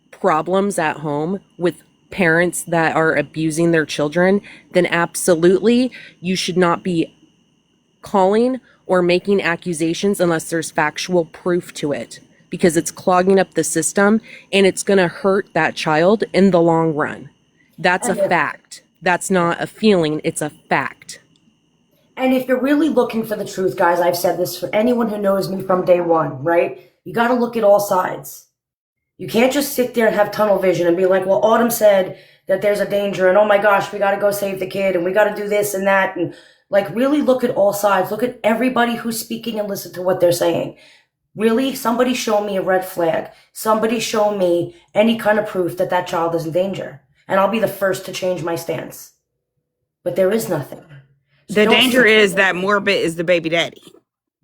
problems at home with parents that are abusing their children, then absolutely you should not be calling or making accusations unless there's factual proof to it, because it's clogging up the system and it's going to hurt that child in the long run. That's a fact. That's not a feeling, it's a fact. And if you're really looking for the truth, guys, I've said this for anyone who knows me from day one, right? You got to look at all sides. You can't just sit there and have tunnel vision and be like, well, Autumn said that there's a danger and oh my gosh, we got to go save the kid and we got to do this and that. And like really look at all sides. Look at everybody who's speaking and listen to what they're saying. Really, somebody show me a red flag. Somebody show me any kind of proof that that child is in danger. And I'll be the first to change my stance. But there is nothing. So The don't danger sit is there. that Morbid is the baby daddy.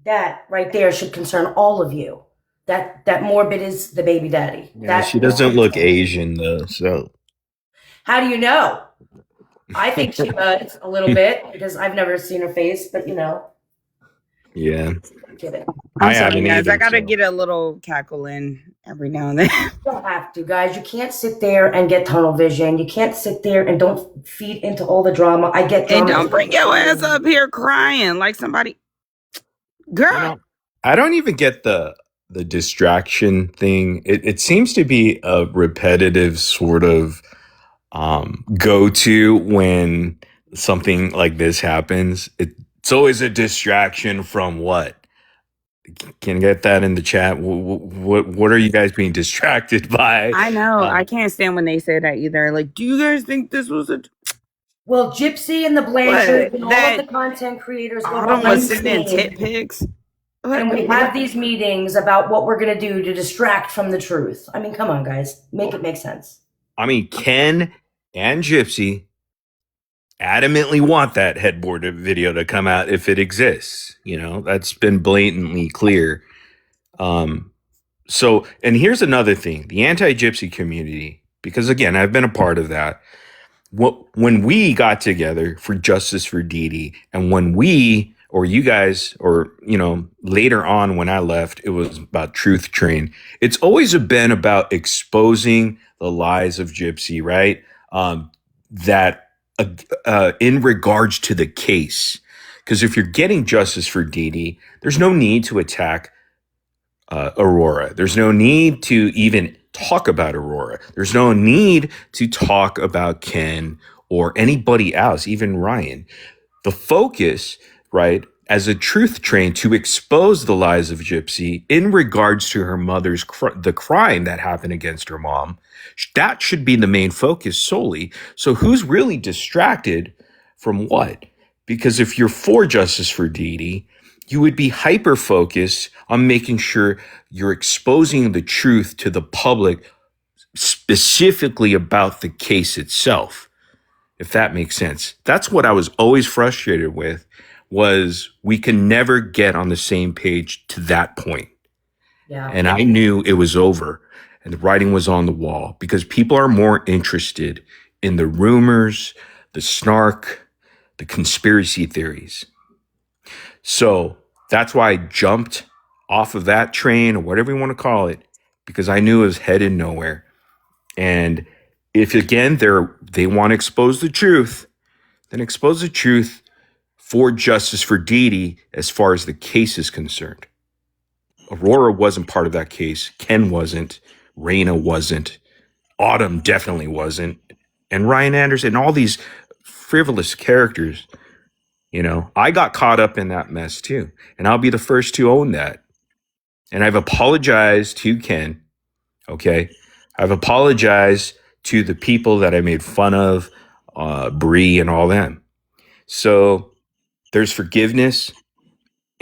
That right there should concern all of you. That Morbid is the baby daddy. Yeah, she doesn't look Asian though, so How do you know? I think she does a little bit because I've never seen her face, but you know, yeah. get it. I I'm sorry, haven't guys. I either, gotta so. get a little cackle in every now and then. You don't have to, guys. You can't sit there and get tunnel vision. You can't sit there and don't feed into all the drama. I get And drama. don't bring your ass up here crying like somebody. Girl. I don't even get the distraction thing. It seems to be a repetitive sort of go-to when something like this happens. It's always a distraction from what? Can you get that in the chat? What are you guys being distracted by? I know. I can't stand when they say that either. Like, do you guys think this was a... Well, Gypsy and the Blanchards and all That- of the content creators go Autumn behind was the sitting in scenes, tit pics. and we have these meetings about what we're gonna do to distract from the truth. I mean, come on, guys, make it make sense. I mean, Ken and Gypsy adamantly want that headboard video to come out if it exists. You know, that's been blatantly clear. So, and here's another thing, the anti-Gypsy community, because again, I've been a part of that. When we got together for Justice for Dee Dee, and when we, or you guys, or, you know, later on when I left, it was about Truth Train. It's always been about exposing the lies of Gypsy, right? In regards to the case. Because if you're getting justice for Dee Dee, there's no need to attack Aurora. There's no need to even talk about Aurora. There's no need to talk about Ken or anybody else, even Ryan. The focus, right, as a truth train to expose the lies of Gypsy in regards to her mother's the crime that happened against her mom, that should be the main focus solely. So who's really distracted from what? Because if you're for justice for Dee Dee, you would be hyper focused on making sure you're exposing the truth to the public specifically about the case itself, if that makes sense. That's what I was always frustrated with, was we can never get on the same page to that point. Yeah. And I knew it was over and the writing was on the wall, because people are more interested in the rumors, the snark, the conspiracy theories. So that's why I jumped off of that train, or whatever you want to call it, because I knew it was headed nowhere. And if again they want to expose the truth, then expose the truth for justice for Dee Dee as far as the case is concerned. Aurora wasn't part of that case. Ken wasn't. Raina wasn't. Autumn definitely wasn't. And Ryan Anderson and all these frivolous characters, I got caught up in that mess too. And I'll be the first to own that. And I've apologized to Ken. Okay. I've apologized to the people that I made fun of, Bree and all them. So there's forgiveness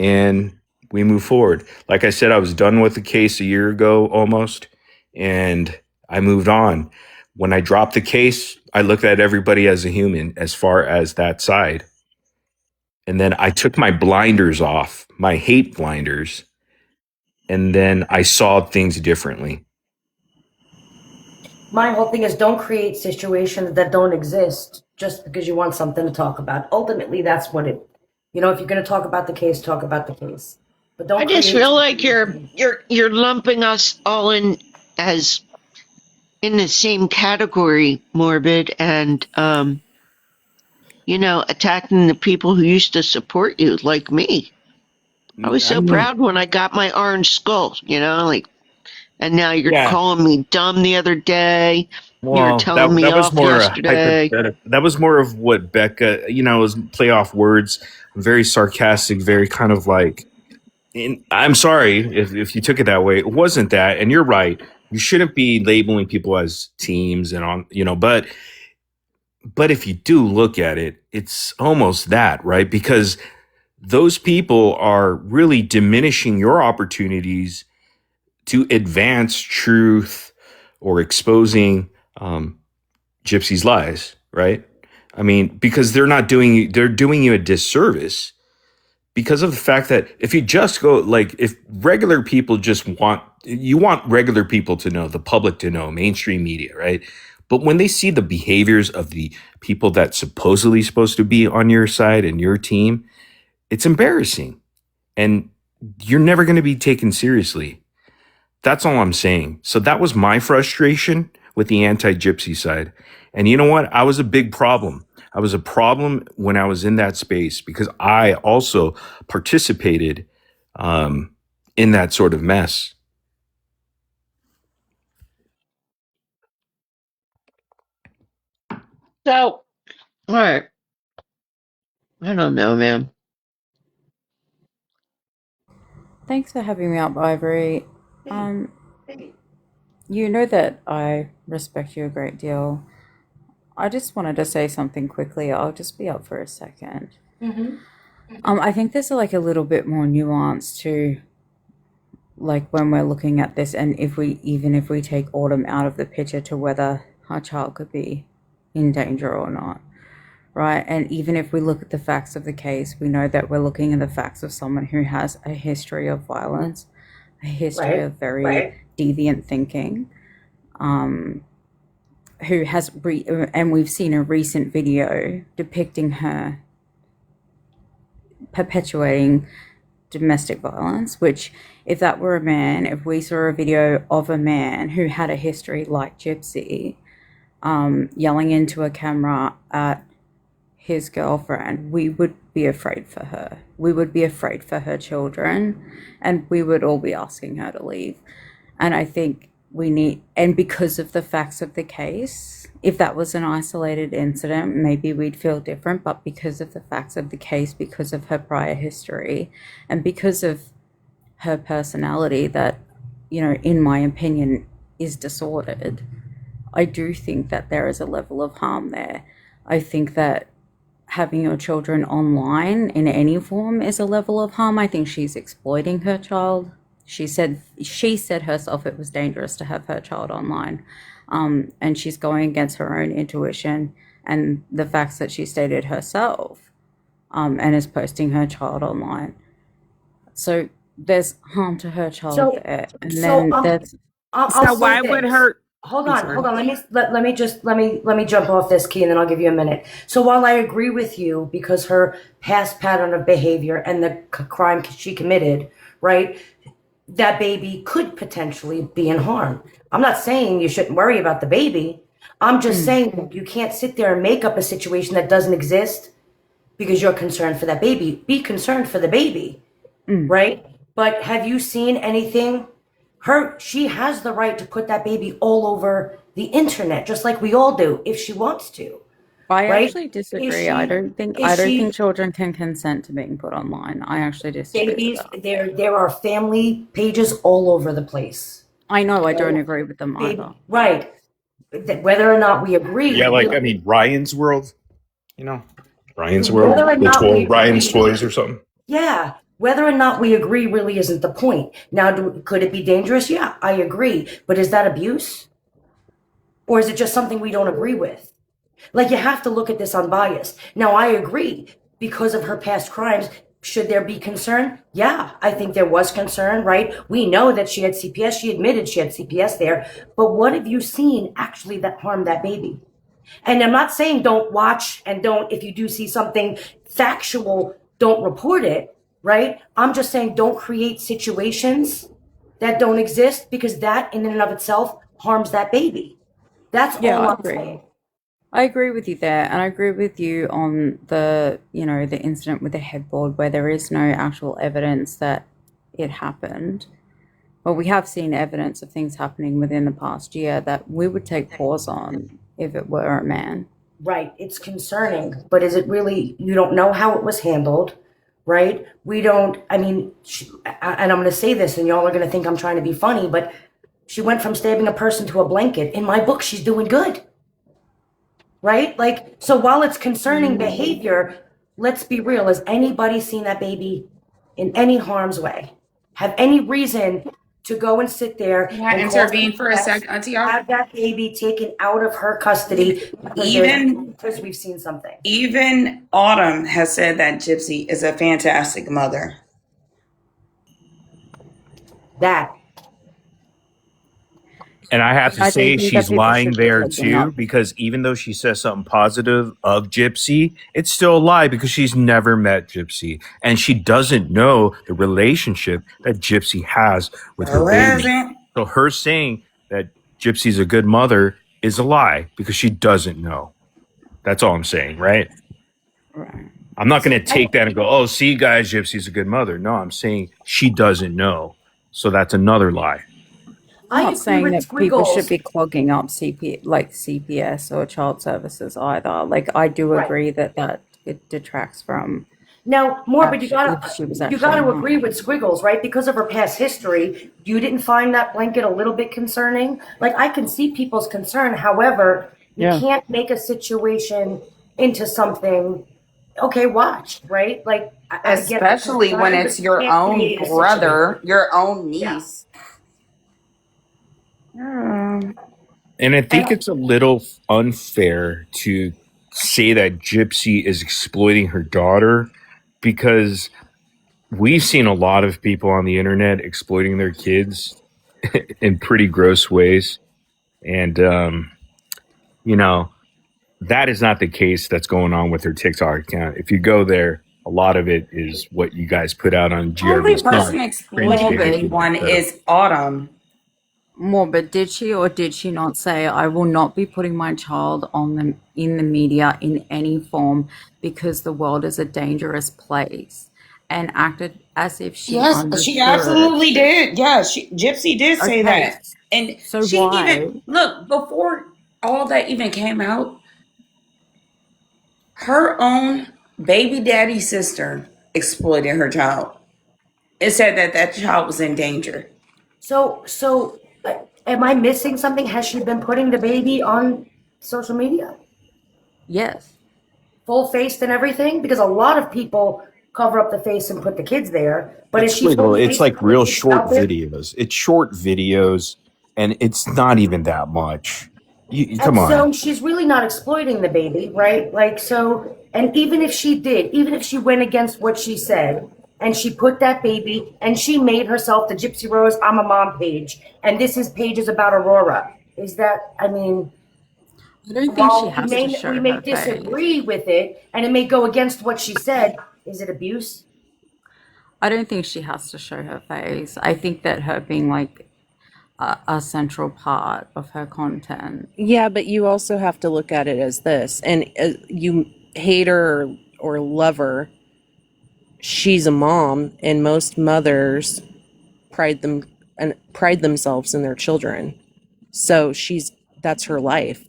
and we move forward. Like I said, I was done with the case a year ago almost, and I moved on. When I dropped the case, I looked at everybody as a human as far as that side. And then I took my blinders off, my hate blinders, and then I saw things differently. My whole thing is, don't create situations that don't exist just because you want something to talk about. Ultimately, that's what if you're going to talk about the case, talk about the case. But don't I just create feel like you're lumping us all in as in the same category, Morbid, and attacking the people who used to support you, like me. I was so proud when I got my orange skull, and now you're calling me dumb the other day. Well, you were telling me off yesterday. That was more of what Becca, was play off words, very sarcastic, very kind of like, I'm sorry if you took it that way. It wasn't that. And you're right. You shouldn't be labeling people as teams and on, but if you do look at it, it's almost that, right? Because those people are really diminishing your opportunities to advance truth or exposing Gypsy's lies, right? I mean, because they're doing you a disservice because of the fact that if you just go, like, if regular people you want regular people to know, the public to know, mainstream media, right? But when they see the behaviors of the people that's supposedly supposed to be on your side and your team, it's embarrassing. And you're never going to be taken seriously. That's all I'm saying. So that was my frustration with the anti-Gypsy side. And you know what? I was a big problem. I was a problem when I was in that space because I also participated in that sort of mess. So, all right. I don't know, man. Thanks for having me up, Ivory. You know that I respect you a great deal. I just wanted to say something quickly. I'll just be up for a second. I think there's like a little bit more nuance to like when we're looking at this, and if we take Autumn out of the picture, to whether our child could be in danger or not, right? And even if we look at the facts of the case, we know that we're looking at the facts of someone who has a history of violence, a history of very deviant thinking, who has and we've seen a recent video depicting her perpetuating domestic violence, which if that were a man, if we saw a video of a man who had a history like Gypsy, yelling into a camera at his girlfriend, we would be afraid for her. We would be afraid for her children, and we would all be asking her to leave. And I think and because of the facts of the case, if that was an isolated incident, maybe we'd feel different, but because of the facts of the case, because of her prior history, and because of her personality that, in my opinion, is disordered, I do think that there is a level of harm there. I think that having your children online in any form is a level of harm. I think she's exploiting her child. She said herself it was dangerous to have her child online. And she's going against her own intuition and the facts that she stated herself, and is posting her child online. So there's harm to her child So, there. And so then I'll So say why would this. her? Hold I'm on, sorry. hold on. Let me jump off this, Key, and then I'll give you a minute. So while I agree with you because her past pattern of behavior and the crime she committed, right? That baby could potentially be in harm. I'm not saying you shouldn't worry about the baby. I'm just saying you can't sit there and make up a situation that doesn't exist because you're concerned for that baby. Be concerned for the baby, right? But have you seen anything? She has the right to put that baby all over the internet, just like we all do, if she wants to, I right? actually Is disagree. I she, don't think is she, children can consent to being put online. I actually disagree with babies, that. there are family pages all over the place. I know I don't agree with them Baby, either. right. Whether or not we agree, Yeah, like I mean, Ryan's World, Ryan's World, whether or the not we Ryan's agree, Toys or something. yeah, whether or not we agree really isn't the point. Now, could it be dangerous? Yeah, I agree. But is that abuse? Or is it just something we don't agree with? Like, you have to look at this unbiased. Now, I agree. Because of her past crimes, should there be concern? Yeah, I think there was concern, right? We know that she had CPS. She admitted she had CPS there. But what have you seen actually that harmed that baby? And I'm not saying don't watch and don't, if you do see something factual, don't report it, right? I'm just saying don't create situations that don't exist because that in and of itself harms that baby. That's Yeah, all I I'm agree. saying. I agree with you there, and I agree with you on the incident with the headboard where there is no actual evidence that it happened. Well, we have seen evidence of things happening within the past year that we would take pause on if it were a man. Right. It's concerning, but is it really, you don't know how it was handled, right? We don't, I mean, and I'm going to say this and y'all are going to think I'm trying to be funny, but she went from stabbing a person to a blanket. In my book, she's doing good. Right? Like, so while it's concerning behavior, let's be real. Has anybody seen that baby in any harm's way? Have any reason to go and sit there Can I and call intervene for a CPS, sec, Auntie? have that baby taken out of her custody because we've seen something? Even Autumn has said that Gypsy is a fantastic mother. That. And I have to I say, don't think that she's people lying should be there taking too, up. because even though she says something positive of Gypsy, it's still a lie because she's never met Gypsy. And she doesn't know the relationship that Gypsy has with her Who baby. hasn't? So her saying that Gypsy's a good mother is a lie because she doesn't know. That's all I'm saying, right? Right. I'm not going to take that and go, oh, see, guys, Gypsy's a good mother. No, I'm saying she doesn't know. So that's another lie. I'm I not agree saying with that people should Squiggles. be clogging up CPS or child services either. Like, I do Right. agree that it detracts from Now, more, but if she was you actually gotta agree harmed. with Squiggles, right? Because of her past history, you didn't find that blanket a little bit concerning. Like, I can see people's concern. However, you Yeah. can't make a situation into something. Okay, watch, right? Like, I get the Especially when concern, it's but you your can't own create a brother, situation. your own Yeah. niece. Yeah. And I think And it's a little unfair to say that Gypsy is exploiting her daughter because we've seen a lot of people on the internet exploiting their kids in pretty gross ways. And, that is not the case that's going on with her TikTok account. If you go there, a lot of it is what you guys put out on Only GRB's person cringe exploiting behavior. one So, is Autumn. More, but did she or did she not say, I will not be putting my child in the media in any form because the world is a dangerous place, and acted as if she Yes, she understood? absolutely did. Yeah, Gypsy did say Okay, that. And so she why? even, look, before all that even came out, her own baby daddy sister exploited her child. It said that child was in danger. so, am I missing something? Has she been putting the baby on social media? Yes. Full faced and everything? Because a lot of people cover up the face and put the kids there. But is It's she legal. full It's faced like and put real the kids short out there? videos. It's short videos, and it's not even that much. Come And so on. she's really not exploiting the baby, right? Like, so, and even if she did, even if she went against what she said, and she put that baby, and she made herself the Gypsy Rose, I'm a mom page, and this is pages about Aurora. Is that, I mean, I don't think she while has to show we may her face. disagree with it, and it may go against what she said, is it abuse? I don't think she has to show her face. I think that her being like a central part of her content. Yeah, but you also have to look at it as this. And you hate her or love her, she's a mom, and most mothers pride themselves in their children. So that's her life,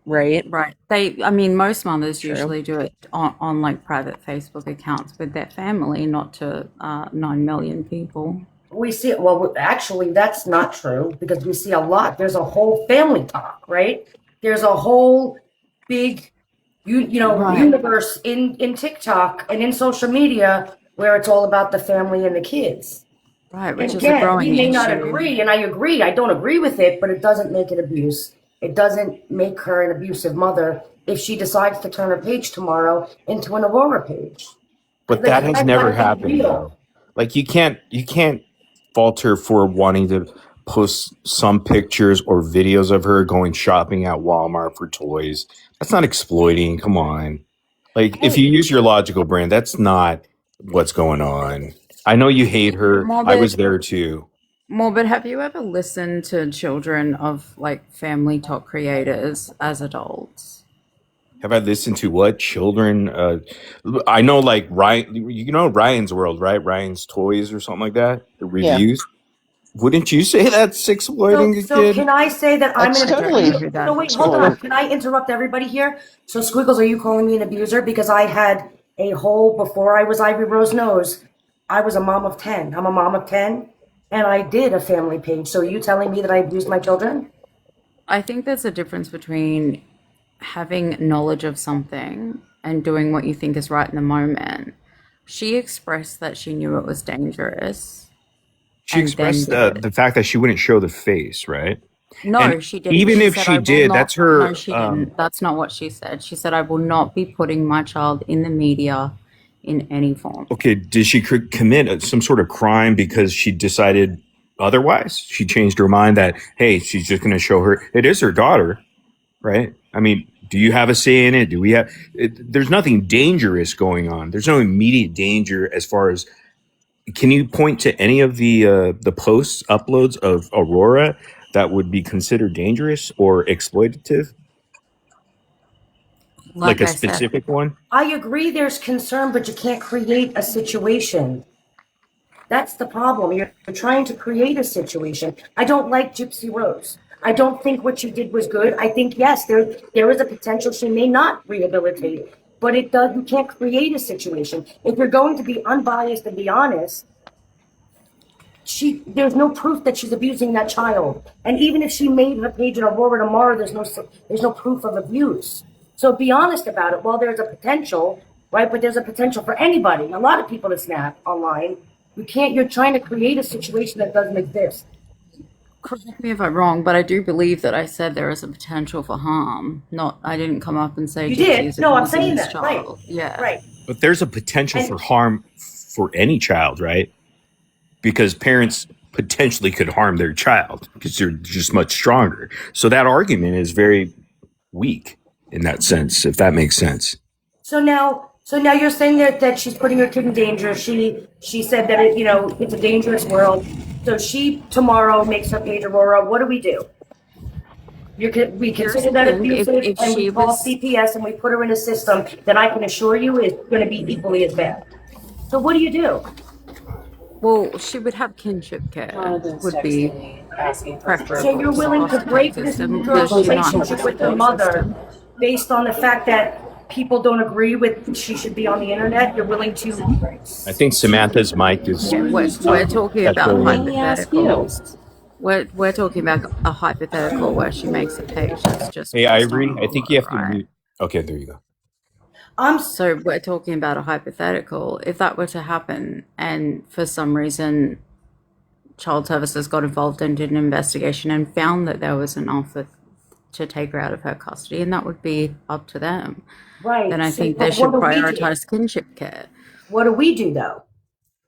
right? Right. I mean, most mothers True. usually do it on like private Facebook accounts with their family, not to 9 million people. We see, well, actually, that's not true because we see a lot. There's a whole family talk, right? There's a whole big, Right. universe in TikTok and in social media where it's all about the family and the kids. Right, And which is a again, growing we may not issue. agree, and I agree. I don't agree with it, but it doesn't make it abuse. It doesn't make her an abusive mother if she decides to turn her page tomorrow into an Aurora page. But Like, that has I never gotta be happened real. though. Like you can't fault her for wanting to post some pictures or videos of her going shopping at Walmart for toys. That's not exploiting. Come on. Like if you use your logical brain, that's not what's going on. I know you hate her. I was Morbid, there too. Morbid, have you ever listened to children of like family top creators as adults? Have I listened to what children? I know like Ryan. You know Ryan's World, right? Ryan's Toys or something like that. The Yeah. reviews. Wouldn't you say that's exploiting a So kid? can I say that I'm That's an I don't know totally, who So that wait, is. hold on. Oh, Can I interrupt everybody here? So Squiggles, are you calling me an abuser? Because I had a whole, before I was Ivy Rose Knows, I was a mom of 10. I'm a mom of 10, and I did a family page. So are you telling me that I abused my children? I think there's a difference between having knowledge of something and doing what you think is right in the moment. She expressed that she knew it was dangerous she and then expressed did it. the fact that she wouldn't show the face, right? No, And she didn't. even She if said, she I will did, not. that's No, her. she didn't. That's not what she said. She said, I will not be putting my child in the media in any form. Okay, did she commit some sort of crime because she decided otherwise? She changed her mind that hey, she's just going to show her. It is her daughter, right? I mean, do you have a say in it? Do we have? There's nothing dangerous going on. There's no immediate danger as far as. Can you point to any of the posts uploads of Aurora that would be considered dangerous or exploitative, like Like a I said, specific one? I agree there's concern, but you can't create a situation. That's the problem. You're trying to create a situation. I don't like Gypsy Rose. I don't think what you did was good. I think yes, there is a potential she may not rehabilitate, but it does. You can't create a situation. If you're going to be unbiased and be honest, there's no proof that she's abusing that child. And even if she made her page in Aurora tomorrow, there's no proof of abuse. So be honest about it. Well, there's a potential, right? But there's a potential for anybody. A lot of people to snap online. You're trying to create a situation that doesn't exist. correct me if I'm wrong, but I do believe that I said there is a potential for harm. Not, I didn't come up and say You Gypsy did. is No, I'm abusing saying this that. Right. child. Yeah. Right. But there's a potential for And harm for any child, right? Because parents potentially could harm their child because they're just much stronger. So that argument is very weak in that sense, if that makes sense. so now you're saying that she's putting her kid in danger. She said that it's a dangerous world. So she tomorrow makes her page Aurora. What do? We Here's consider the that thing. abusive, If and we she call was, CPS and we put her in a system that I can assure you is going to be equally as bad. So what do you do? well, she would have kinship care, would be preferable So you're to the willing to foster care break this system. girl's Does she not have a relationship with her support mother system? based on the fact that people don't agree with she should be on the internet? You're willing to I think Samantha's mic is Yeah, we're talking about echoing. hypotheticals. We're talking about a hypothetical where she makes a page that's just Hey, based on Ivory, I think you have to Aurora, right? mute. Okay, there you go. So we're talking about a hypothetical. If that were to happen and for some reason child services got involved and did an investigation and found that there was enough to take her out of her custody, and that would be up to them. Right. Then I So, think they but should what do we do? prioritize kinship care. What do we do though?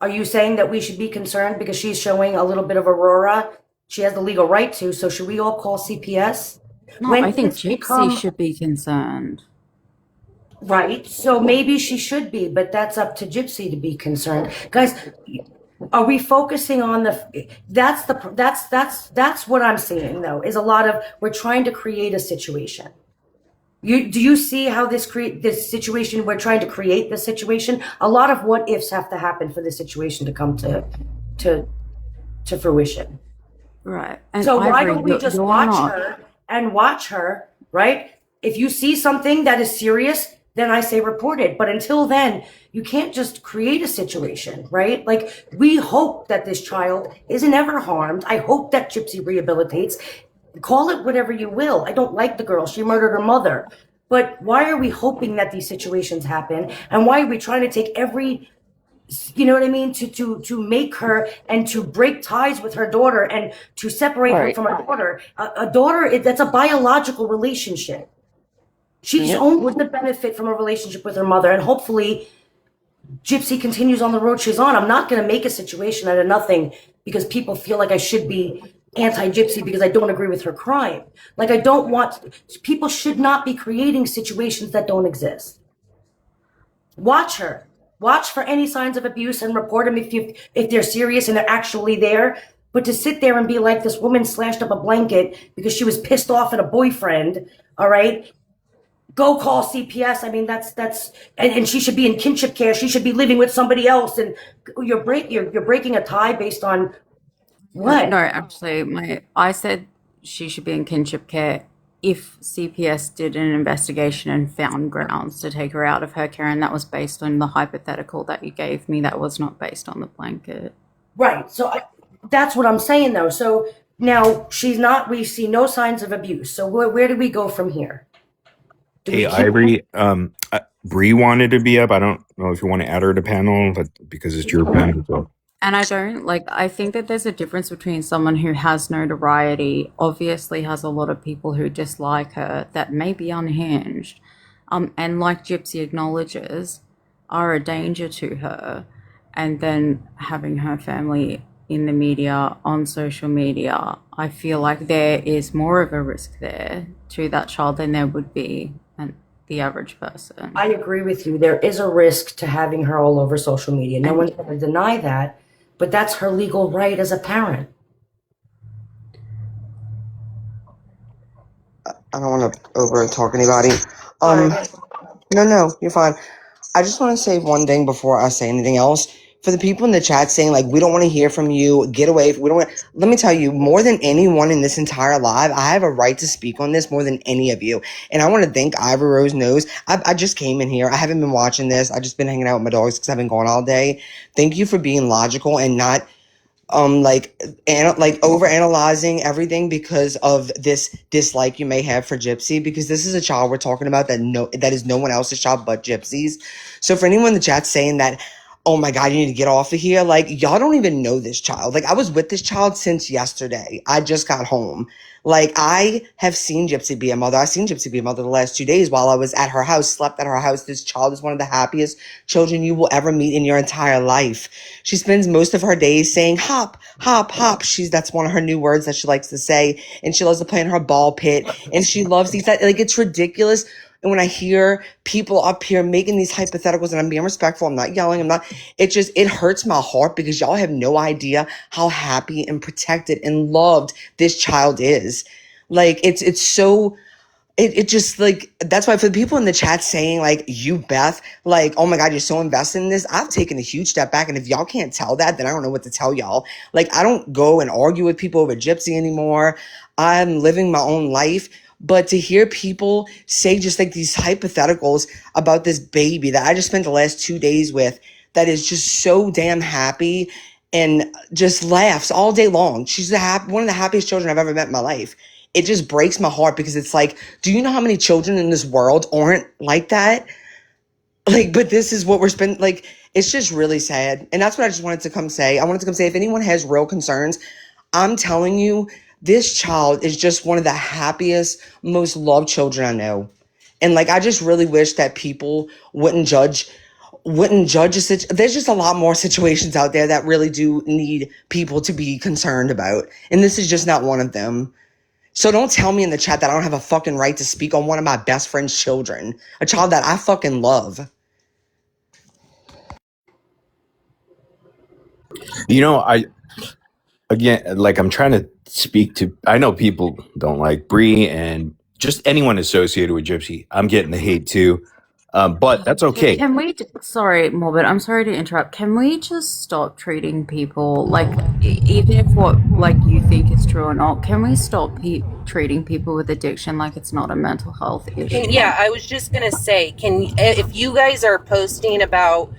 Are you saying that we should be concerned because she's showing a little bit of aurora? She has the legal right to, so should we all call CPS? No, When I think does this Gypsy become should be concerned. right? So maybe she should be, but that's up to Gypsy to be concerned. Guys, are we focusing on that's what I'm seeing though, is a lot of we're trying to create a situation. Do you see how this situation, we're trying to create this situation? A lot of what ifs have to happen for this situation to come to fruition. Right. And So why Ivory, don't we just you're watch not. her and watch her, right? If you see something that is serious, then I say report it. But until then, you can't just create a situation, right? Like, we hope that this child isn't ever harmed. I hope that Gypsy rehabilitates. Call it whatever you will. I don't like the girl. She murdered her mother. But why are we hoping that these situations happen? And why are we trying to take every, you know what I mean, to make her and to break ties with her daughter and to separate her Right. from her daughter? A daughter, that's a biological relationship. She's Yep. only to benefit from a relationship with her mother, and hopefully Gypsy continues on the road she's on. I'm not going to make a situation out of nothing because people feel like I should be anti-Gypsy because I don't agree with her crime. Like, I don't want, people should not be creating situations that don't exist. Watch her. Watch for any signs of abuse and report them if they're serious and they're actually there. But to sit there and be like, this woman slashed up a blanket because she was pissed off at a boyfriend, all right? Go call CPS. I mean, and she should be in kinship care. She should be living with somebody else. And you're breaking a tie based on what? No, actually, I said she should be in kinship care if CPS did an investigation and found grounds to take her out of her care, and that was based on the hypothetical that you gave me. That was not based on the blanket. Right. So that's what I'm saying, though. So now she's not. We see no signs of abuse. So where do we go from here? Do we Hey, keep- Ivory, Bree wanted to be up. I don't know if you want to add her to panel, but because it's your panel as well. And I think that there's a difference between someone who has notoriety, obviously has a lot of people who dislike her, that may be unhinged, and like Gypsy acknowledges, are a danger to her, and then having her family in the media, on social media. I feel like there is more of a risk there to that child than there would be the average person. I agree with you. There is a risk to having her all over social media. No one's going to deny that, but that's her legal right as a parent. I don't want to over talk anybody. Sorry. No, you're fine. I just want to say one thing before I say anything else. For the people in the chat saying like we don't want to hear from you, get away. We don't want. Let me tell you, more than anyone in this entire live, I have a right to speak on this more than any of you. And I want to thank Ivory Rose Knows. I just came in here. I haven't been watching this. I just been hanging out with my dogs because I've been gone all day. Thank you for being logical and not over analyzing everything because of this dislike you may have for Gypsy, because this is a child we're talking about that is no one else's child but Gypsy's. So for anyone in the chat saying that, oh my God, you need to get off of here, like, y'all don't even know this child. Like, I was with this child since yesterday. I just got home. Like, I have seen Gypsy be a mother. I've seen Gypsy be a mother the last 2 days while I was at her house, slept at her house. This child is one of the happiest children you will ever meet in your entire life. She spends most of her days saying, hop, hop, hop. That's one of her new words that she likes to say. And she loves to play in her ball pit. And she loves these, like, it's ridiculous. And when I hear people up here making these hypotheticals, and I'm being respectful, I'm not yelling, it hurts my heart because y'all have no idea how happy and protected and loved this child is. Like, it's so, it just, like, that's why for the people in the chat saying, like, you, Beth, like, oh my God, you're so invested in this, I've taken a huge step back. And if y'all can't tell that, then I don't know what to tell y'all. Like, I don't go and argue with people over Gypsy anymore. I'm living my own life. But to hear people say just like these hypotheticals about this baby that I just spent the last 2 days with, that is just so damn happy and just laughs all day long. She's one of the happiest children I've ever met in my life. It just breaks my heart because it's like, do you know how many children in this world aren't like that? Like, but this is what we're spending. Like, It's just really sad. And that's what I just wanted to come say. I wanted to come say, if anyone has real concerns, I'm telling you, this child is just one of the happiest, most loved children I know. And like, I just really wish that people wouldn't judge there's just a lot more situations out there that really do need people to be concerned about. And this is just not one of them. So don't tell me in the chat that I don't have a fucking right to speak on one of my best friend's children, a child that I fucking love. You know, again, like I'm trying to speak to. I know people don't like Bree and just anyone associated with Gypsy. I'm getting the hate too, but that's okay. Can we, sorry, Morbid, I'm sorry to interrupt. Can we just stop treating people like, even if what like you think is true or not, can we stop treating people with addiction like it's not a mental health issue? Yeah, I was just gonna say, if you guys are posting about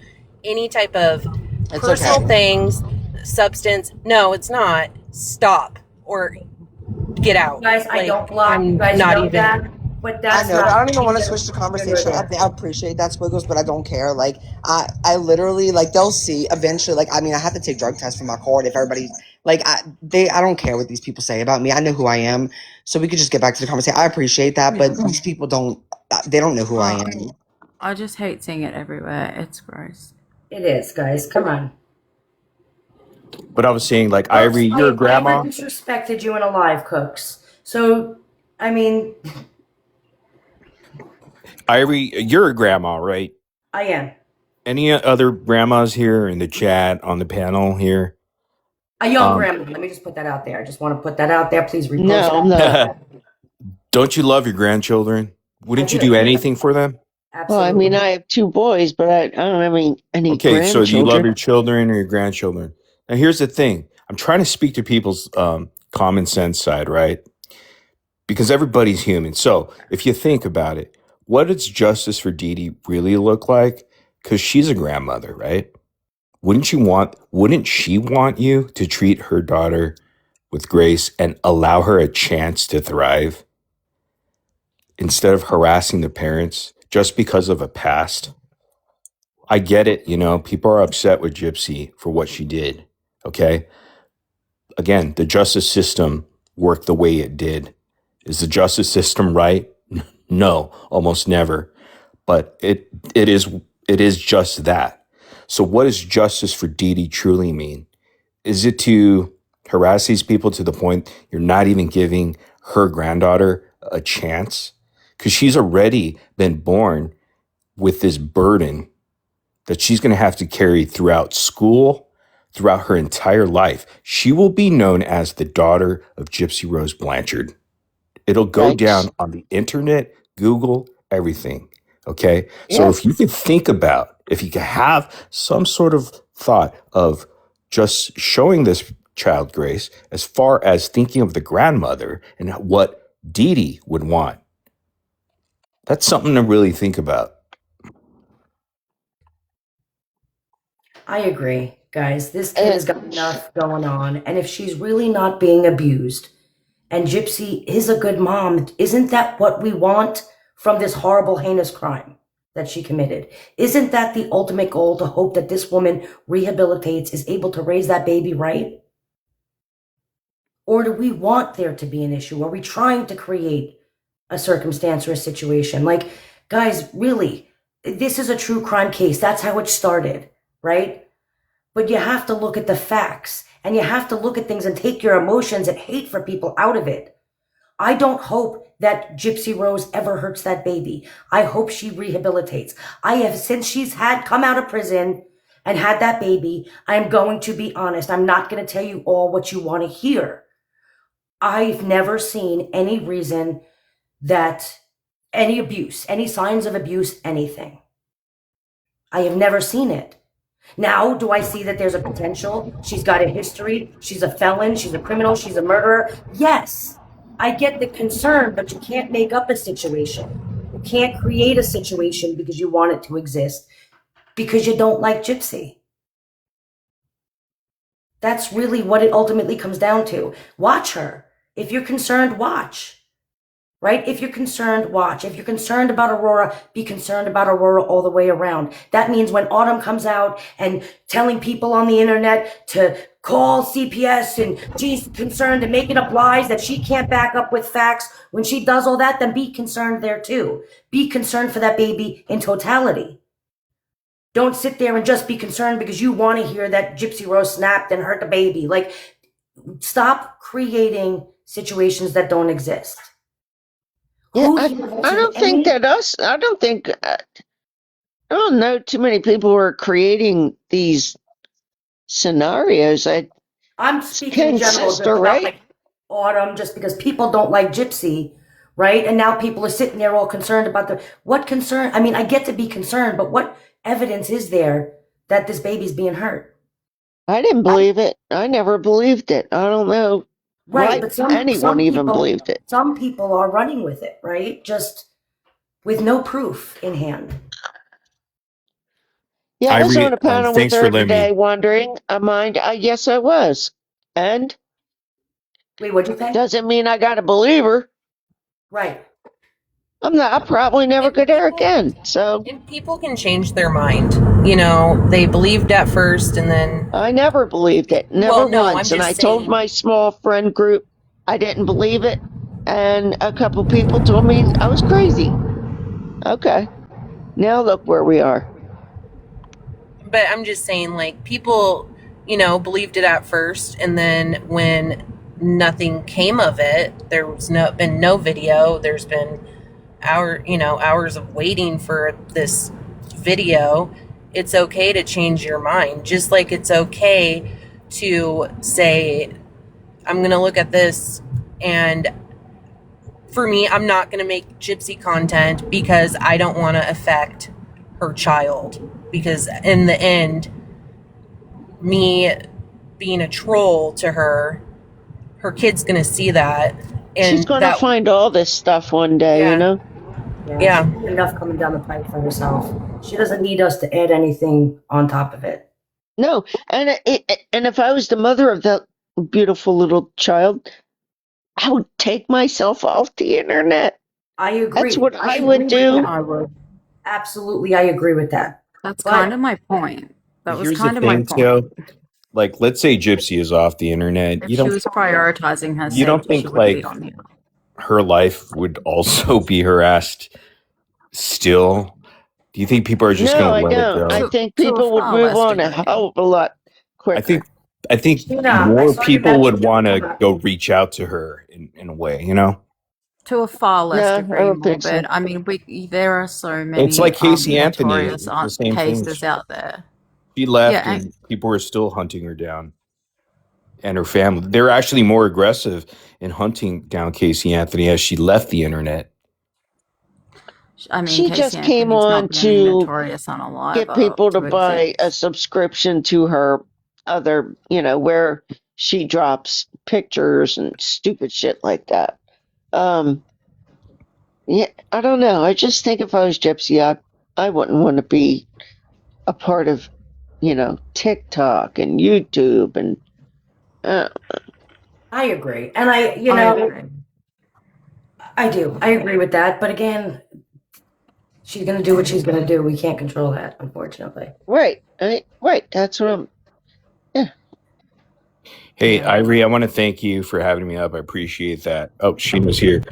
any type of It's personal okay. things, substance, no, it's not. Stop or get out. Guys, I Like, don't block. You I'm guys not know even. that, but I that's know. I not. don't even want to switch the conversation. I appreciate that, Squiggles, but I don't care. Like, I literally, like, they'll see eventually. Like, I mean, I have to take drug tests for my card. If everybody, like, I don't care what these people say about me. I know who I am. So we could just get back to the conversation. I appreciate that, but these people they don't know who I am. I just hate seeing it everywhere. It's gross. It is, guys. Come on. But I was saying, like, Ivory, Cooks, you're a I grandma. never disrespected you in a live, Cooks. So, I mean, Ivory, you're a grandma, right? I am. Any other grandmas here in the chat on the panel here? A young grandma. Let me just put that out there. I just want to put that out there. Please repost No, that. no. Don't you love your grandchildren? Wouldn't I you do. do anything for them? Well, I Absolutely. mean, I have 2 boys, but I don't have any Okay, so do you love grandchildren. your children or your grandchildren? Now, here's the thing. I'm trying to speak to people's common sense side, right? Because everybody's human. So if you think about it, what does justice for Dee Dee really look like? Because she's a grandmother, right? Wouldn't she want you to treat her daughter with grace and allow her a chance to thrive instead of harassing the parents just because of a past? I get it. You know, people are upset with Gypsy for what she did. Okay. Again, the justice system worked the way it did. Is the justice system right? No, almost never. But it is just that. So what does justice for Dee Dee truly mean? Is it to harass these people to the point you're not even giving her granddaughter a chance? Because she's already been born with this burden that she's going to have to carry throughout school, throughout her entire life. She will be known as the daughter of Gypsy Rose Blanchard. It'll go Right. down on the internet, Google, everything. Okay. So Yeah. if you could have some sort of thought of just showing this child grace as far as thinking of the grandmother and what Dee Dee would want, that's something to really think about. I agree, guys. This kid has got enough going on. And if she's really not being abused, and Gypsy is a good mom, isn't that what we want from this horrible, heinous crime that she committed? Isn't that the ultimate goal, to hope that this woman rehabilitates, is able to raise that baby right? Or do we want there to be an issue? Are we trying to create a circumstance or a situation? Like, guys, really, this is a true crime case. That's how it started, right? But you have to look at the facts, and you have to look at things and take your emotions and hate for people out of it. I don't hope that Gypsy Rose ever hurts that baby. I hope she rehabilitates. I have, since she's come out of prison and had that baby, I'm going to be honest. I'm not going to tell you all what you want to hear. I've never seen any reason that any abuse, any signs of abuse, anything. I have never seen it. Now, do I see that there's a potential? She's got a history. She's a felon. She's a criminal. She's a murderer. Yes, I get the concern, but you can't make up a situation. You can't create a situation because you want it to exist, because you don't like Gypsy. That's really what it ultimately comes down to. Watch her. If you're concerned, watch. right? If you're concerned, watch. If you're concerned about Aurora, be concerned about Aurora all the way around. That means when Autumn comes out and telling people on the internet to call CPS and she's concerned and making up lies that she can't back up with facts, when she does all that, then be concerned there too. Be concerned for that baby in totality. Don't sit there and just be concerned because you want to hear that Gypsy Rose snapped and hurt the baby. Like, stop creating situations that don't exist. Yeah, Who I here don't voted think any? that us. I don't know too many people who are creating these scenarios. I'm It's speaking in Ken's general, just sister, about right? like Autumn, just because people don't like Gypsy, right? And now people are sitting there all concerned about what concern? I mean, I get to be concerned, but what evidence is there that this baby's being hurt? I didn't believe it. I never believed it. I don't know Right, why but anyone even believed it. some people are running with it, right? Just with no proof in hand. Yeah, I was on Ivory, a panel with thanks for her letting me. today wondering. Yes, I was. And Wait, what'd you say? doesn't mean I got to believe her. Right. I'll probably never And go there people again. So and people can change their mind. They believed at first and then I never believed it. Never well, no, I'm once. And I just told saying. my small friend group I didn't believe it. And a couple people told me I was crazy. Okay. Now look where we are. But I'm just saying, like, people, believed it at first, and then when nothing came of it, there was been no video. There's been hours of waiting for this video. It's okay to change your mind, just like it's okay to say, I'm gonna look at this, and for me, I'm not gonna make Gypsy content because I don't want to affect her child. Because in the end, me being a troll to her kid's gonna see that, She's and going to that, find all this stuff one day, you yeah, know? yeah. She's got enough coming down the pipe for herself. She doesn't need us to add anything on top of it. No. And if I was the mother of that beautiful little child, I would take myself off the internet. I agree. That's what I agree would with do. that. I would. Absolutely, I agree with that. That's But kind of my point. That was Here's the kind of my thing, point. Joe. Like, let's say Gypsy is off the internet. If she was prioritizing her You don't safety, she think would be like on here. her life would also be harassed still? Do you think people are just No, going I to let it don't. I go? think To a people would far move less on a degree. hell of a lot I think quicker. Sheena, I more saw your people would message. want to go reach out to her in a way, To a far less No, I degree, don't think so. Morbid. I mean, there are so It's many like Casey Anthony. notorious It's the same thing. cases out there. She left Yeah, and people were still hunting her down and her family. They're actually more aggressive in hunting down Casey Anthony as she left the internet. I mean, She Casey just came Anthony's on not been any to notorious unalive get people to to buy a exist. subscription to her other, where she drops pictures and stupid shit like that. Yeah, I don't know. I just think if I was Gypsy, I wouldn't want to be a part of, TikTok and YouTube and I agree. And I agree. I do. I agree with that. But again, she's going to do what she's going to do. We can't control that, unfortunately. right. That's what I'm. Hey, Yeah. Ivory, I want to thank you for having me up. I appreciate that. Oh, Sheena's here.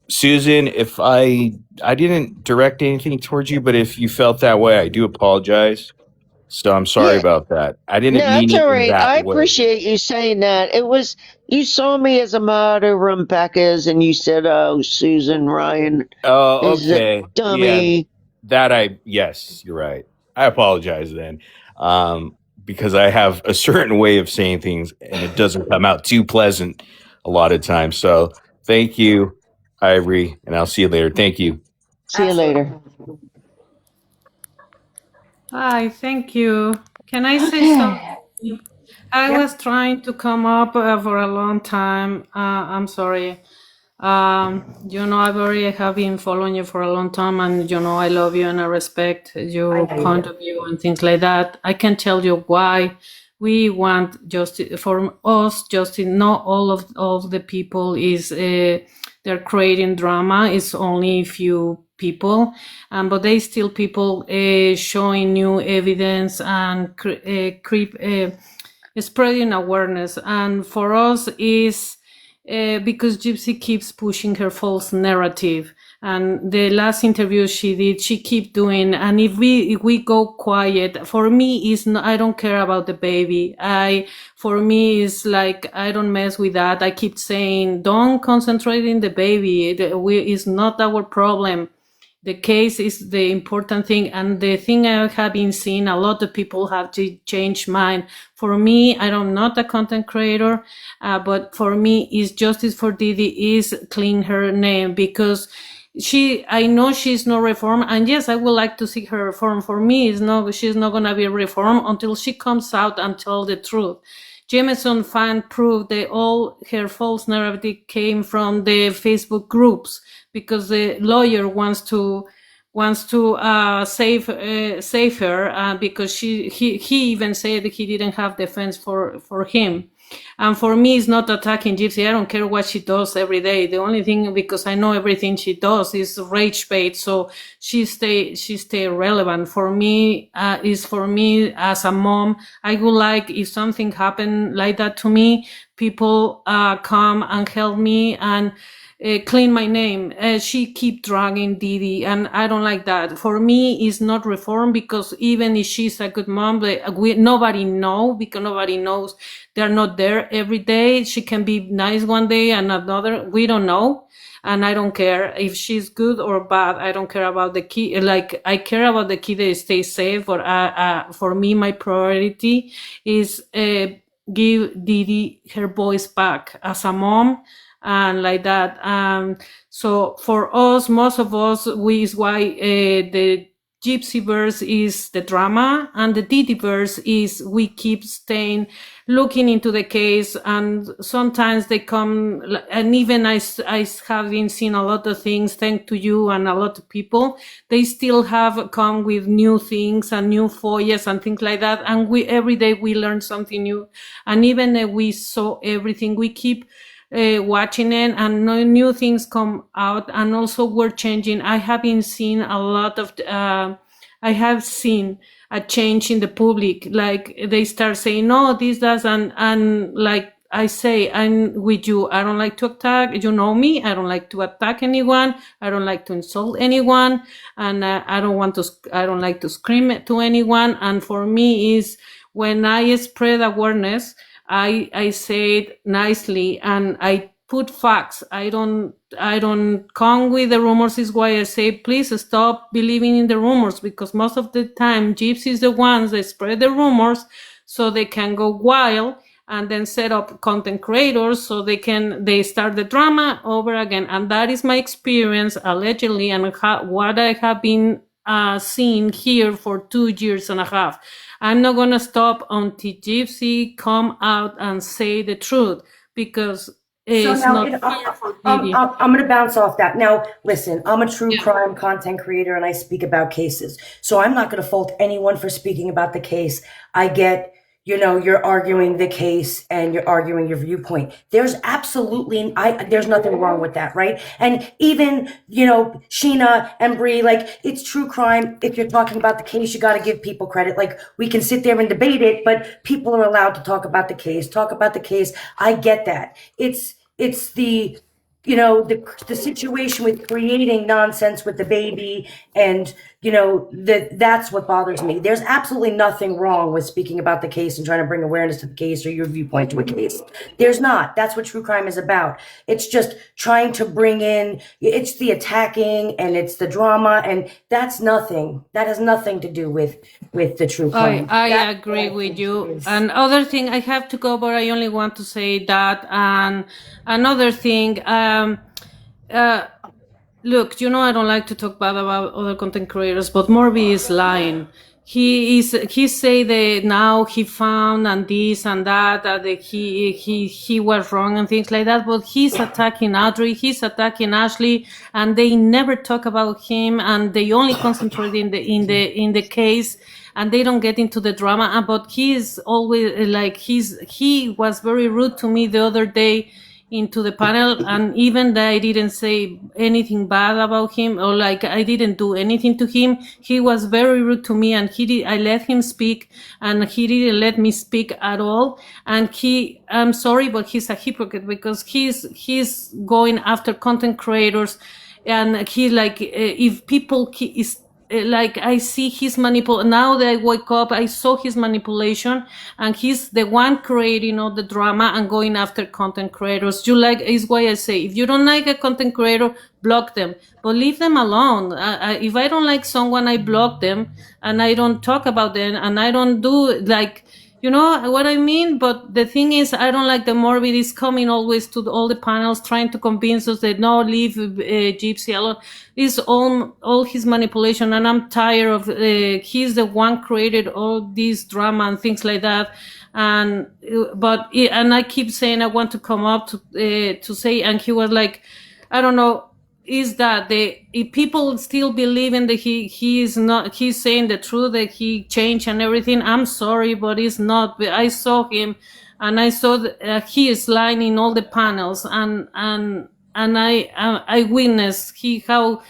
Susan, if I didn't direct anything towards you, but if you felt that way, I do apologize. So I'm sorry Yeah. about that. I No, didn't mean it's it all in right. I that way. appreciate you saying that. You saw me as a mod over on Becca's, and you said, "Oh, Susan Ryan Oh, is a okay. Yeah, dummy." yes, you're right. I apologize then. Because I have a certain way of saying things and it doesn't come out too pleasant a lot of times. So thank you, Ivory, and I'll see you later. Thank you. See you later. Hi, thank you. Can I say something? I was trying to come up for a long time. I'm sorry. I have been following you for a long time, and I love you and I respect your point of view and things like that. I can tell you why we want justice for us. Justice. Not all of the people is the they're creating drama. It's only a few people, but they still people showing new evidence and spreading awareness. And for us is because Gypsy keeps pushing her false narrative. And the last interview she did, she keep doing. And if we go quiet, for me is I don't care about the baby. For me is like I don't mess with that. I keep saying don't concentrate in the baby. It's not our problem. The case is the important thing, and the thing I have been seeing, a lot of people have to change mind. For me, I'm not a content creator, but for me, is justice for Didi is clean her name, because I know she's not reformed, and yes, I would like to see her reform. For me, she's not gonna be reformed until she comes out and tell the truth. Jameson found proof that all her false narrative came from the Facebook groups, because the lawyer wants to save her, because he even said he didn't have defense for him. And for me, it's not attacking Gypsy. I don't care what she does every day. The only thing, because I know everything she does is rage bait, so she stay relevant. For me, as a mom, I would like, if something happened like that to me, people come and help me and clean my name. She keep dragging Didi, and I don't like that. For me, it's not reform, because even if she's a good mom, nobody know, because nobody knows. They're not there every day. She can be nice one day and another. We don't know. And I don't care if she's good or bad. I don't care about the kid. Like, I care about the kid that stays safe. But for me, my priority is give Didi her voice back as a mom, and like that. So for us, most of us, is why the Gypsy verse is the drama, and the Didi verse is we keep looking into the case, and sometimes they come, and even I have been seeing a lot of things, thanks to you and a lot of people, they still have come with new things and new foyers and things like that, and every day we learn something new, and even if we saw everything, we keep watching it, and new things come out, and also we're changing. I have been seeing a lot of I have seen a change in the public, like they start saying no, this does, and like I say, I'm with you. I don't like to attack, you know me, I don't like to attack anyone, I don't like to insult anyone, and I don't like to scream to anyone. And for me is when I spread awareness, I say it nicely, and I put facts. I don't come with the rumors. Is why I say, please stop believing in the rumors, because most of the time Gypsy is the ones that spread the rumors so they can go wild and then set up content creators so they start the drama over again. And that is my experience, allegedly, and what I have been seeing here for 2.5 years. I'm not gonna stop until Gypsy come out and say the truth, because it's not fair for Didi. I'm going to bounce off that. Now, listen, I'm a true crime content creator, and I speak about cases. So I'm not going to fault anyone for speaking about the case. I get, you're arguing the case and you're arguing your viewpoint. There's absolutely, there's nothing wrong with that, right? And even, Sheena and Bree, like, it's true crime. If you're talking about the case, you got to give people credit. Like, we can sit there and debate it, but people are allowed to talk about the case. I get that. It's the situation with creating nonsense with the baby, and that's what bothers me. There's absolutely nothing wrong with speaking about the case and trying to bring awareness to the case or your viewpoint to a case. There's not. That's what true crime is about. It's just trying to bring in, it's the attacking and it's the drama, and that has nothing to do with the true crime. I agree with you. And other thing, I have to go, but I only want to say that. And another thing, look, I don't like to talk bad about other content creators, but Morby is lying. He say that now he found and this and that he was wrong and things like that, but he's attacking Audrey, he's attacking Ashley, and they never talk about him, and they only concentrate in the case, and they don't get into the drama. But he is always like he was very rude to me the other day into the panel, and even that I didn't say anything bad about him, or like I didn't do anything to him. He was very rude to me, and I let him speak, and he didn't let me speak at all. And I'm sorry, but he's a hypocrite, because he's going after content creators, and he like, if people is like, I see his now that I wake up, I saw his manipulation, and he's the one creating all the drama and going after content creators. Is why I say, if you don't like a content creator, block them, but leave them alone. If I don't like someone, I block them, and I don't talk about them, and I don't do like, you know what I mean? But the thing is, I don't like the Morbid is coming always to all the panels trying to convince us that no, leave Gypsy alone. It's all his manipulation, and I'm tired of. He's the one created all this drama and things like that. And I keep saying I want to come up to say, and he was like, I don't know. Is that if people still believe in that he is not, he's saying the truth, that he changed and everything, I'm sorry, but it's not. I saw him, and I saw he is lying in all the panels, and I witnessed how,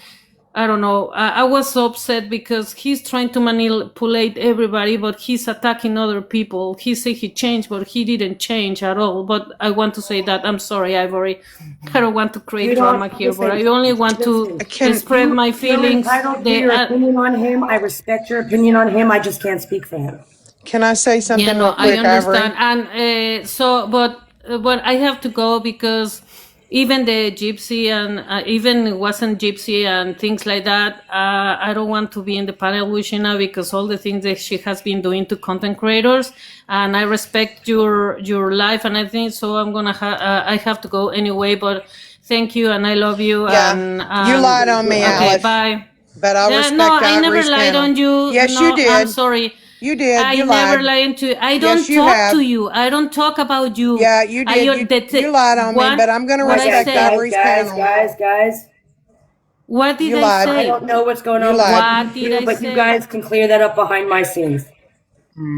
I don't know, I was so upset because he's trying to manipulate everybody, but he's attacking other people. He said he changed, but he didn't change at all. But I want to say that, I'm sorry, Ivory. I don't want to create drama here, but I only want to spread my feelings. You're entitled to your opinion on him. I respect your opinion on him. I just can't speak for him. Can I say something Yeah, no, real quick, I understand. Ivory? And but I have to go because even the Gypsy and even it wasn't Gypsy and things like that, I don't want to be in the panel with Sheena because all the things that she has been doing to content creators, and I respect your life and everything, so I'm gonna I have to go anyway, but thank you and I love you. Yeah, And you lied on me, okay, Alex. bye. But I respect No, I never Ivory's lied panel. on you. Yes, No, you did. I'm sorry. You did. I You never lied. lied to you. I don't Yes, you talk have. to you. I don't talk about you. Yeah, you did. You lied on me, but I'm going to what I respect said. Ivory's panel. Guys. What did You I lied. I say? don't know what's going on. You lied. What did I but say? you guys can clear that up behind my scenes.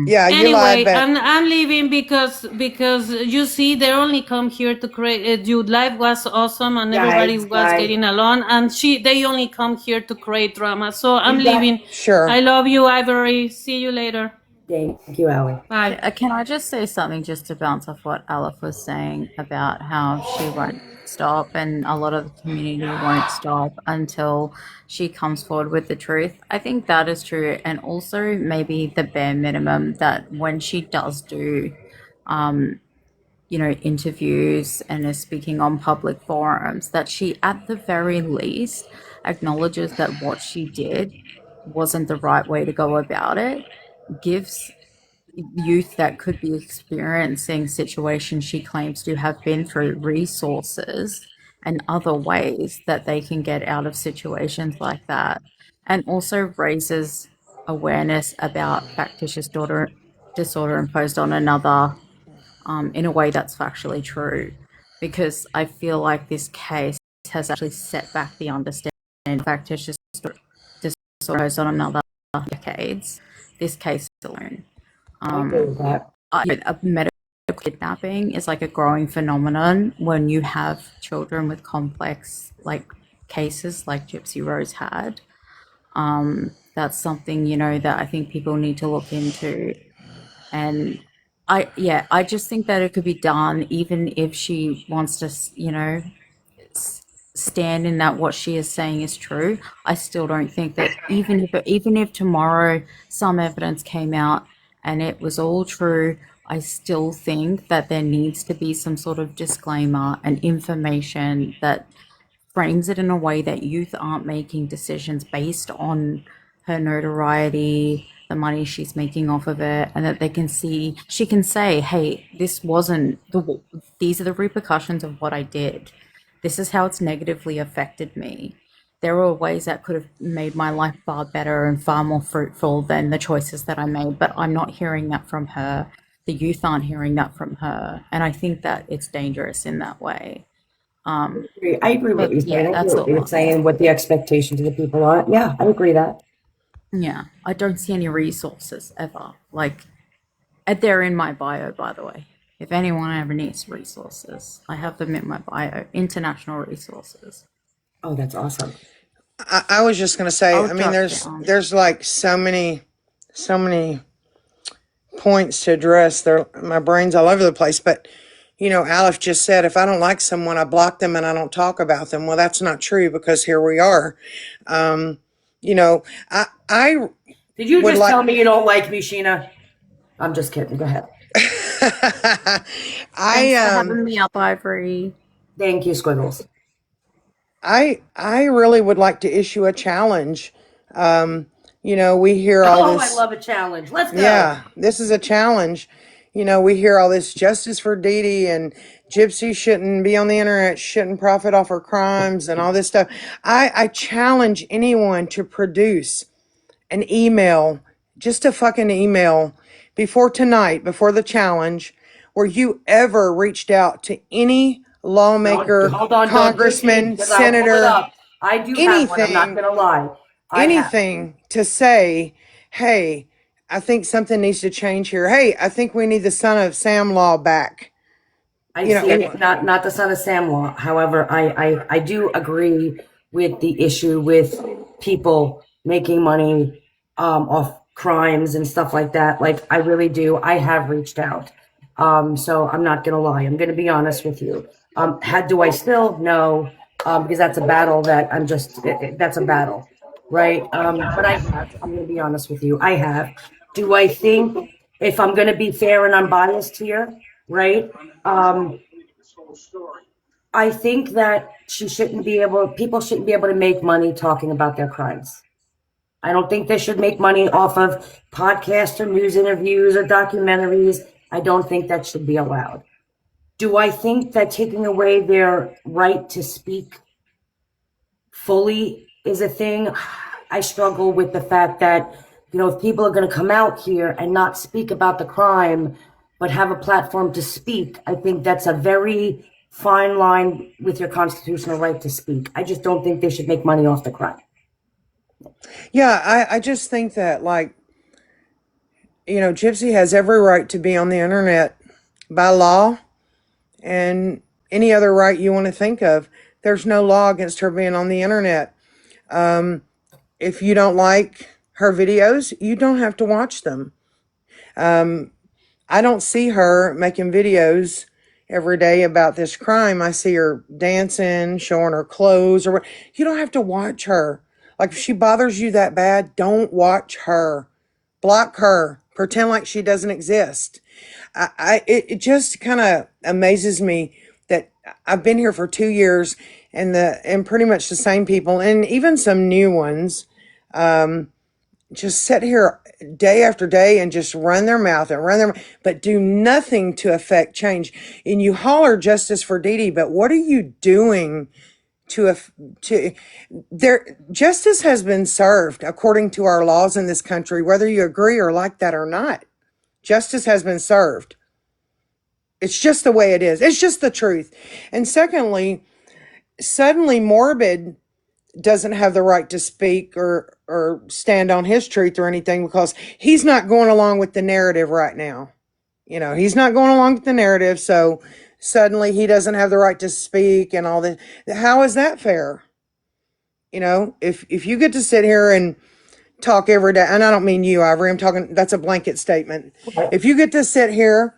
Yeah, you Anyway, lied, but I'm leaving because you see they only come here to create. Dude, life was awesome and everybody was Guys. getting along, and they only come here to create drama. So I'm You got- leaving. sure. I love you, Ivory. See you later. Thank you, Allie. Bye. Can I just say something just to bounce off what Aleph was saying about how she won't stop and a lot of the community won't stop until she comes forward with the truth? I think that is true. And also maybe the bare minimum that when she does do, interviews and is speaking on public forums, that she at the very least acknowledges that what she did wasn't the right way to go about it, gives youth that could be experiencing situations she claims to have been through resources and other ways that they can get out of situations like that, and also raises awareness about factitious disorder imposed on another in a way that's factually true, because I feel like this case has actually set back the understanding of factitious disorder imposed on another decades. This case alone. A medical kidnapping is like a growing phenomenon when you have children with complex cases like Gypsy Rose had. That's something that I think people need to look into, and I just think that it could be done even if she wants to stand in that what she is saying is true. I still don't think that even if tomorrow some evidence came out and it was all true, I still think that there needs to be some sort of disclaimer and information that frames it in a way that youth aren't making decisions based on her notoriety, the money she's making off of it, and that she can say, hey, these are the repercussions of what I did. This is how it's negatively affected me. There were ways that could have made my life far better and far more fruitful than the choices that I made, but I'm not hearing that from her. The youth aren't hearing that from her. And I think that it's dangerous in that way. I agree with you saying. That's all. You're saying what the expectations of the people are. Yeah, I agree that. Yeah, I don't see any resources ever. They're in my bio, by the way. If anyone ever needs resources, I have them in my bio. International resources. Oh, that's awesome. I was just gonna say, I'll I mean, drop down. there's like so many points to address. There, my brain's all over the place. But Aleph just said, if I don't like someone, I block them and I don't talk about them. Well, that's not true, because here we are. I Did you would just like. tell me you don't like me, Sheena? I'm just kidding. Go ahead. Thanks for having me up, Ivory. Thank you, Squiggles. I really would like to issue a challenge. We hear all Oh, I this. love a challenge. Let's go. Yeah, this is a challenge. We hear all this justice for Dee Dee, and Gypsy shouldn't be on the internet, shouldn't profit off her crimes and all this stuff. I challenge anyone to produce an email, just a fucking email, before tonight, before the challenge, where you ever reached out to any lawmaker, Hold on, don't congressman, because I'll pull it senator, up. I do have one. I'm not anything, gonna lie. I have. anything to say, hey, I think something needs to change here. Hey, I think we need the Son of Sam law back. I see it. Not the Son of Sam law. However, I do agree with the issue with people making money off crimes and stuff like that. Like, I really do. I have reached out. So I'm not gonna lie. I'm gonna be honest with you. Do I still? No, because that's a battle that that's a battle, right? But I have. I'm gonna be honest with you. I have. Do I think, if I'm gonna be fair and unbiased here, right? I think that people shouldn't be able to make money talking about their crimes. I don't think they should make money off of podcasts or news interviews or documentaries. I don't think that should be allowed. Do I think that taking away their right to speak fully is a thing? I struggle with the fact that, if people are going to come out here and not speak about the crime, but have a platform to speak, I think that's a very fine line with your constitutional right to speak. I just don't think they should make money off the crime. Yeah, I just think that, Gypsy has every right to be on the internet by law, and any other right you want to think of. There's no law against her being on the internet. If you don't like her videos, you don't have to watch them. I don't see her making videos every day about this crime. I see her dancing, showing her clothes, or what. You don't have to watch her. Like, if she bothers you that bad, don't watch her. Block her. Pretend like she doesn't exist. It just kind of amazes me that I've been here for 2 years, and pretty much the same people, and even some new ones, just sit here day after day and just run their mouth, but do nothing to affect change. And you holler justice for Dee Dee, but what are you doing justice has been served according to our laws in this country, whether you agree or like that or not. Justice has been served. It's just the way it is. It's just the truth. And secondly, suddenly Morbid doesn't have the right to speak or stand on his truth or anything, because he's not going along with the narrative right now. He's not going along with the narrative, so suddenly he doesn't have the right to speak and all that. How is that fair? If you get to sit here and talk every day, and I don't mean you, Ivory, I'm talking, that's a blanket statement. If you get to sit here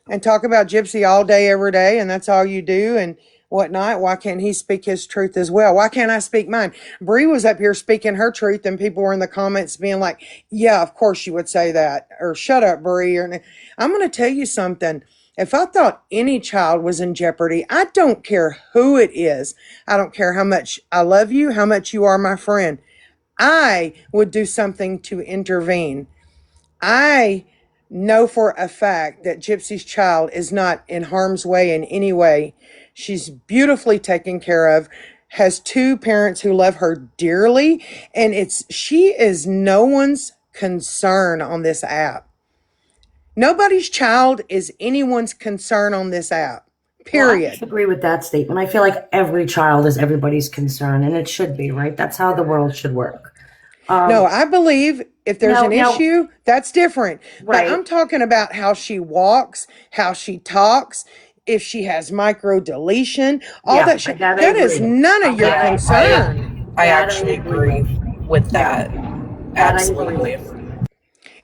and talk about Gypsy all day, every day, and that's all you do and whatnot, why can't he speak his truth as well? Why can't I speak mine? Bree was up here speaking her truth, and people were in the comments being like, yeah, of course you would say that, or shut up, Bree. Or, I'm going to tell you something. If I thought any child was in jeopardy, I don't care who it is. I don't care how much I love you, how much you are my friend. I would do something to intervene. I know for a fact that Gypsy's child is not in harm's way in any way. She's beautifully taken care of, has 2 parents who love her dearly, and she is no one's concern on this app. Nobody's child is anyone's concern on this app. Period. Well, I disagree with that statement. I feel like every child is everybody's concern, and it should be, right? That's how the world should work. No, I believe if there's an Now, issue, that's different. But I'm right. talking about how she walks, how she talks, if she has micro deletion, all Yeah, that shit. that I That is agree. none of your That concern. I that I actually agree agree with. with Yeah, that. that I agree Absolutely. with.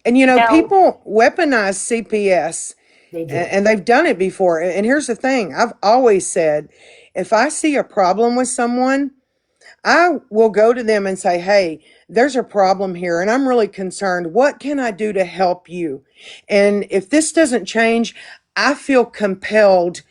And Now people weaponize CPS, they do. and they've done it before. And here's the thing I've always said, if I see a problem with someone, I will go to them and say, hey, there's a problem here, and I'm really concerned. What can I do to help you? And if this doesn't change, I feel compelled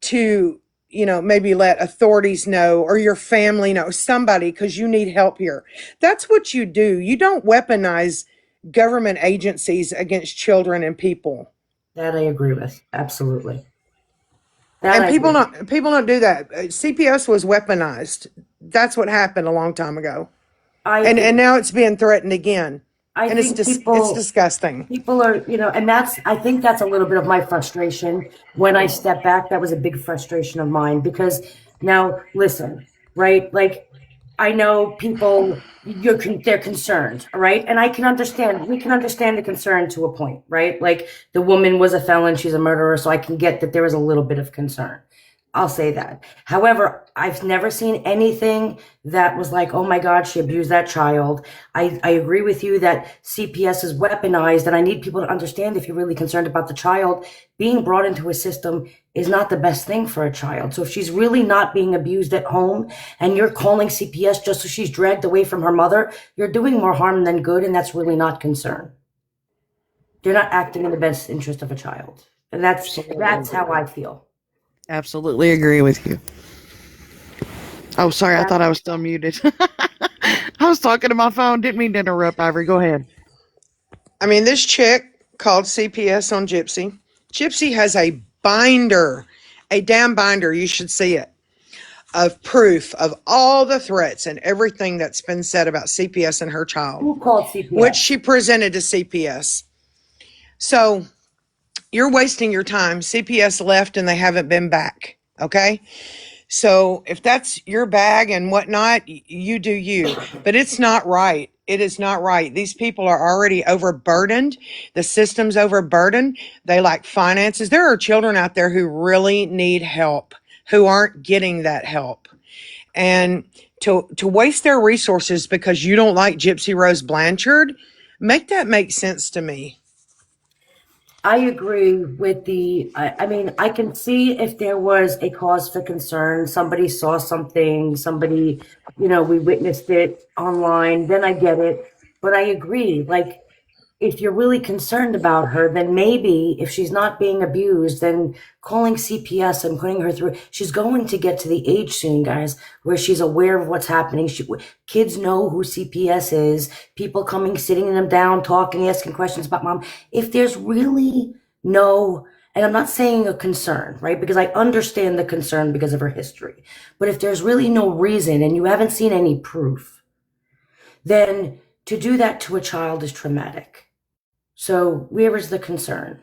to, maybe let authorities know or your family know, somebody, because you need help here. That's what you do. You don't weaponize government agencies against children and people. That I agree with. Absolutely. That And I agree. people don't do that. CPS was weaponized. That's what happened a long time ago. I And think now it's being threatened again. I And it's think just it's people disgusting. are, and I think that's a little bit of my frustration. When I step back, that was a big frustration of mine because now listen, right? Like I know people, they're concerned, right? And I can understand, we can understand the concern to a point, right? Like the woman was a felon, she's a murderer, so I can get that there was a little bit of concern. I'll say that. However, I've never seen anything that was like, oh my God, she abused that child. I agree with you that CPS is weaponized, and I need people to understand if you're really concerned about the child, being brought into a system is not the best thing for a child. So if she's really not being abused at home and you're calling CPS just so she's dragged away from her mother, you're doing more harm than good, and that's really not concern. They're not acting in the best interest of a child. And that's how I feel. Absolutely agree with you. Oh, sorry, I That thought I was still muted. I was talking to my phone. Didn't mean to interrupt, Ivory. Go ahead. I mean, this chick called CPS on Gypsy. Gypsy has a binder, a damn binder, you should see it, of proof of all the threats and everything that's been said about CPS and her child, who called which CPS? she presented to CPS. So you're wasting your time. CPS left and they haven't been back. Okay. So if that's your bag and whatnot, you do you. But it's not right. It is not right. These people are already overburdened. The system's overburdened. They lack finances. There are children out there who really need help, who aren't getting that help. And to waste their resources because you don't like Gypsy Rose Blanchard, make that make sense to me. I agree with I mean, I can see if there was a cause for concern, somebody saw something, somebody, we witnessed it online, then I get it. But I agree, like, if you're really concerned about her, then maybe if she's not being abused, then calling CPS and putting her through, she's going to get to the age soon, guys, where she's aware of what's happening. Kids know who CPS is, people coming, sitting them down, talking, asking questions about mom. If there's really no, and I'm not saying a concern, right? Because I understand the concern because of her history. But if there's really no reason and you haven't seen any proof, then to do that to a child is traumatic. So where is the concern?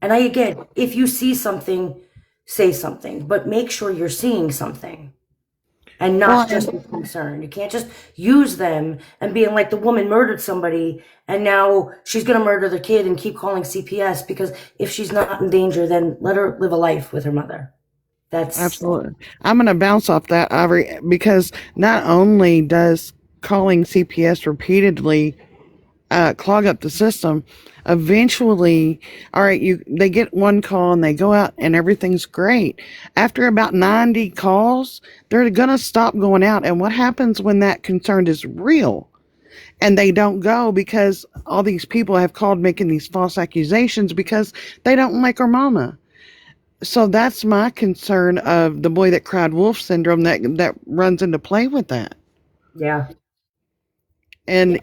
And again, if you see something, say something, but make sure you're seeing something and not just be concerned. You can't just use them and being like the woman murdered somebody and now she's going to murder the kid and keep calling CPS, because if she's not in danger, then let her live a life with her mother. That's Absolutely. I'm going to bounce off that, Ivory, because not only does calling CPS repeatedly clog up the system, eventually, all right, they get one call and they go out and everything's great. After about 90 calls, they're gonna stop going out. And what happens when that concern is real and they don't go because all these people have called making these false accusations because they don't like her mama? So that's my concern of the boy that cried wolf syndrome that runs into play with that. Yeah. And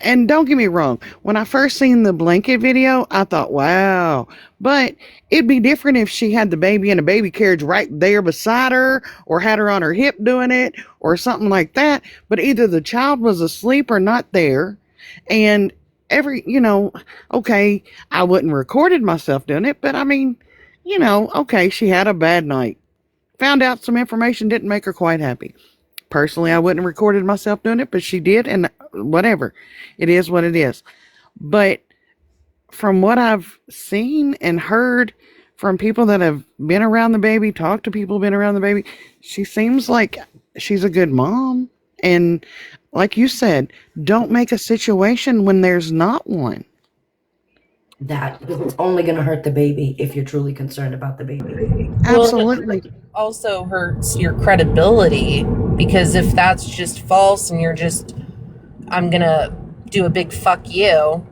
and don't get me wrong, when I first seen the blanket video, I thought, wow. But it'd be different if she had the baby in a baby carriage right there beside her, or had her on her hip doing it, or something like that. But either the child was asleep or not there. And okay, I wouldn't recorded myself doing it, but I mean, okay, she had a bad night. Found out some information, didn't make her quite happy. personally, I wouldn't have recorded myself doing it, but she did, and whatever. It is what it is. But from what I've seen and heard from people that have been around the baby, talked to people who've been around the baby, she seems like she's a good mom. And like you said, don't make a situation when there's not one. That because it's only going to hurt the baby if you're truly concerned about the baby. Absolutely. Also hurts your credibility, because if that's just false and you're just, I'm going to do a big fuck you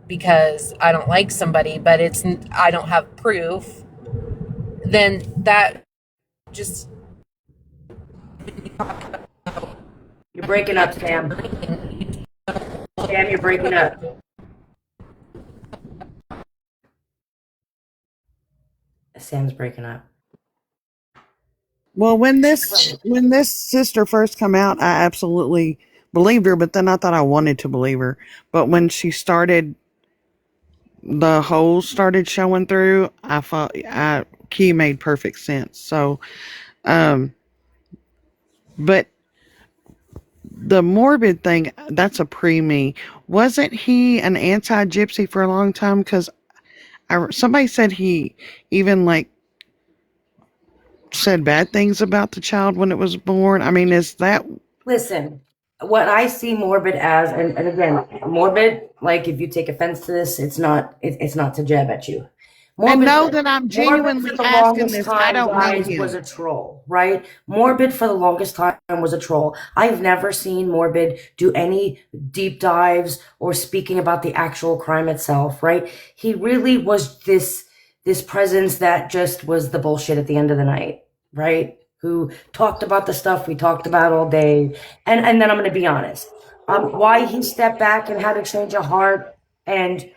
because I don't like somebody, but I don't have proof, then that just... You're breaking up, Sam. Sam, you're breaking up. Sam's breaking up. Well, when this sister first come out, I absolutely believed her, but then I thought I wanted to believe her. But when she started, the holes started showing through, I thought Key made perfect sense. So, but the morbid thing, that's a pre-me. Wasn't he an anti-gypsy for a long time? Because somebody said he even like said bad things about the child when it was born. I mean, is that... Listen, what I see morbid as, and again, morbid, like if you take offense to this, it's not to jab at you. And know that I'm genuinely for the asking longest this. time, I don't know guys, him. was a troll, right? Morbid for the longest time was a troll. I've never seen Morbid do any deep dives or speaking about the actual crime itself, right? He really was this presence that just was the bullshit at the end of the night, right? Who talked about the stuff we talked about all day. And then I'm going to be honest. Why he stepped back and had a change of heart, and,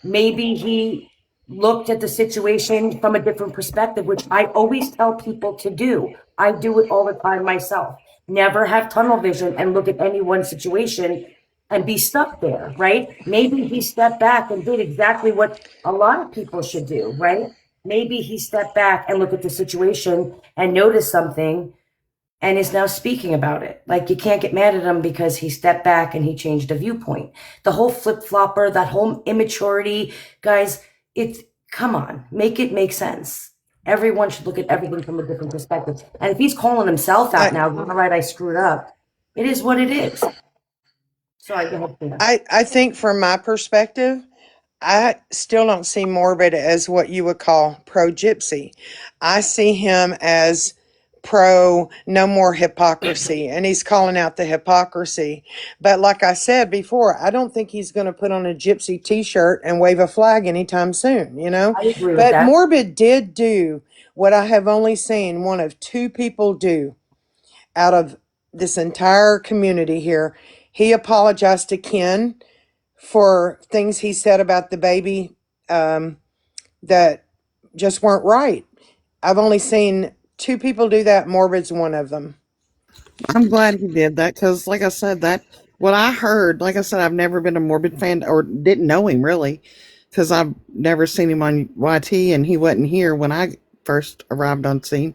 maybe he looked at the situation from a different perspective, which I always tell people to do. I do it all the time myself. Never have tunnel vision and look at any one situation and be stuck there, right? Maybe he stepped back and did exactly what a lot of people should do, right? Maybe he stepped back and looked at the situation and noticed something and is now speaking about it. Like, you can't get mad at him because he stepped back and he changed a viewpoint. The whole flip-flopper, that whole immaturity, guys, come on, make it make sense. Everyone should look at everything from a different perspective. And if he's calling himself out now, all right, I screwed up. It is what it is. Sorry, go ahead, Tina. I think from my perspective, I still don't see Morbid as what you would call pro-gypsy. I see him as pro no more hypocrisy, and he's calling out the hypocrisy. But like I said before, I don't think he's going to put on a gypsy t-shirt and wave a flag anytime soon, I agree with But that. Morbid did do what I have only seen one of two people do out of this entire community here. He apologized to Ken for things he said about the baby that just weren't right. I've only seen two people do that. Morbid's one of them. I'm glad he did that because, like I said, what I heard, like I said, I've never been a Morbid fan or didn't know him really because I've never seen him on YT and he wasn't here when I first arrived on scene.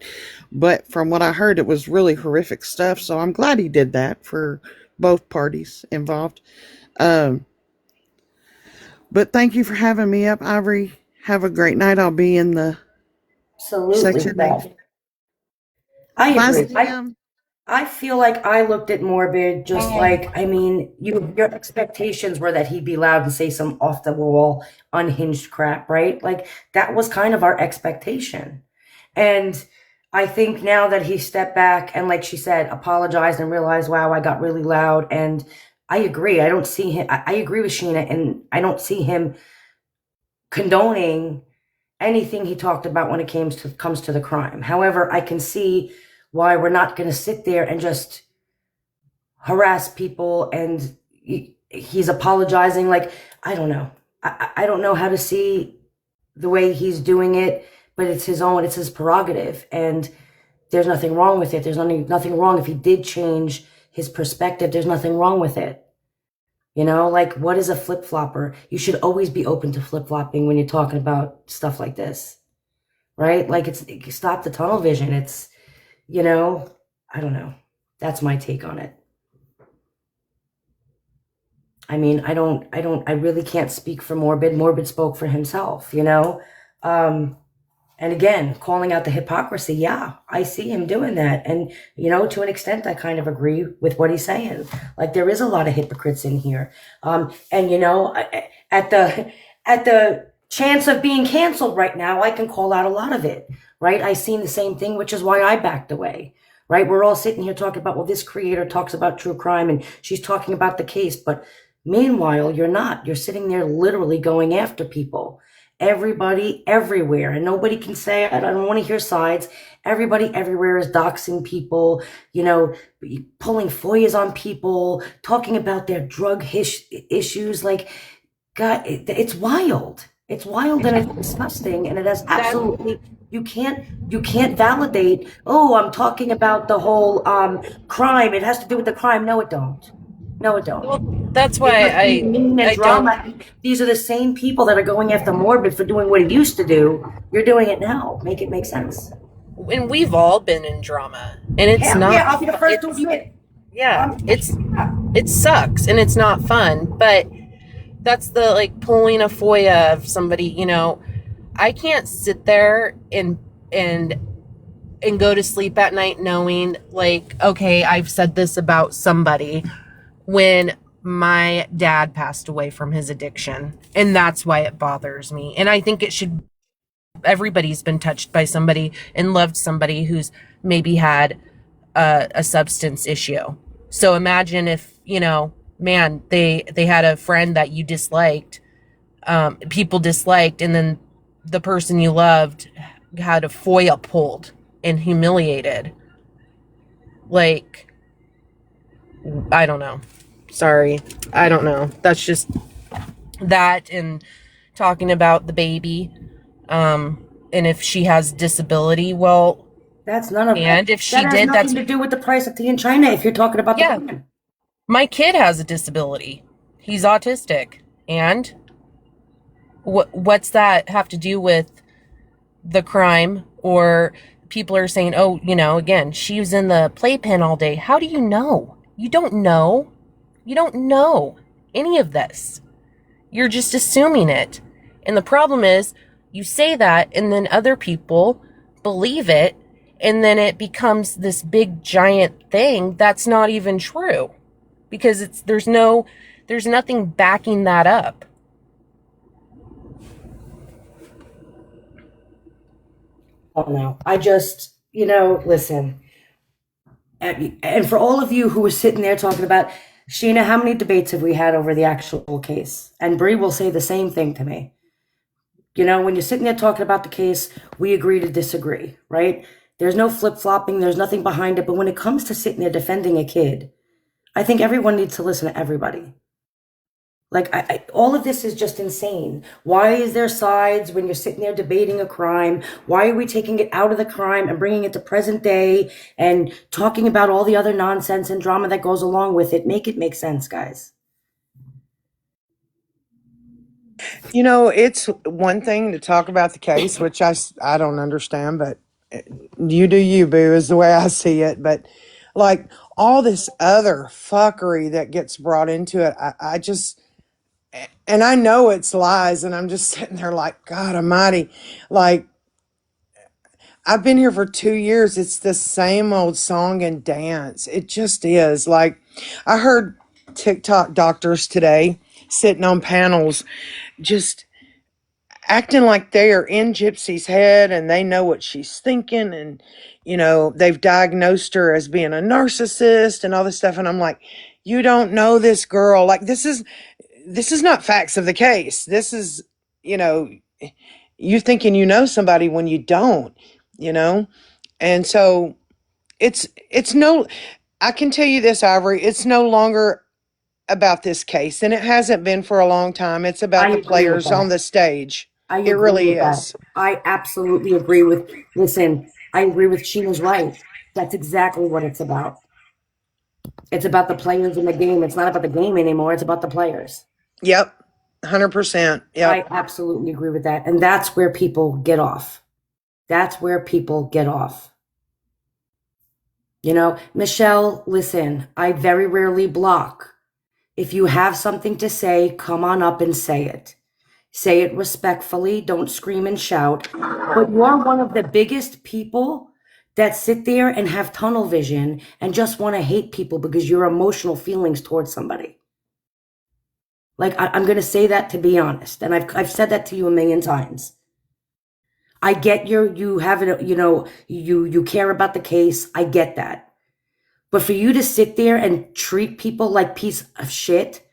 But from what I heard, it was really horrific stuff. So I'm glad he did that for both parties involved. But thank you for having me up, Ivory. Have a great night. I'll be in the section. I agree. 5 p.m. I feel like I looked at Morbid just like, your expectations were that he'd be loud and say some off the wall, unhinged crap, right? Like, that was kind of our expectation. And I think now that he stepped back and, like she said, apologized and realized, wow, I got really loud. And I agree. I don't see him. I agree with Sheena, and I don't see him condoning anything he talked about when it comes to the crime. However, I can see why we're not going to sit there and just harass people. And he's apologizing. Like, I don't know. I don't know how to see the way he's doing it, but it's his prerogative. And there's nothing wrong with it. There's nothing wrong if he did change his perspective. There's nothing wrong with it. Like, what is a flip-flopper? You should always be open to flip-flopping when you're talking about stuff like this, right? Like, stop the tunnel vision. It's, I don't know. That's my take on it. I mean, I really can't speak for Morbid. Morbid spoke for himself, you know? And again, calling out the hypocrisy. Yeah, I see him doing that. And, you know, to an extent, I kind of agree with what he's saying. Like, there is a lot of hypocrites in here. And, you know, at the chance of being canceled right now, I can call out a lot of it, right? I seen the same thing, which is why I backed away, right? We're all sitting here talking about, well, this creator talks about true crime and she's talking about the case. But meanwhile, you're not. You're sitting there literally going after people. Everybody everywhere, and nobody can say, I don't want to hear sides. Everybody everywhere is doxing people, you know, pulling FOIAs on people, talking about their drug issues. Like, God, it's wild. It's wild and it's disgusting, and it has absolutely, you can't validate, oh, I'm talking about the whole crime. It has to do with the crime. No, it don't. No, it don't. Well, that's why I drama. These are the same people that are going after Morbid for doing what he used to do. You're doing it now. Make it make sense. And we've all been in drama, and it's not. Yeah, I'll be the first to admit. Yeah, it sucks and it's not fun. But that's the like pulling a FOIA of somebody. You know, I can't sit there and go to sleep at night knowing like, okay, I've said this about somebody. When my dad passed away from his addiction, and that's why it bothers me. And I think it should, everybody's been touched by somebody and loved somebody who's maybe had a substance issue. So imagine if, you know, man, they had a friend that you disliked, people disliked, and then the person you loved had a FOIA pulled and humiliated. Like, I don't know. Sorry. I don't know. That's just that, and talking about the baby. And if she has disability, well, that's none of it. And if she that did, has nothing to do with the price of tea in China. If you're talking about the woman. My kid has a disability. He's autistic. And what's that have to do with the crime? Or people are saying, oh, you know, again, she was in the playpen all day. How do you know? You don't know. You don't know any of this. You're just assuming it. And the problem is you say that and then other people believe it, and then it becomes this big giant thing that's not even true because there's nothing backing that up. Oh no. I just, you know, listen. And for all of you who were sitting there talking about, Sheena, how many debates have we had over the actual case? And Bree will say the same thing to me. You know, when you're sitting there talking about the case, we agree to disagree, right? There's no flip-flopping, there's nothing behind it. But when it comes to sitting there defending a kid, I think everyone needs to listen to everybody. Like, all of this is just insane. Why is there sides when you're sitting there debating a crime? Why are we taking it out of the crime and bringing it to present day and talking about all the other nonsense and drama that goes along with it? Make it make sense, guys. You know, it's one thing to talk about the case, which I don't understand, but you do you, boo, is the way I see it. But like all this other fuckery that gets brought into it, I just, and I know it's lies, and I'm just sitting there like, God almighty, like, I've been here for 2 years. It's the same old song and dance. It just is. Like, I heard TikTok doctors today sitting on panels just acting like they are in Gypsy's head and they know what she's thinking, and, you know, they've diagnosed her as being a narcissist and all this stuff. And I'm like, you don't know this girl. Like, this is not facts of the case. This is, you know, you thinking you know somebody when you don't, you know? And so it's no, I can tell you this, Ivory, it's no longer about this case, and it hasn't been for a long time. It's about the players on the stage. It really is. I absolutely agree with, listen, I agree with Sheena's right. That's exactly what it's about. It's about the players in the game. It's not about the game anymore. It's about the players. Yep. 100%. Yep. I absolutely agree with that. And that's where people get off. That's where people get off. You know, Michelle, listen, I very rarely block. If you have something to say, come on up and say it. Say it respectfully. Don't scream and shout. But you're one of the biggest people that sit there and have tunnel vision and just want to hate people because your emotional feelings towards somebody. Like, I'm going to say that to be honest. And I've said that to you a million times. I get you have it, you know, you care about the case. I get that. But for you to sit there and treat people like piece of shit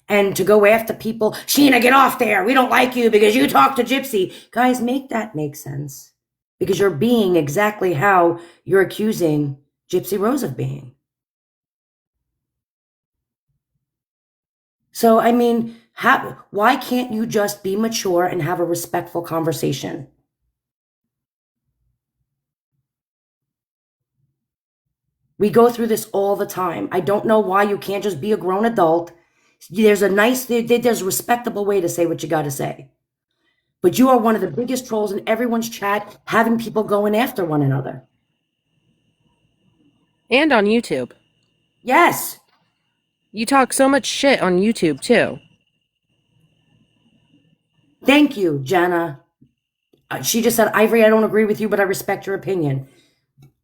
and to go after people, Sheena, get off there. We don't like you because you talk to Gypsy. Guys, make that make sense. Because you're being exactly how you're accusing Gypsy Rose of being. So, I mean, why can't you just be mature and have a respectful conversation? We go through this all the time. I don't know why you can't just be a grown adult. There's a respectable way to say what you got to say. But you are one of the biggest trolls in everyone's chat, having people going after one another. And on YouTube. Yes. You talk so much shit on YouTube, too. Thank you, Jenna. She just said, Ivory, I don't agree with you, but I respect your opinion.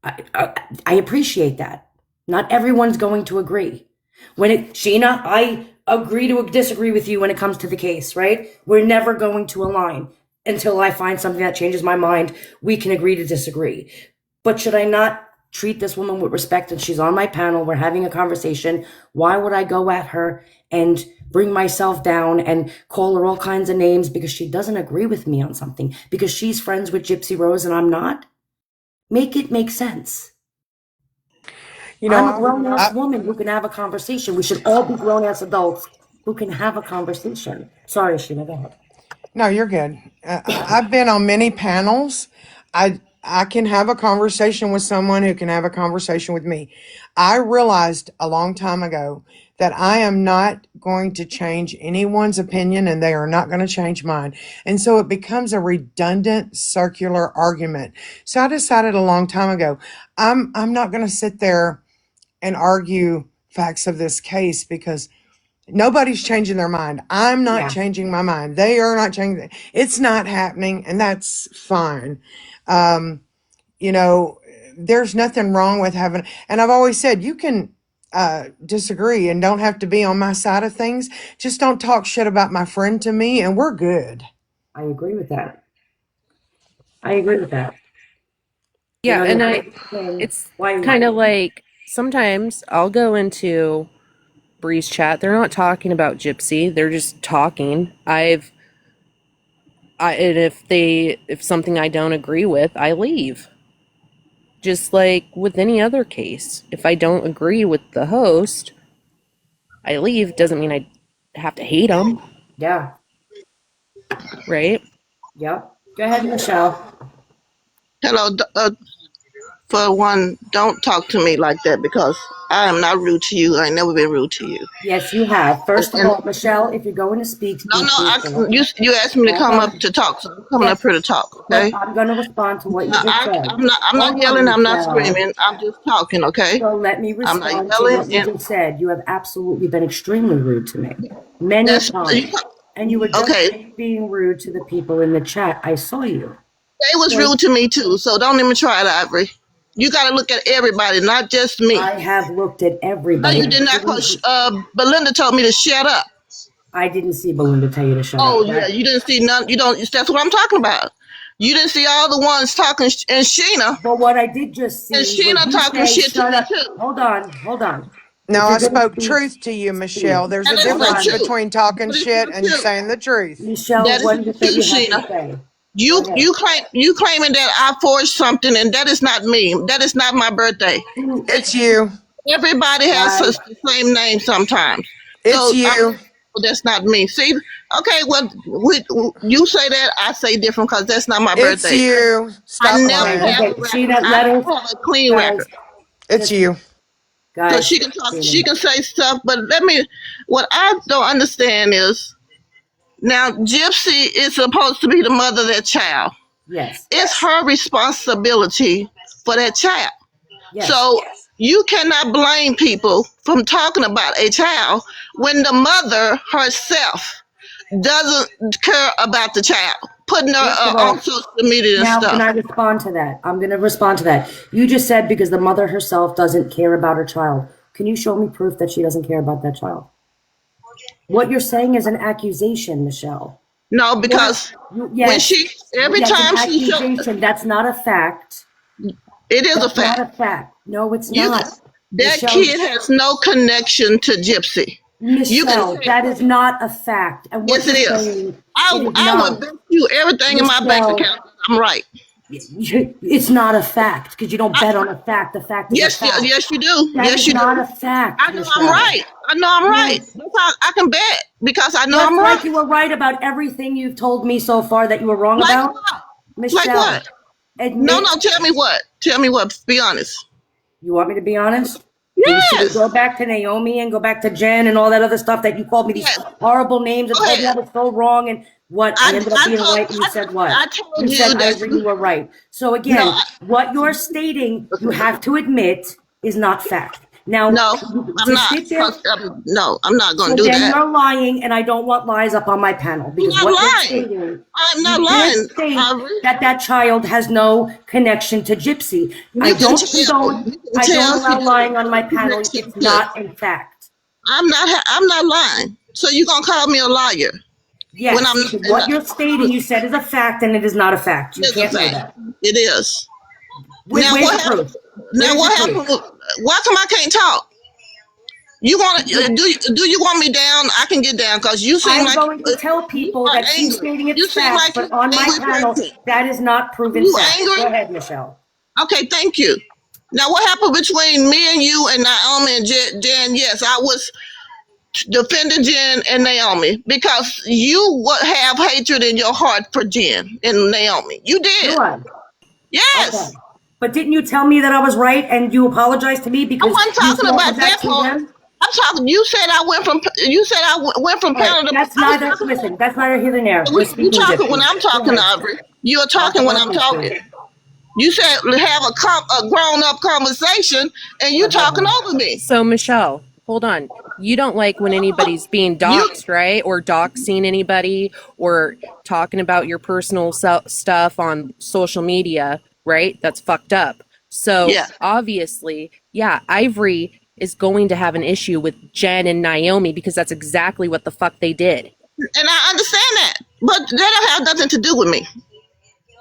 I appreciate that. Not everyone's going to agree. Sheena, I agree to disagree with you when it comes to the case, right? We're never going to align until I find something that changes my mind. We can agree to disagree. But should I not treat this woman with respect? And she's on my panel. We're having a conversation. Why would I go at her and bring myself down and call her all kinds of names because she doesn't agree with me on something? Because she's friends with Gypsy Rose and I'm not? Make it make sense. You know, I'm a grown-ass woman who can have a conversation. We should all be grown-ass adults who can have a conversation. Sorry, Sheena, go ahead. No, you're good. I've been on many panels. I can have a conversation with someone who can have a conversation with me. I realized a long time ago that I am not going to change anyone's opinion and they are not going to change mine. And so it becomes a redundant circular argument. So I decided a long time ago, I'm not going to sit there and argue facts of this case because nobody's changing their mind. I'm not changing my mind. They are not changing. It's not happening, and that's fine. You know, there's nothing wrong with having, and I've always said, you can disagree and don't have to be on my side of things. Just don't talk shit about my friend to me, and we're good. I agree with that. I agree with that. Yeah, You know, and it's kind of like sometimes I'll go into Bree's chat. They're not talking about Gypsy. They're just talking. And if something I don't agree with, I leave. Just like with any other case. If I don't agree with the host, I leave. Doesn't mean I have to hate them. Yeah. Right? Yep. Go ahead, Michelle. Hello. For one, don't talk to me like that because I am not rude to you. I ain't never been rude to you. Yes, you have. First of all, Michelle, if you're going to speak, You asked me to come up to talk, so I'm coming up here to talk. Okay. I'm going to respond to what you just said. I'm not yelling. I'm not screaming. I'm just talking. Okay. So let me respond I'm not to what yelling. you just said. You have absolutely been extremely rude to me many times, and you were just being rude to the people in the chat. I saw you. They was rude to me too. So don't even try it, Ivory. You got to look at everybody, not just me. I have looked at everybody. No, you did not. Belinda told me to shut up. I didn't see Belinda tell you to shut up. Oh, yeah. You didn't see none. You don't. That's what I'm talking about. You didn't see all the ones talking, and Sheena. But what I did just see. And Sheena talking shit to me too. Hold on. No, I spoke truth to you, Michelle. There's a difference between talking shit and saying the truth. Michelle, what did you say? You claiming that I forged something, and that is not me. That is not my birthday. It's you. Everybody has the same name sometimes. It's you. That's not me. See? Okay, well, you say that, I say different because that's not my birthday. It's you. Stop I never have a clean record. It's you. So she can talk. She can say stuff, but what I don't understand is, now, Gypsy is supposed to be the mother of that child. Yes. It's her responsibility for that child. Yes. So you cannot blame people from talking about a child when the mother herself doesn't care about the child, putting her First of all, on social media and now, can stuff. I respond to that? I'm going to respond to that. You just said because the mother herself doesn't care about her child. Can you show me proof that she doesn't care about that child? What you're saying is an accusation, Michelle. No, because Yes. when she, every That's time an she shows, accusation. That's not a fact. it is a That's fact. not a fact. No, it's You, not. that Michelle, kid has no connection to Gypsy. You Michelle, can say, that is not a fact. And what yes, it you're is. saying, it I is would not. bet you everything in my bank Michelle, account. I'm right. It's not a fact because you don't bet on a fact. The fact is Yes, a fact. yes, you do. That Yes, is you do. not a fact, I know Michelle. I'm right. I know I'm right. Yes. That's how I can bet because I know Just I'm like right. you were right about everything you've told me so far that you were wrong Like about. what? Michelle, Like what? admit. No, tell me what. Tell me what. Be honest. You want me to be honest? Should we Yes. go back to Naomi and go back to Jen and all that other stuff that you called me these Yes. horrible names and Go told me I ahead. was so wrong and what I ended up being right and you said what? I told You you said I that. agree you were right. So again, No, what you're stating, you have to admit is not fact. Now, no, I'm to not. sit there, No, I'm not going so to do then that. you're lying, and I don't want lies up on my panel I'm because not what you're lying. stating, I'm not you lying. can't state Aubrey. that child has no connection to Gypsy. I You can don't tell. condone. You can I tell don't she allow doesn't lying on my have panel. connection It's to. not in fact. I'm not lying. So you gonna call me a liar Yes, when I'm because what you're stating, you said is a fact, and it is not a fact. You It is a can't know fact. that. It is. Where's Now the what proof? happened? Now Where's what the happened? proof? Why come I can't talk? You want to do you want me down? I can get down because you seem I'm like going to tell you people are that she's angry. stating You it's seem fact, like but you're on an my angry panel, person. that is not proven You fact. angry? Go ahead, Michelle. Okay, thank you. Now what happened between me and you and Naomi and Jen? Yes, I was defending Jen and Naomi because you would have hatred in your heart for Jen and Naomi. You did. Do I? Yes. Okay. But didn't you tell me that I was right and you apologized to me I because wasn't you talking felt about that to part. them? I'm talking. You said I went from. You said I went from All right, Canada. that's I was neither. talking. Listen, that's neither here nor there. We're You speaking talking when Gypsy. I'm Go talking, ahead. Aubrey. You're Talk talking when about I'm Gypsy. talking. You said have a grown up conversation, and you talking over me. So, Michelle, hold on. You don't like when anybody's being doxxed, right? Or doxing anybody or talking about your personal stuff on social media, right? That's fucked up. So, Yeah. obviously, yeah, Ivory is going to have an issue with Jen and Naomi because that's exactly what the fuck they did. And I understand that, but that don't have nothing to do with me.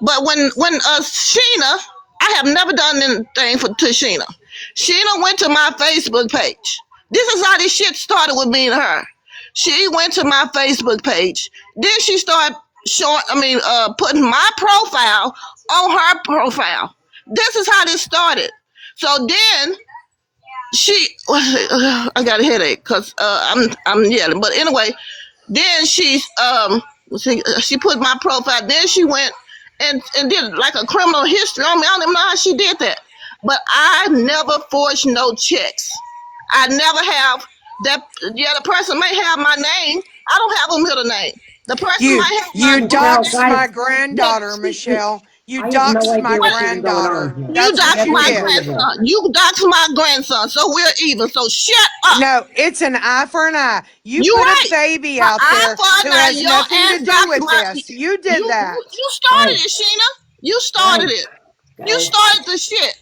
But when Sheena, I have never done anything to Sheena. Sheena went to my Facebook page. This is how this shit started with me and her. She went to my Facebook page. Then she started putting my profile on her profile. This is how this started. So then I got a headache because I'm yelling. But anyway, then she put my profile. Then she went and did like a criminal history on me. I don't even know how she did that. But I never forged no checks. I never have that. Yeah, the person may have my name. I don't have a middle name. The person might have You my doxed name. my granddaughter, Michelle. You I have no doxed my idea what's even going granddaughter. on here. You That's what doxed you my did. grandson. You doxed my grandson. So we're even. So shut up. No, it's an eye for an eye. You You put right. a baby An out eye there for who an eye. has Your nothing ass to do doxed with my. this. You did that. You started it, Sheena. You started it. You started the shit.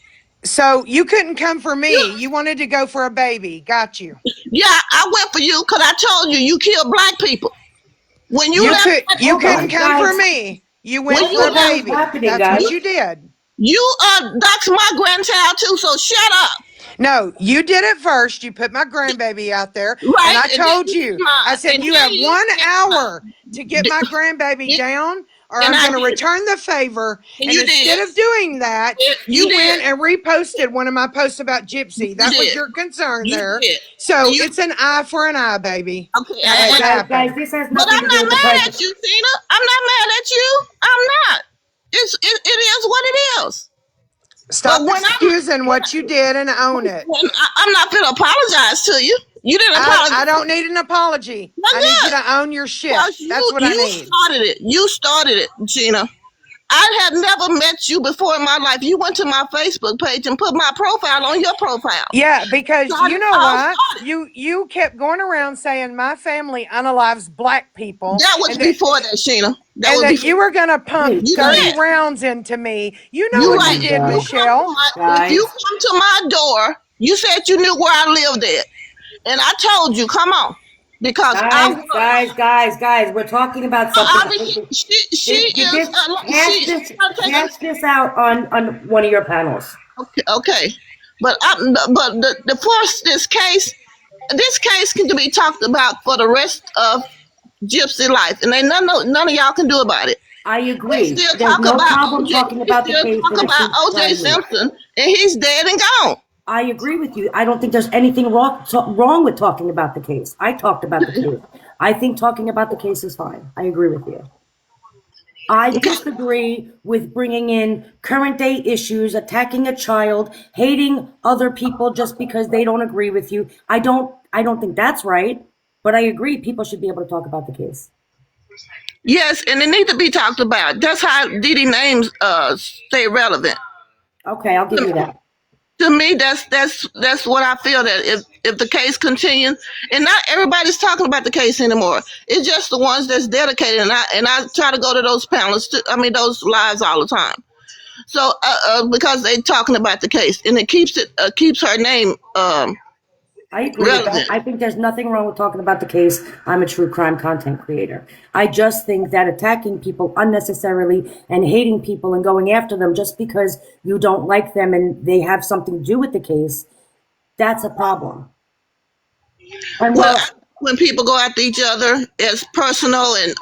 So you couldn't come for me. You wanted to go for a baby. Got you. Yeah, I went for you because I told you kill black people. When you left, You couldn't come for guys. me. You When went you for a left- baby. happening, That's guys? what you did. you doxed my grandchild too. So shut up. No, you did it first. You put my grandbaby out there. Right, And I and then told you you, did mine, I said, and you then have you 1 did hour to get my grandbaby Did- down, or and I'm I going to did. return the favor. And And you instead did. of doing that, You you went did. and reposted one of my posts about Gypsy. That was did. your concern You there. did. So You- it's an eye for an eye, baby. Okay, That's what Guys, happened. this has But nothing I'm to do not with the mad president. at you, Tina. I'm not mad at you. I'm not. It is what it is. Stop But when excusing what you did and own it. I'm not going to apologize to you. You didn't apologize. I don't need an apology. Well, I need you good. to own your shit. Because That's what I you need. started it. You started it, Gina. I have never met you before in my life. You went to my Facebook page and put my profile on your profile. Yeah, because So you know what? You kept going around saying my family unalives black people, that was and before that, Sheena. That and was that before. you were gonna pump You 30 right. rounds into me. You know You what right. you did, If you Michelle. if you come to my door, you said you knew where I lived at, and I told you, come on, because Guys, we're talking about something. she is Hash this out on one of your panels. okay, but the first this case can be talked about for the rest of Gypsy life, and ain't none of y'all can do about it. I agree. They still There's talk no about problem OJ. talking They about the still case. talk and it about keeps OJ grinding. Simpson, and he's dead and gone. I agree with you. I don't think there's anything wrong with talking about the case. I talked about the case. I think talking about the case is fine. I agree with you. I disagree with bringing in current day issues, attacking a child, hating other people just because they don't agree with you. I don't think that's right, but I agree people should be able to talk about the case. Yes, and it needs to be talked about. That's how Didi names stay relevant. Okay, I'll give you that. To me, that's what I feel, that if the case continues, and not everybody's talking about the case anymore. It's just the ones that's dedicated, and I try to go to those panels, those lives all the time. So because they're talking about the case, and it keeps her name I agree with that. I think there's nothing wrong with talking about the case. I'm a true crime content creator. I just think that attacking people unnecessarily and hating people and going after them just because you don't like them and they have something to do with the case, that's a problem. And when people go after each other, it's personal and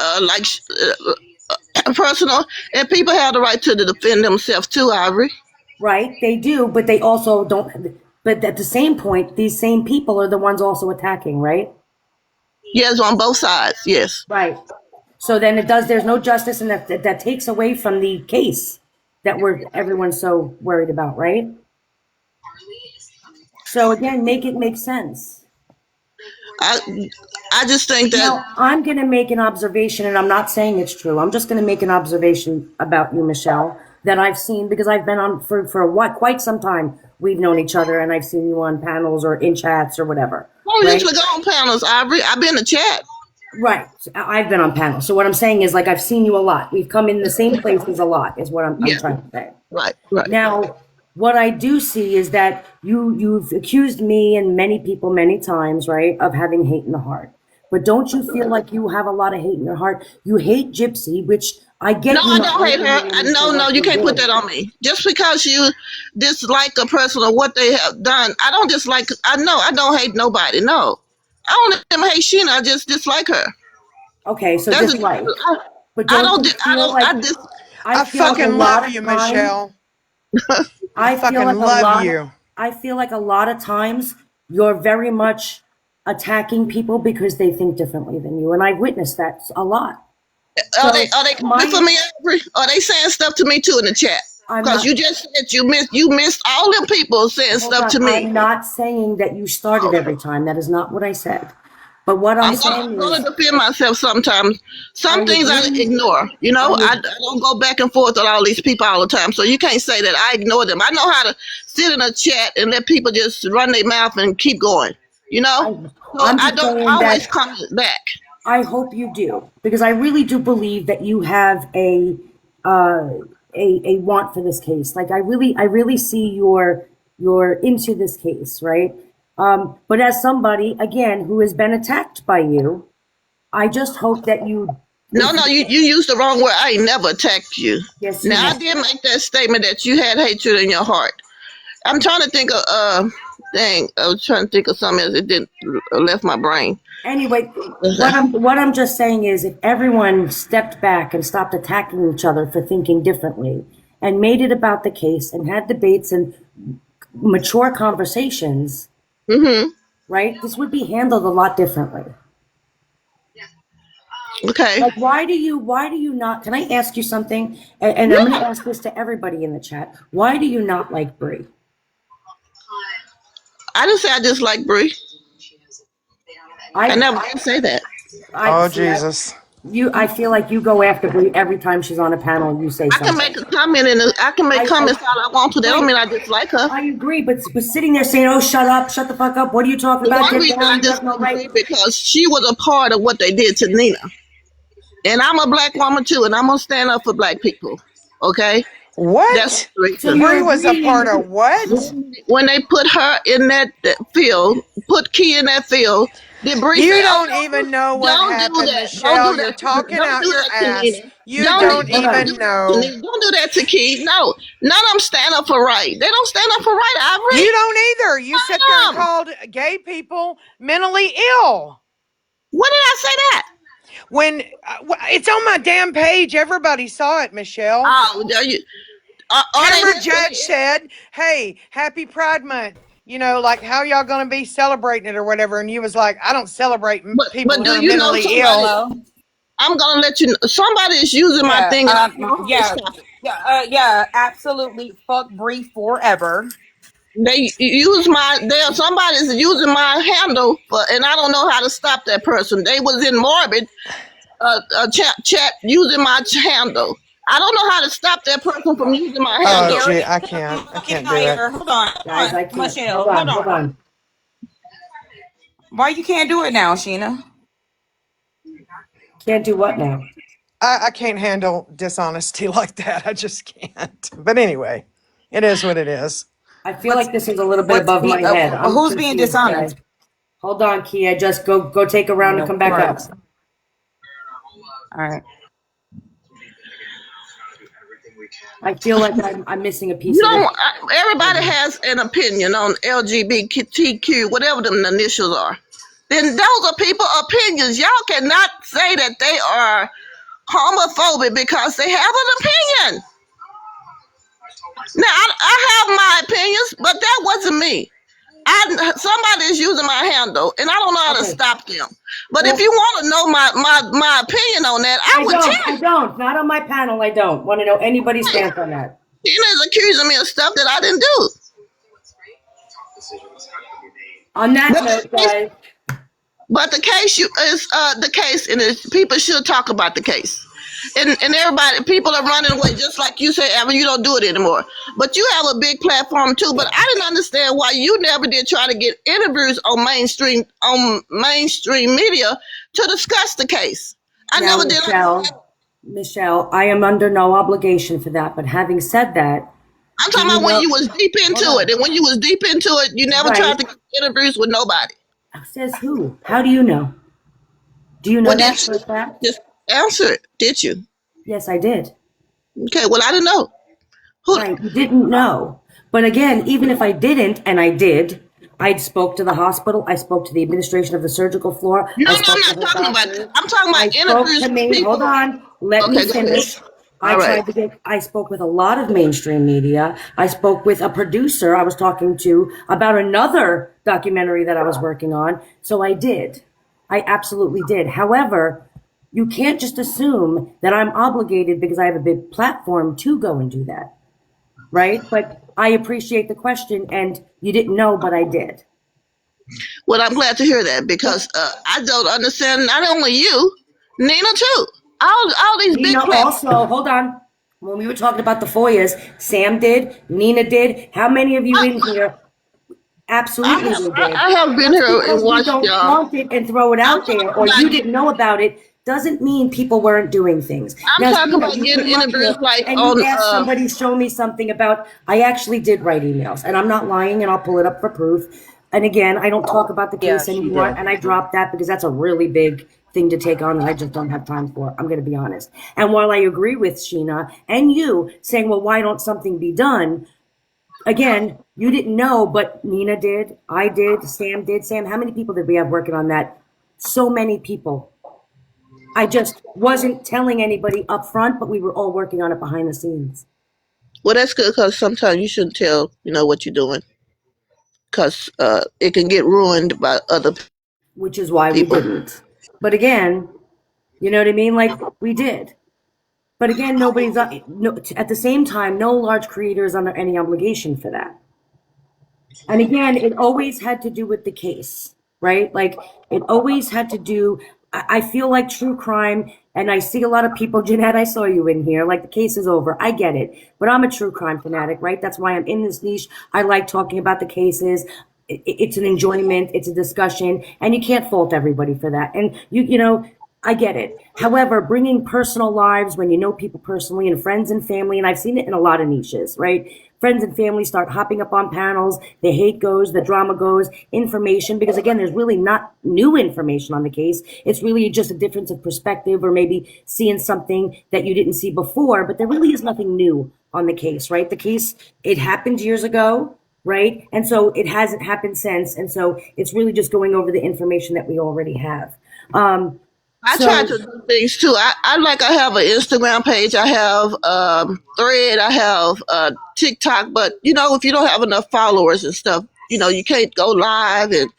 personal, and people have the right to defend themselves too, Ivory. Right, they do, but they also don't. But at the same point, these same people are the ones also attacking, right? Yes, on both sides, yes. Right. So then there's no justice, and that takes away from the case that everyone's so worried about, right? So again, make it make sense. I just think that now, I'm going to make an observation, and I'm not saying it's true. I'm just going to make an observation about you, Michelle, that I've seen because I've been on for quite some time. We've known each other, and I've seen you on panels or in chats or whatever. I usually go on panels, Ivory. I've been in chat. Right. I've been on panels. So what I'm saying is, like, I've seen you a lot. We've come in the same places a lot, is what I'm trying to say. Right. Now, what I do see is that you've accused me and many people many times, right, of having hate in the heart. But don't you feel like you have a lot of hate in your heart? You hate Gypsy, which I get. No, I don't hate her. No, you can't put that on me. Just because you dislike a person or what they have done, I don't dislike. I don't hate nobody. No, I don't even hate Sheena. I just dislike her. Okay, so dislike. But I fucking love you, Michelle. I fucking love you. I feel like a lot of times you're very much attacking people because they think differently than you, and I've witnessed that a lot. Are they coming for me, Avery? Are they saying stuff to me too in the chat? Because you just said you missed all them people saying stuff to me. I'm not saying that you started every time. That is not what I said. But what I'm saying is, I'm going to defend myself sometimes. Some things I ignore. You know, I don't go back and forth with all these people all the time. So you can't say that I ignore them. I know how to sit in a chat and let people just run their mouth and keep going. You know, so I don't always come back. I hope you do, because I really do believe that you have a want for this case. Like I really see you're into this case, right? But as somebody again who has been attacked by you, I just hope that you. No, you used the wrong word. I ain't never attacked you. Yes. Now I did make that statement that you had hatred in your heart. I'm trying to think of I was trying to think of something else. It didn't left my brain. Anyway, what I'm just saying is, if everyone stepped back and stopped attacking each other for thinking differently, and made it about the case and had debates and mature conversations, right? This would be handled a lot differently. Okay. Like, why do you not? Can I ask you something? And I'm going to ask this to everybody in the chat. Why do you not like Bree? I didn't say I dislike Bree. I never did say that. Jesus. I feel like you go after Bree every time she's on a panel and you say I can something. make a comment and I can make comments all I want to. That don't mean I dislike her. I agree, but sitting there saying, "Oh, shut up, shut the fuck up. What are you talking The about?" one reason I disagree because she was a part of what they did to Nina. And I'm a black woman too, and I'm gonna stand up for black people. Okay? What? That's the reason. Bree was a part of what? When they put her in that field, put Key in that field, did Bree You say, don't "Oh, even know what don't do happened, that. Michelle. Don't do You're that. talking Don't out do your that to ass. Nina. You don't do that even know. Don't do that to Key. No, none of them stand up for right. They don't stand up for right, Ivory. You don't either. You sit there and called gay people mentally ill. When did I say that? When it's on my damn page, everybody saw it, Michelle. Oh, you. Tamara Judge said, "Hey, happy Pride Month. You know, like how y'all gonna be celebrating it or whatever?" And you was like, "I don't celebrate people But who do are you know mentally somebody? ill." I'm gonna let you know. Somebody is using my thing. Yeah, absolutely. Fuck Bree forever. Somebody's using my handle and I don't know how to stop that person. They was in Morbid chat using my handle. I don't know how to stop that person from using my handle. Oh, gee, I can't do it. Hold on, Guys, I can't. Michelle, Hold on. Why you can't do it now, Sheena? Can't do what now? I can't handle dishonesty like that. I just can't. But anyway, it is what it is. I feel like this is a little bit above my head. I'm who's being confused, dishonest? guys. Hold on, Kia. Just go take a round and come back up. All right. I feel like I'm missing a piece You of don't. it. Everybody has an opinion on LGBTQ, whatever them initials are. Then those are people's opinions. Y'all cannot say that they are homophobic because they have an opinion. Now I have my opinions, but that wasn't me. Somebody is using my handle, and I don't know how to stop them. But if you want to know my opinion on that, I would tell you. I don't. Not on my panel. I don't want to know anybody's stance on that. Tina's accusing me of stuff that I didn't do. On that note, guys. But the case is the case, and people should talk about the case. And everybody, people are running away, just like you say, Evan, you don't do it anymore. But you have a big platform too. But I didn't understand why you never did try to get interviews on mainstream media to discuss the case. I never did. Michelle, I am under no obligation for that. But having said that, I'm talking about when you was deep into it, and when you was deep into it, you never tried to get interviews with nobody. Says who? How do you know? Do you know that for a fact? Just answer it. Did you? Yes, I did. Okay, well, I didn't know. Right, you didn't know. But again, even if I didn't, and I did, I spoke to the hospital. I spoke to the administration of the surgical floor. No, I'm not talking about that. I'm talking about interviews with people. Hold on. Let me finish. I spoke with a lot of mainstream media. I spoke with a producer I was talking to about another documentary that I was working on. So I did. I absolutely did. However, you can't just assume that I'm obligated because I have a big platform to go and do that. Right? But I appreciate the question, and you didn't know, but I did. Well, I'm glad to hear that because I don't understand not only you, Nina too. All these big platforms. Also, hold on. When we were talking about the FOIAs, Sam did, Nina did. How many of you in here? Absolutely, we did. I have been here and watched y'all. y'all. Flaunt it and throw it out there, or you didn't know about it. Doesn't mean people weren't doing things. I'm talking about getting interviews like and on. You asked somebody show me something about. I actually did write emails, and I'm not lying, and I'll pull it up for proof. And again, I don't talk about the case anymore, and I dropped that because that's a really big thing to take on that I just don't have time for. I'm going to be honest. And while I agree with Sheena and you saying, well, why don't something be done? Again, you didn't know, but Nina did. I did. Sam did. Sam, how many people did we have working on that? So many people. I just wasn't telling anybody up front, but we were all working on it behind the scenes. Well, that's good because sometimes you shouldn't tell, what you're doing because it can get ruined by other people. Which is why we didn't. But again, you know what I mean? Like, we did. But again, nobody's, at the same time, no large creator is under any obligation for that. And again, it always had to do with the case, right? Like, it always had to do, I feel like true crime And I see a lot of people, Jeanette, I saw you in here, like the case is over. I get it. But I'm a true crime fanatic, right? That's why I'm in this niche. I like talking about the cases. It's an enjoyment. It's a discussion. And you can't fault everybody for that. And you know, I get it. However, bringing personal lives when you know people personally and friends and family, and I've seen it in a lot of niches, right? Friends and family start hopping up on panels. The hate goes, the drama goes, information, because again, there's really not new information on the case. It's really just a difference of perspective or maybe seeing something that you didn't see before, but there really is nothing new on the case, right? The case, it happened years ago, right? And so it hasn't happened since. And so it's really just going over the information that we already have. I So try to do things too. I have an Instagram page, I have Thread, I have TikTok, but you know, if you don't have enough followers and stuff, you know, you can't go live and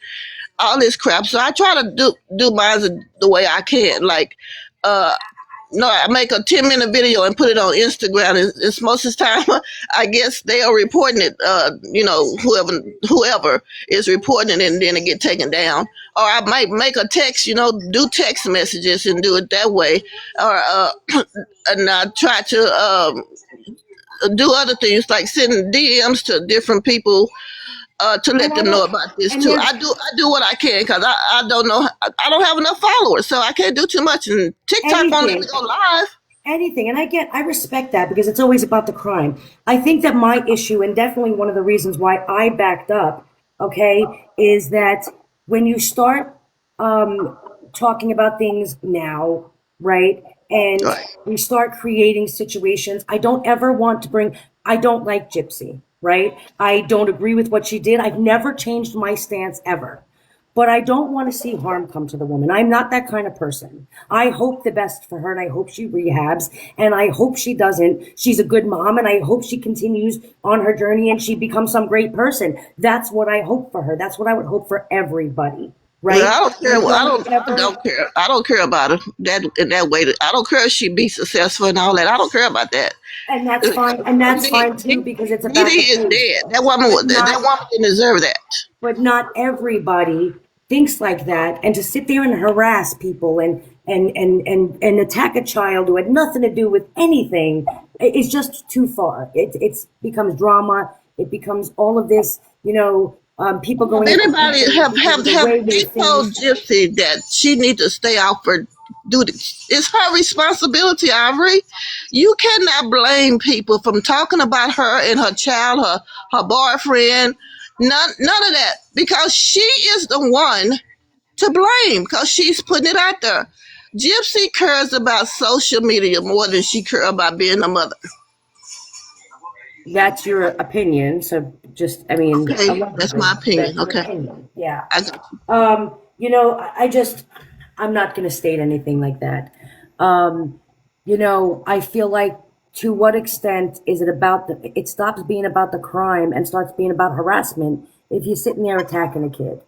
all this crap. So I try to do mine the way I can. Like no, I make a 10-minute video and put it on Instagram. It's most of the time, I guess they are reporting it. You know, whoever is reporting it, and then it get taken down. Or I might make a text. You know, do text messages and do it that way. Or and I try to do other things like sending DMs to different people to let them know about this and too. there's I do what I can because I don't know. I don't have enough followers, so I can't do too much. And TikTok won't let me anything. go live. Anything. And I respect that because it's always about the crime. I think that my issue, and definitely one of the reasons why I backed up, okay, is that when you start talking about things now, right, and Right. we start creating situations, I don't ever want to bring, I don't like Gypsy, right? I don't agree with what she did. I've never changed my stance ever. But I don't want to see harm come to the woman. I'm not that kind of person. I hope the best for her and I hope she rehabs and I hope she doesn't. She's a good mom and I hope she continues on her journey and she becomes some great person. That's what I hope for her. That's what I would hope for everybody, right? Well, I don't care. Ever- I don't care. I don't care about her that in that way. I don't care if she be successful and all that. I don't care about that. And that's fine. And that's fine too because it's about Didi the is case. dead. That woman, But that not woman didn't deserve that. but not everybody thinks like that. And to sit there and harass people and attack a child who had nothing to do with anything is just too far. It becomes drama. It becomes all of this, you know, people going If after anybody people have because of the way they they told think. Gypsy that she need to stay out for duty. It's her responsibility, Ivory. You cannot blame people from talking about her and her child, her boyfriend. None of that, because she is the one to blame because she's putting it out there. Gypsy cares about social media more than she cares about being a mother. That's your opinion. So just, I mean, Okay, that's allegedly, my that's opinion. your Okay, opinion. Yeah. I got you. You know, I'm not going to state anything like that. You know, I feel like to what extent is it about it stops being about the crime and starts being about harassment if you're sitting there attacking a kid.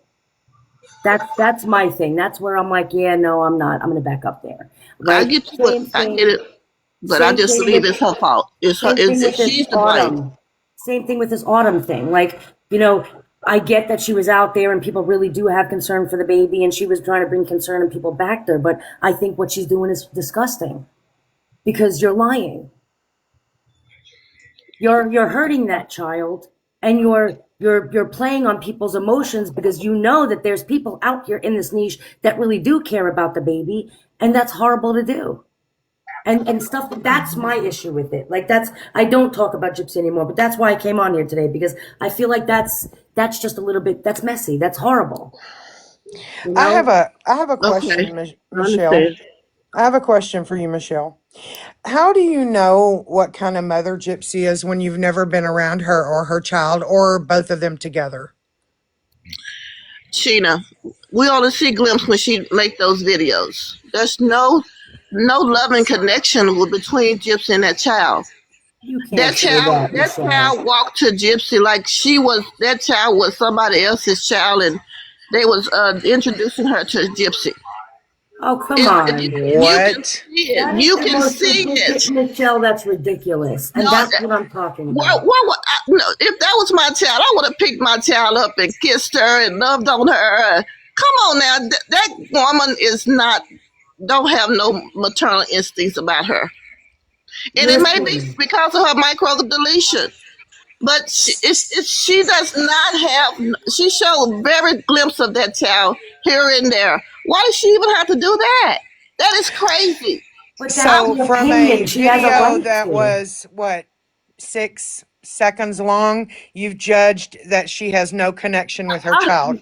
That's my thing. That's where I'm like, yeah, no, I'm not. I'm going to back up there. I Right? get you. Same I thing. get it. But I Same just thing believe with it's her fault. It's her. same thing with this She's to blame. autumn. Same thing with this autumn thing. Like, you know, I get that she was out there and people really do have concern for the baby and she was trying to bring concern and people backed her. But I think what she's doing is disgusting because you're lying. You're hurting that child and you're playing on people's emotions because you know that there's people out here in this niche that really do care about the baby and that's horrible to do. And stuff, that's my issue with it. Like I don't talk about Gypsy anymore, but that's why I came on here today because I feel like that's just a little bit, that's messy. That's horrible. You I have know? a question, Okay, I Michelle. understand. I have a question for you, Michelle. How do you know what kind of mother Gypsy is when you've never been around her or her child or both of them together? Sheena, we only see glimpse when she make those videos. There's no loving connection between Gypsy and that child. You can't say that, That Michelle. child walked to Gypsy like that child was somebody else's child, and they was introducing her to Gypsy. Oh, come You on. What? see it. That is You the can most see ridiculous, it. Michelle, that's ridiculous. And No, that's what I'm talking Well, about. no, if that was my child, I would have picked my child up and kissed her and loved on her. Come on now, that woman is not don't have no maternal instincts about her. And it may be Listen, because of her micro deletion. But she does not have, she showed very glimpse of that child here and there. Why does she even have to do that? That is crazy. but that's So her from a opinion. She has a video right that to. was what 6 seconds long, you've judged that she has no connection with her child.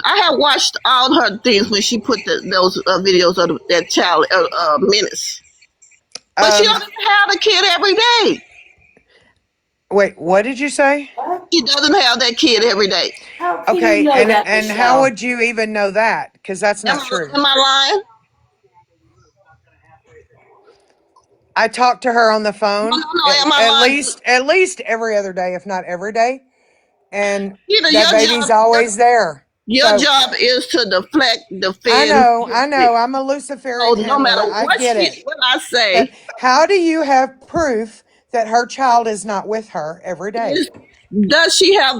I have watched all her things when she put those videos of that child, Menace. But she Um, doesn't have the kid every day. wait, what did you say? She doesn't have that kid every day. How can you Okay, know and that, how Michelle? would you even know that? Because that's Am not true. I lying? I talk to her on the No, phone am I lying? at least every other day, if not every day, and You know, that baby's always there. your So job is to deflect, I defend. know, I'm a So Luciferian no matter handler. I what get it. what I But say, how do you have proof that her child is not with her every day? does she have?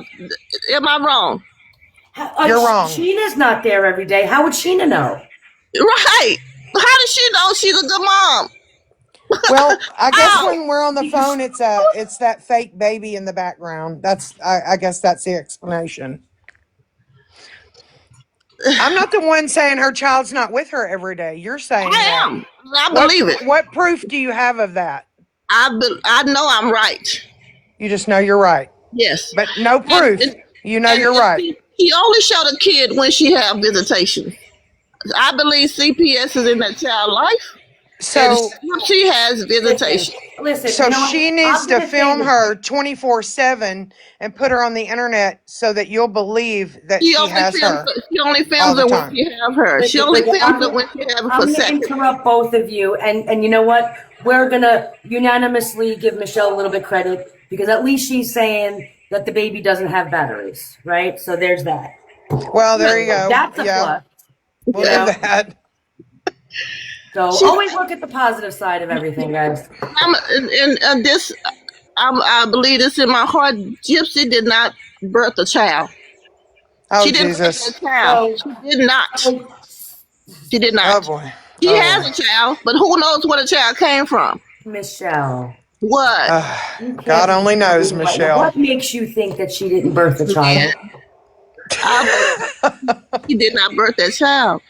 Am I wrong? You're wrong. Sheena's not there every day. How would Sheena know? Right. How does she know she's a good mom? Well, I guess How? when we're on the phone, it's that fake baby in the background. I guess that's the explanation. I'm not the one saying her child's not with her every day. You're saying I that. am. I believe it. What proof do you have of that? I know I'm right. You just know you're right, Yes. but no proof. You know you're right. He only showed a kid when she had visitation. I believe CPS is in that child's life. So And she has visitation. Listen, So you know what? she needs I'm to gonna say film this. her 24/7 and put her on the internet so that you'll believe that She she only has films. her She only all films the her when time. she have her. She only films it when she have it I'm for gonna seconds. interrupt both of you, and you know what? We're gonna unanimously give Michelle a little bit credit because at least she's saying that the baby doesn't have batteries, right? So there's that. Well, there you go. That's a Yeah, plus. believe You know? that. So She- always look at the positive side of everything, guys. I believe this in my heart. Gypsy did not birth a child. Oh, She didn't birth Jesus. that child. So, She did not. She did Oh, not. boy. She Oh, has boy. a child, but who knows where the child came from? Michelle, What? you can't God only knows, right now. Michelle. What makes you think that she didn't birth the child? He did not birth that child.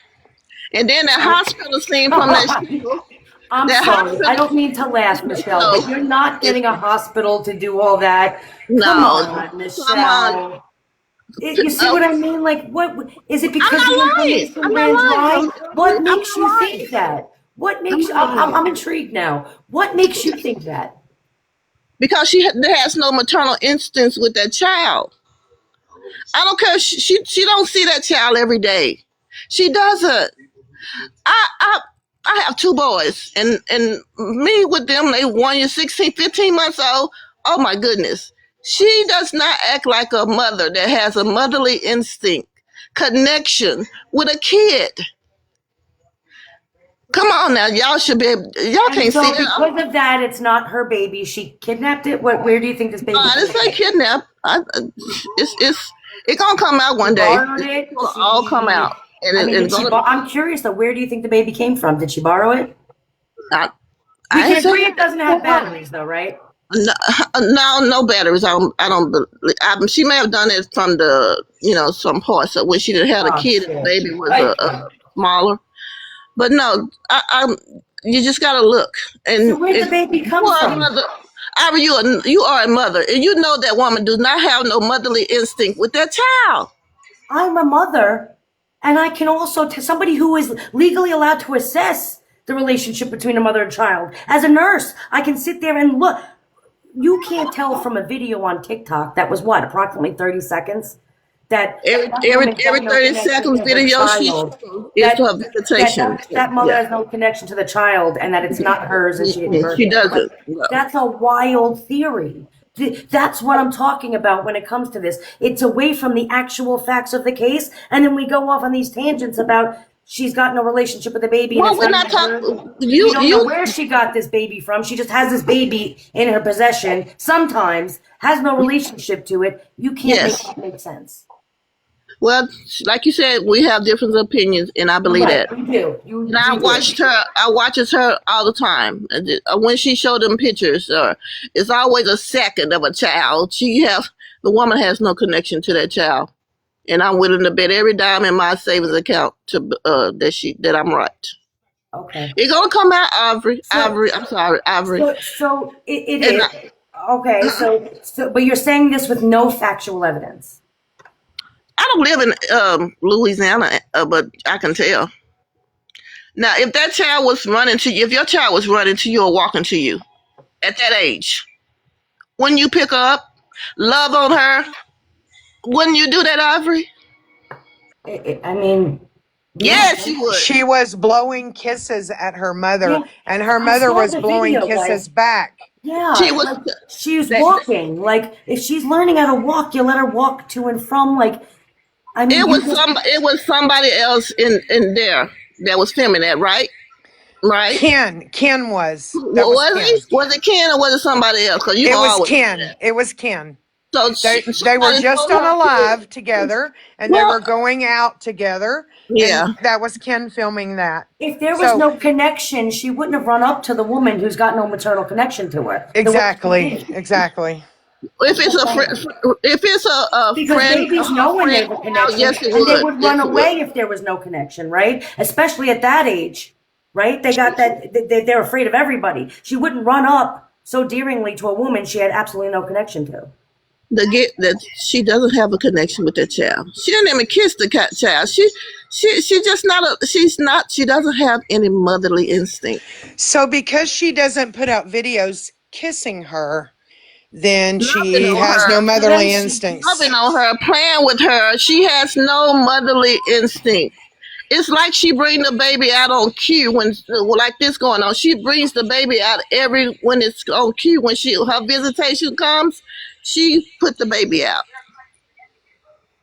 And then the hospital scene from that show. I'm That sorry. hospital. I don't mean to laugh, Michelle, but you're not getting a hospital to do all that. Come No, on, Michelle. come on. You see what I mean? Like, what is it because I'm the not lying. information I'm ran not dry? lying. What I'm makes not you lying. think that? What makes you? I'm intrigued now. What makes you think that? Because has no maternal instincts with that child. I don't care. She don't see that child every day. She doesn't. I have two boys, and me with them, they 1 year, 16, 15 months old. Oh my goodness. She does not act like a mother that has a motherly instinct, connection with a kid. Come on now, y'all should be able, y'all And can't so see that. because of that, it's not her baby. She kidnapped it. Where do you think this baby? This ain't kidnap. It's gonna come out one day. Borrowed it. It'll all come out. And I mean, it's gonna, I'm curious though. Where do you think the baby came from? Did she borrow it? I We ain't can agree saying- it doesn't have batteries though, right? No batteries. I don't believe. She may have done it from some parts of when she didn't have a Oh, kid. shit. The baby was Right. smaller. But no, you just gotta look. And So where'd the baby come you are a from? mother. Ira, you are a mother, and you know that woman does not have no motherly instinct with that child. I'm a mother, and I can also somebody who is legally allowed to assess the relationship between a mother and child. As a nurse, I can sit there and look. You can't tell from a video on TikTok that was what, approximately 30 seconds? That Every that woman has 30 no connection seconds to her video she child. is That- her visitation. that mother has no connection to the child, and that it's not hers, and she didn't birth She it. doesn't. Like, that's a wild theory. That's what I'm talking about when it comes to this. It's away from the actual facts of the case, and then we go off on these tangents about she's got no relationship with the baby. Well, and we're it's not her. talking. We don't know where she got this baby from. She just has this baby in her possession. Sometimes has no relationship to it. You can't Yes. make that make sense. Well, like you said, we have different opinions, and I believe Right, that. we do. And I We do. watched her. I watches her all the time. And when she showed them pictures, it's always a second of a child. The woman has no connection to that child, and I'm willing to bet every dime in my savings account to that I'm right. Okay. It's gonna come out, Ivory. So, Ivory, I'm sorry, Ivory. so it And is. Okay, so, but you're saying this with no factual evidence. I don't live in Louisiana, but I can tell. Now, if that child was running to you, if your child was running to you or walking to you at that age, wouldn't you pick her up, love on her? Wouldn't you do that, Ivory? I mean, Yes, you would. She was blowing kisses at her mother, yeah, and her I mother saw was the blowing video, guys. kisses back. Yeah, She was. like she's That, walking. Like if she's learning how to walk, you let her walk to and from. Like I mean, it was somebody else in there that was filming that, right? Right? Ken was. That was Was Ken. it? Was it Ken or was it somebody else? Because you It was always Ken. It was Ken. so They were somebody just told on a her. live together, and they Well, were going out together, yeah. and that was Ken filming that. if there was So no connection, she wouldn't have run up to the woman who's got no maternal connection to her. The way she exactly. If it's a if it's a Because friend, babies know when there's a child, connection, yes, it and they would. would Yes, run it would. away if there was no connection, right? Especially at that age, right? They got that. They're afraid of everybody. She wouldn't run up so dearingly to a woman she had absolutely no connection to. That she doesn't have a connection with that child. She didn't even kiss the child. She just not she doesn't have any motherly instinct. So because she doesn't put out videos kissing her, then Loving she on has her, no motherly loving instincts. on her, playing with her. She has no motherly instinct. It's like she bring the baby out on cue when like this going on. She brings the baby out when it's on cue. When her visitation comes, she put the baby out.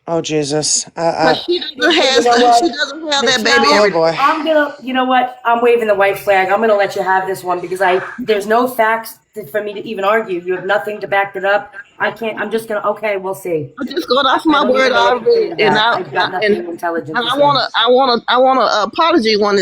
Oh Jesus! But she You know what, doesn't have that baby Michelle, every boy. I'm gonna. You know what? I'm waving the white flag. I'm gonna let you have this one because there's no facts for me to even argue. You have nothing to back it up. I can't. I'm just gonna. Okay, we'll see. I'm just going off my I don't word even know what to say already, to and that. I've got nothing intelligent and to I say. want an apology when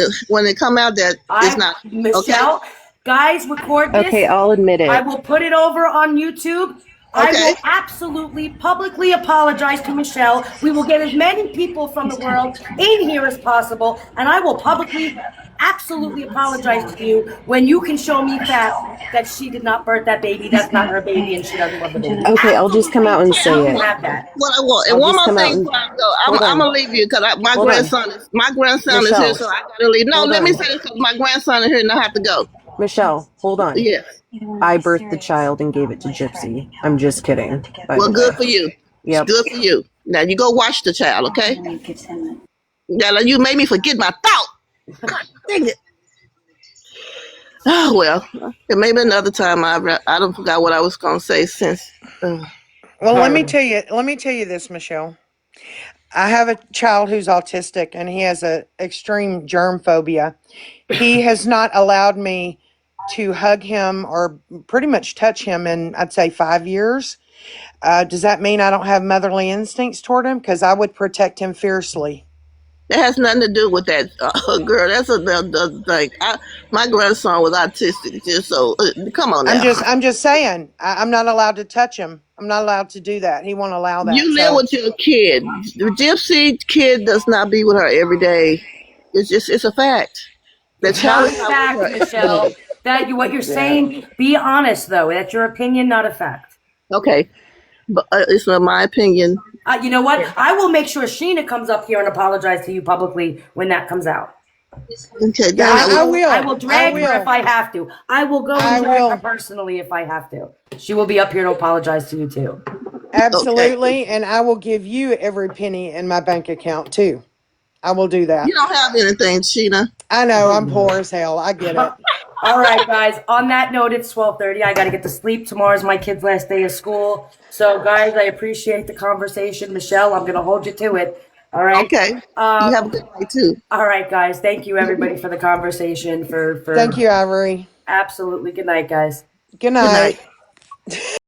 it come out that it's not okay. Michelle, guys, record this. Okay, I'll admit I it. will put it over on YouTube. I Okay. will absolutely publicly apologize to Michelle. We will get as many people from the world in here as possible, and I will publicly absolutely apologize to you when you can show me facts that she did not birth that baby, that's not her baby, and she doesn't love the baby. Okay, I'll just come out and say You it. have that. What I want, and I'll one just more come out thing and before I go. I'm hold on. gonna leave you because my Hold on. grandson is here, Michelle, so I gotta leave. No, hold let me on. say this because my grandson is here and I have to go. Michelle, hold on. Yes. I birthed the child and gave it to Gypsy. I'm just kidding. By Well, the good way. for you. Yep. It's good for you. Now you go watch the child, okay? Now you made me forget my thought. God dang it. Oh well, maybe another time. I don't forgot what I was gonna say since. Well, let me tell you this, Michelle. I have a child who's autistic, and he has a extreme germ phobia. He has not allowed me to hug him or pretty much touch him in, I'd say, 5 years. Does that mean I don't have motherly instincts toward him? Because I would protect him fiercely. That has nothing to do with that, girl. That's another thing. My grandson was autistic, just so come on now. I'm just saying. I'm not allowed to touch him. I'm not allowed to do that. He won't allow that. You live So with your kid. The Gypsy kid does not be with her every day. It's a fact. The It's not child a is not fact, with her. Michelle. What you're saying, be honest though. That's your opinion, not a fact. Okay, but it's not my opinion. You know what? I will make sure Sheena comes up here and apologize to you publicly when that comes out. Okay, I will. I will drag I her will. if I have to. I will go I and drag will. her personally if I have to. She will be up here to apologize to you too. Absolutely, and I will give you every penny in my bank account too. I will do that. You don't have anything, Sheena. I know I'm poor as hell. I get it. All right, guys. On that note, it's 12:30. I got to get to sleep. Tomorrow's my kid's last day of school. So, guys, I appreciate the conversation. Michelle, I'm going to hold you to it. All right. Okay. You have a good night too. All right, guys. Thank you, everybody, for the conversation. For Thank you, Ivory. Absolutely. Good night, guys. Good night.